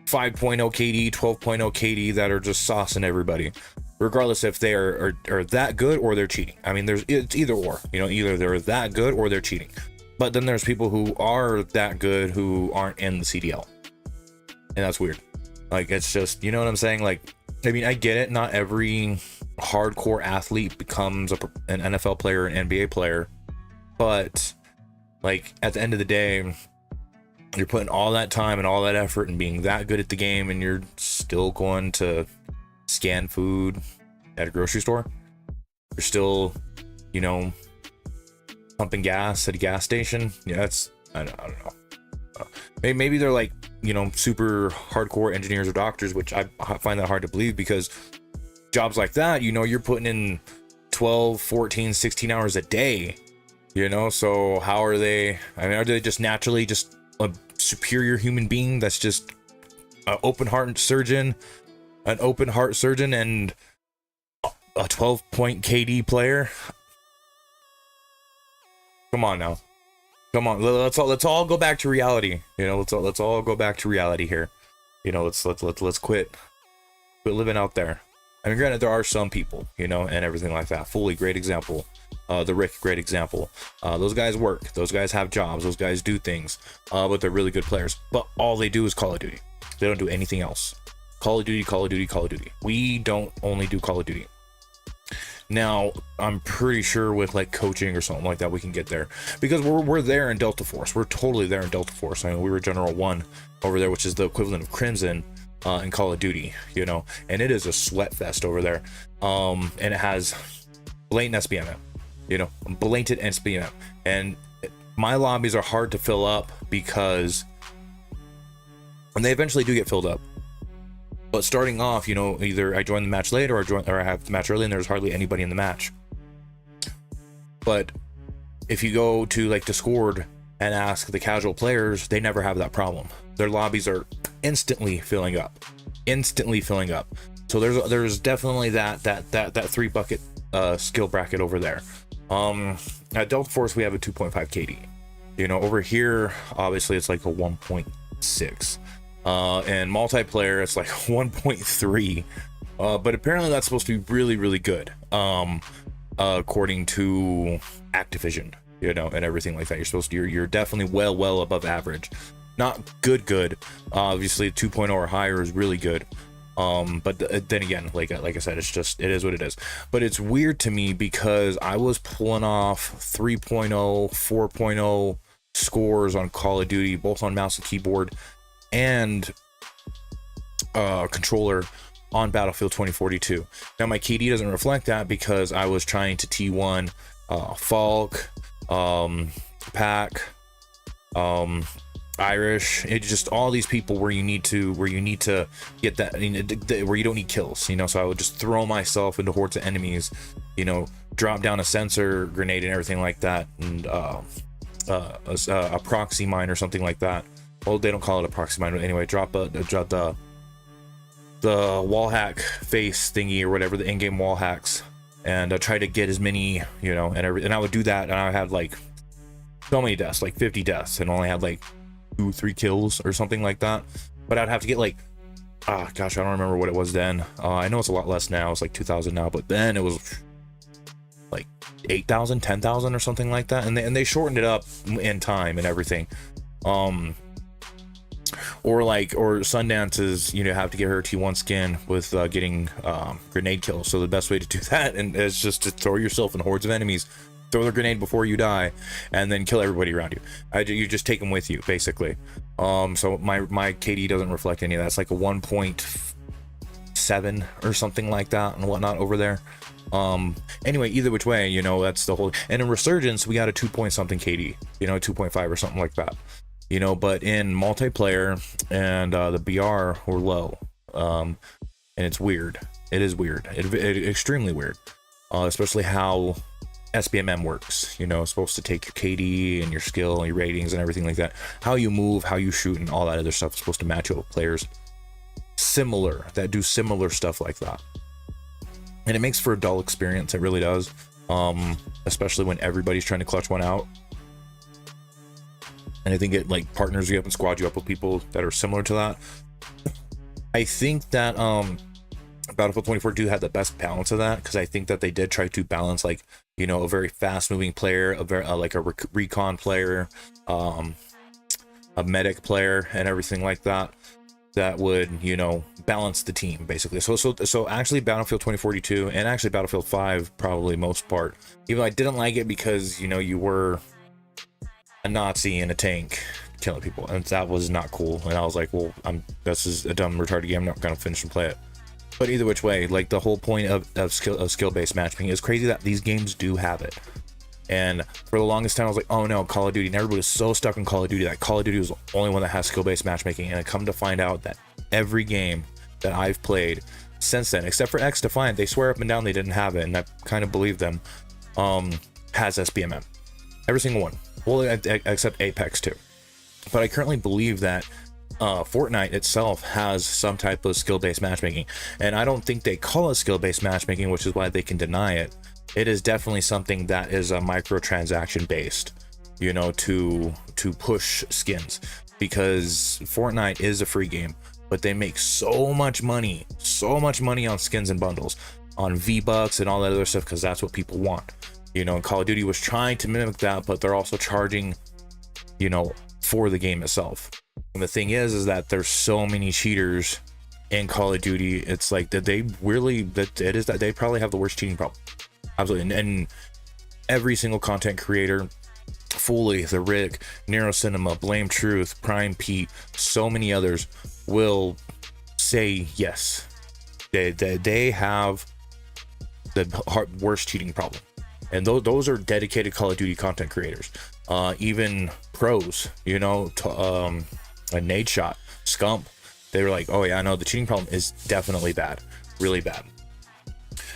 5.0 KD, 12.0 KD that are just saucing everybody, regardless if they are that good or they're cheating. I mean, it's either or, you know, either they're that good or they're cheating. But then there's people who are that good who aren't in the CDL, and that's weird. Like, it's just, you know what I'm saying? Like, I mean, I get it, not every hardcore athlete becomes an NFL player, an NBA player, but like, at the end of the day, you're putting all that time and all that effort and being that good at the game, and you're still going to scan food at a grocery store. You're still, you know, pumping gas at a gas station. Yeah, that's, I don't know. Maybe they're like, you know, super hardcore engineers or doctors, which I find that hard to believe, because jobs like that, you know, you're putting in 12, 14, 16 hours a day, you know. So how are they, I mean, are they just naturally just a superior human being that's just an open heart surgeon and a 12-point KD player? Come on now, come on, let's all go back to reality, you know. Let's all go back to reality here, you know. Let's quit living out there. I mean, granted, there are some people, you know, and everything like that. Fully, great example. The Rick, great example. Those guys work, those guys have jobs, those guys do things, but they're really good players. But all they do is Call of Duty. They don't do anything else. Call of Duty, Call of Duty, Call of Duty. We don't only do Call of Duty. Now, I'm pretty sure with like coaching or something like that, we can get there, because we're there in Delta Force. We're totally there in Delta Force. I mean, we were General 1 over there, which is the equivalent of Crimson in Call of Duty, you know, and it is a sweat fest over there. And it has blatant SBMM, you know, blatant SBMM, and my lobbies are hard to fill up, because, and they eventually do get filled up. But starting off, you know, either I join the match late, or I have the match early and there's hardly anybody in the match. But if you go to like Discord and ask the casual players, they never have that problem. Their lobbies are instantly filling up. So there's definitely that 3 bucket skill bracket over there. At Delta Force we have a 2.5 KD. You know, over here obviously it's like a 1.6. And multiplayer it's like 1.3, but apparently that's supposed to be really, really good, according to Activision, you know, and everything like that. You're definitely well above average, not good. Obviously 2.0 or higher is really good, but then again, like I said, it is what it is. But it's weird to me, because I was pulling off 3.0, 4.0 scores on Call of Duty, both on mouse and keyboard and controller on Battlefield 2042. Now my KD doesn't reflect that, because I was trying to T1 Falk, Pack, Irish, it just all these people where you need to get that, you know, where you don't need kills, you know. So I would just throw myself into hordes of enemies, you know, drop down a sensor grenade and everythting like that, and a proxy mine or something like that. Well, they don't call it a proxy mine, but anyway, drop the wall hack face thingy or whatever, the in-game wall hacks, and try to get as many, you know, and I would do that, and I had like so many deaths, like 50 deaths, and only had like 2-3 kills or something like that. But I'd have to get like, gosh, I don't remember what it was then. I know it's a lot less now. It's like 2,000 now, but then it was like 8,000, 10,000 or something like that, and they shortened it up in time and everything. Or Sundance's, you know, have to get her T1 skin with getting grenade kills. So the best way to do that is just to throw yourself in hordes of enemies, throw the grenade before you die, and then kill everybody around you. You just take them with you, basically. So my KD doesn't reflect any of that. It's like a 1.5 7 or something like that and whatnot over there. Anyway, either which way, you know, that's the whole. And in Resurgence, we got a 2 point something KD, you know, 2.5 or something like that, you know. But in multiplayer and the BR were low, and it's weird. It is weird. Extremely weird, especially how SBMM works. You know, it's supposed to take your KD and your skill and your ratings and everything like that. How you move, how you shoot, and all that other stuff is supposed to match up with players similar that do similar stuff like that. And it makes for a dull experience. It really does, especially when everybody's trying to clutch one out. And I think it like partners you up and squads you up with people that are similar to that. I think that Battlefield 2042 had the best balance of that, because I think that they did try to balance, like, you know, a very fast moving player, a very like a recon player, a medic player, and everything like that. That would, you know, balance the team basically. So actually Battlefield 2042 and actually Battlefield 5 probably most part, even though I didn't like it because, you know, you were a Nazi in a tank killing people, and that was not cool. And I was like, well, this is a dumb retarded game, I'm not gonna finish and play it. But either which way, like, the whole point of skill-based matchmaking is crazy that these games do have it. And for the longest time I was like, oh no, Call of Duty, and everybody was so stuck in Call of Duty that Call of Duty was the only one that has skill-based matchmaking. And I come to find out that every game that I've played since then, except for Xdefiant, they swear up and down they didn't have it, and I kind of believe them, has SBMM. Every single one. Well, except Apex too. But I currently believe that Fortnite itself has some type of skill-based matchmaking, and I don't think they call it skill-based matchmaking, which is why they can deny it. It is definitely something that is a microtransaction based, you know, to push skins, because Fortnite is a free game, but they make so much money on skins and bundles, on V-Bucks and all that other stuff, because that's what people want, you know. And Call of Duty was trying to mimic that, but they're also charging, you know, for the game itself. And the thing is that there's so many cheaters in Call of Duty. It's like that they probably have the worst cheating problem. Absolutely. And every single content creator, Fully, The Rick, Nero Cinema, Blame Truth, Prime Pete, so many others will say yes. They have the worst cheating problem. And those are dedicated Call of Duty content creators. Even pros, you know, a Nade Shot, Scump, they were like, oh yeah, I know the cheating problem is definitely bad, really bad.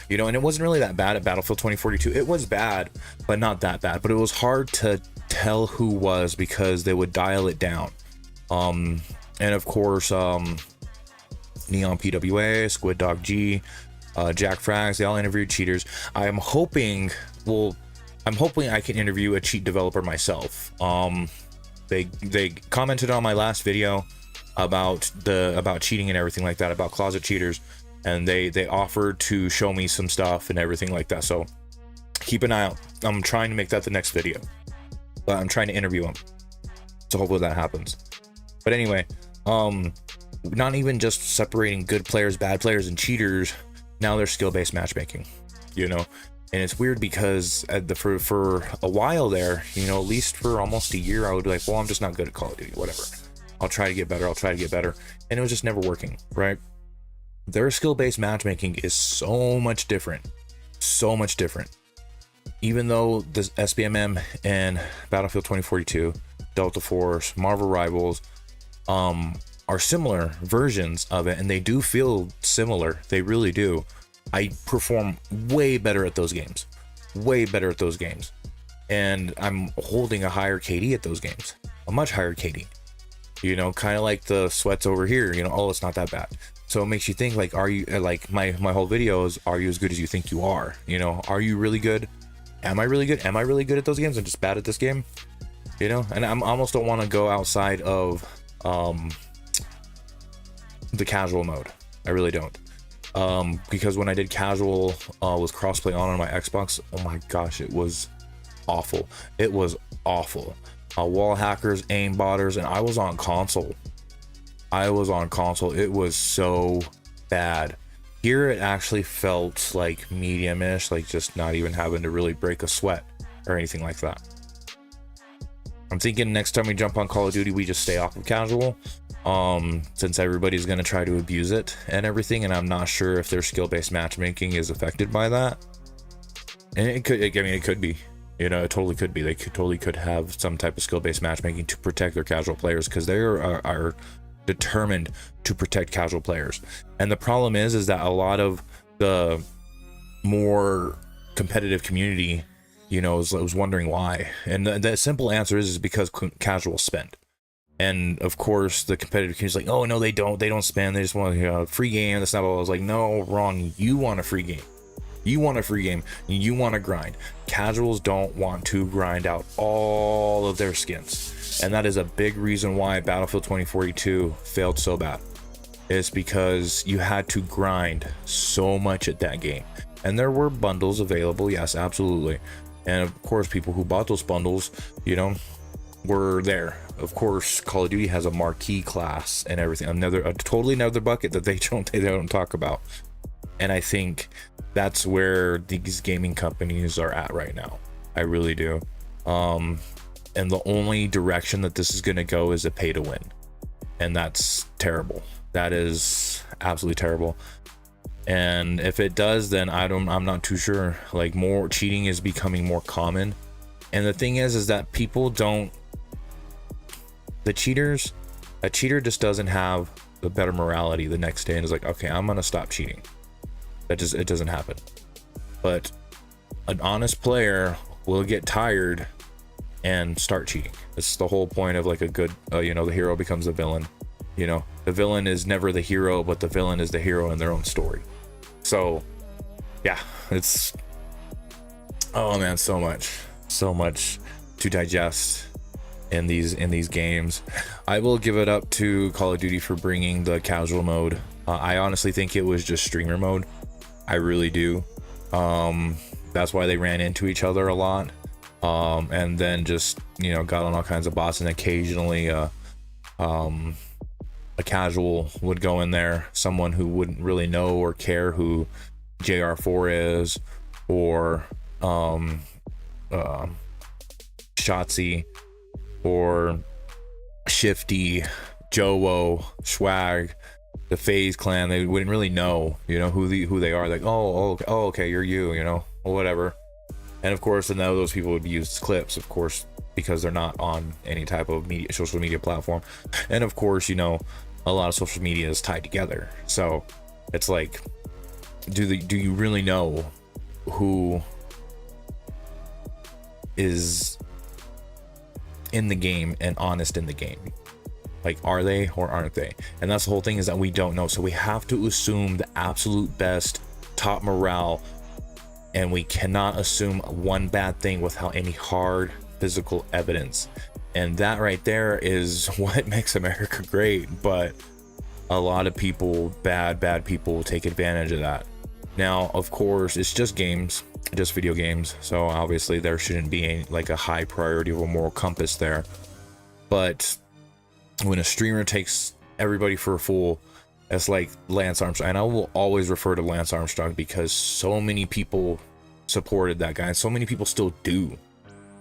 You know, and it wasn't really that bad at Battlefield 2042. It was bad, but not that bad. But it was hard to tell who was, because they would dial it down. And of course, Neon PWA, Squid Dog G, Jack Frags, they all interviewed cheaters. I'm hoping I can interview a cheat developer myself. They commented on my last video about cheating and everything like that, about closet cheaters. And they offered to show me some stuff and everything like that. So keep an eye out. I'm trying to make that the next video. But I'm trying to interview them. So hopefully that happens. But anyway, not even just separating good players, bad players, and cheaters. Now there's skill-based matchmaking, you know. And it's weird because for a while there, you know, at least for almost a year, I would be like, well, I'm just not good at Call of Duty, whatever. I'll try to get better. And it was just never working, right? Their skill-based matchmaking is so much different. Even though the SBMM and Battlefield 2042, Delta Force, Marvel Rivals are similar versions of it, and they do feel similar. They really do. I perform way better at those games. And I'm holding a higher KD at those games. A much higher KD. You know, kind of like the sweats over here, you know, oh, it's not that bad. So it makes you think, like, are you, like, my whole video is, are you as good as you think you are? You know, are you really good? Am I really good? Am I really good at those games and just bad at this game? You know, and I almost don't want to go outside of the casual mode. I really don't. Because when I did casual with crossplay on my Xbox, oh my gosh, it was awful. Wall hackers, aimbotters, and I was on console. It was so bad. Here it actually felt like medium-ish, like just not even having to really break a sweat or anything like that. I'm thinking next time we jump on Call of Duty, we just stay off of casual, since everybody's going to try to abuse it and everything, and I'm not sure if their skill-based matchmaking is affected by that. And it could, I mean, it could be, you know, it totally could be. They could have some type of skill-based matchmaking to protect their casual players, because they are determined to protect casual players. And the problem is that a lot of the more competitive community, you know, was wondering why, and the simple answer is because casuals spend. And of course the competitive community is like, oh no, they don't spend, they just want a free game. That's not what I was like. No, wrong. You want a free game. You want a free game. You want to grind. Casuals don't want to grind out all of their skins, and that is a big reason why Battlefield 2042 failed so bad. It's because you had to grind so much at that game, and there were bundles available, yes, absolutely. And of course people who bought those bundles, you know, were there. Of course Call of Duty has a marquee class and everything, a totally another bucket that they don't talk about. And I think that's where these gaming companies are at right now. I really do. And the only direction that this is going to go is a pay to win, and that's terrible. That is absolutely terrible. And if it does, then I'm not too sure. Like, more cheating is becoming more common, and the thing is that people don't, a cheater just doesn't have the better morality the next day and is like, okay, I'm gonna stop cheating. It doesn't happen. But an honest player will get tired and start cheating. It's the whole point of like a good you know, the hero becomes the villain. You know, the villain is never the hero, but the villain is the hero in their own story. So yeah, it's, oh man, so much to digest in these games. I will give it up to Call of Duty for bringing the casual mode. I honestly think it was just streamer mode. I really do. That's why they ran into each other a lot, and then just, you know, got on all kinds of bots, and occasionally a casual would go in there, someone who wouldn't really know or care who JR4 is, or Shotzi, or Shifty, Jowo, Swag, the FaZe clan. They wouldn't really know, you know, who they are. Like, oh, okay, you're you know, or whatever. And of course, and now those people would use clips, of course, because they're not on any type of social media platform. And of course, you know, a lot of social media is tied together. So it's like, do you really know who is in the game and honest in the game? Like, are they or aren't they? And that's the whole thing, is that we don't know. So we have to assume the absolute best, top morale, and we cannot assume one bad thing without any hard physical evidence. And that right there is what makes America great. But a lot of people, bad people, will take advantage of that. Now, of course, it's just games, just video games, so obviously there shouldn't be like a high priority of a moral compass there. But when a streamer takes everybody for a fool, it's like Lance Armstrong. And I will always refer to Lance Armstrong because so many people supported that guy, and so many people still do.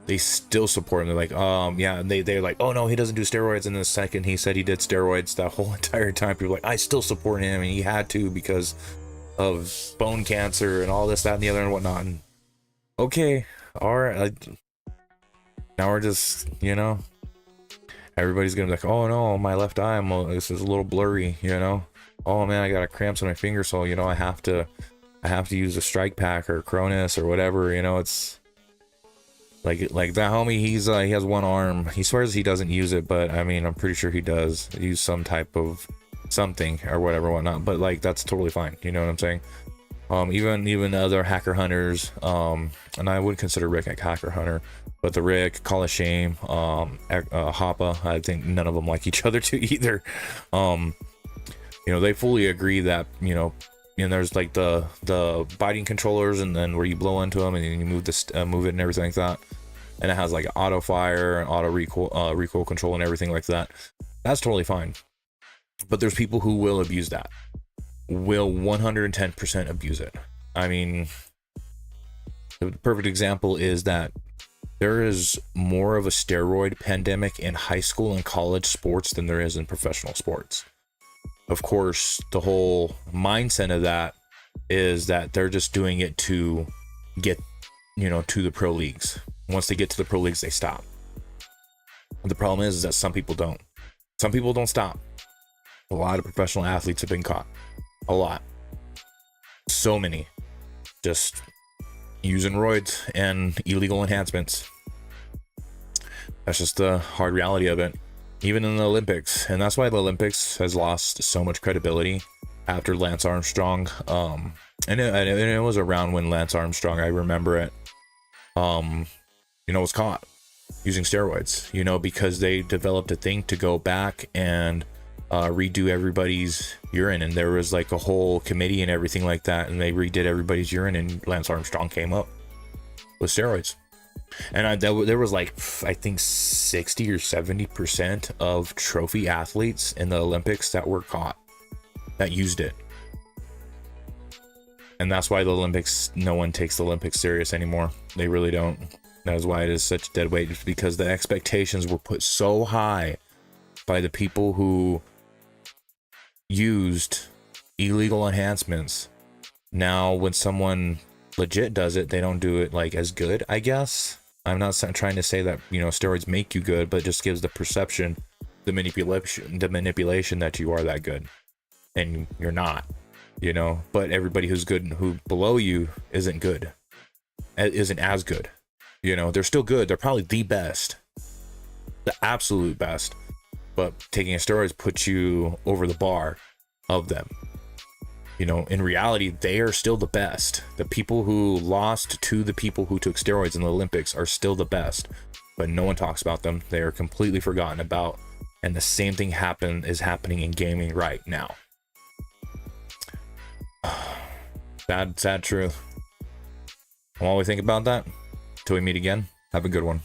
They still support him. They're like, yeah, and they're like, oh no, he doesn't do steroids. And the second he said he did steroids, that whole entire time, people were like, I still support him, and he had to because of bone cancer and all this, that, and the other, and whatnot. And okay, all right, now we're just, you know, everybody's gonna be like, oh no, my left eye, this is a little blurry, you know. Oh man, I got a cramps in my finger, so you know, I have to use a strike pack or Cronus or whatever, you know. It's like that homie, he has one arm. He swears he doesn't use it, but I mean, I'm pretty sure he does use some type of something or whatever, whatnot. But like, that's totally fine, you know what I'm saying? Even other hacker hunters, and I would consider Rick a hacker hunter, but the Rick, Call of Shame, Hoppa, I think none of them like each other too either. You know, they fully agree that, you know, and there's like the biting controllers, and then where you blow into them and then you move it and everything like that, and it has like auto fire and auto recoil control and everything like that. That's totally fine. But there's people who will abuse that, will 110% abuse it. I mean, the perfect example is that There is more of a steroid pandemic in high school and college sports than there is in professional sports. Of course, the whole mindset of that is that they're just doing it to get, you know, to the pro leagues. Once they get to the pro leagues, they stop. The problem is that some people don't. Some people don't stop. A lot of professional athletes have been caught. A lot. So many. Just using roids and illegal enhancements. That's just the hard reality of it. Even in the Olympics. And that's why the Olympics has lost so much credibility after Lance Armstrong. And it was around when Lance Armstrong, I remember it, you know, was caught using steroids, you know, because they developed a thing to go back and redo everybody's urine, and there was like a whole committee and everything like that, and they redid everybody's urine, and Lance Armstrong came up with steroids. And there was like, I think 60 or 70% of trophy athletes in the Olympics that were caught that used it. And that's why the Olympics, no one takes the Olympics serious anymore. They really don't. That is why it is such dead weight, because the expectations were put so high by the people who used illegal enhancements. Now, when someone legit does it, they don't do it like as good, I guess. I'm not trying to say that, you know, steroids make you good, but it just gives the perception, the manipulation that you are that good, and you're not, you know. But everybody who's good, who below you, isn't good, isn't as good, you know. They're still good. They're probably the best, the absolute best, but taking steroids puts you over the bar of them. You know, in reality, they are still the best. The people who lost to the people who took steroids in the Olympics are still the best, but no one talks about them. They are completely forgotten about. And the same thing is happening in gaming right now. Sad truth. While we think about that, till we meet again, have a good one.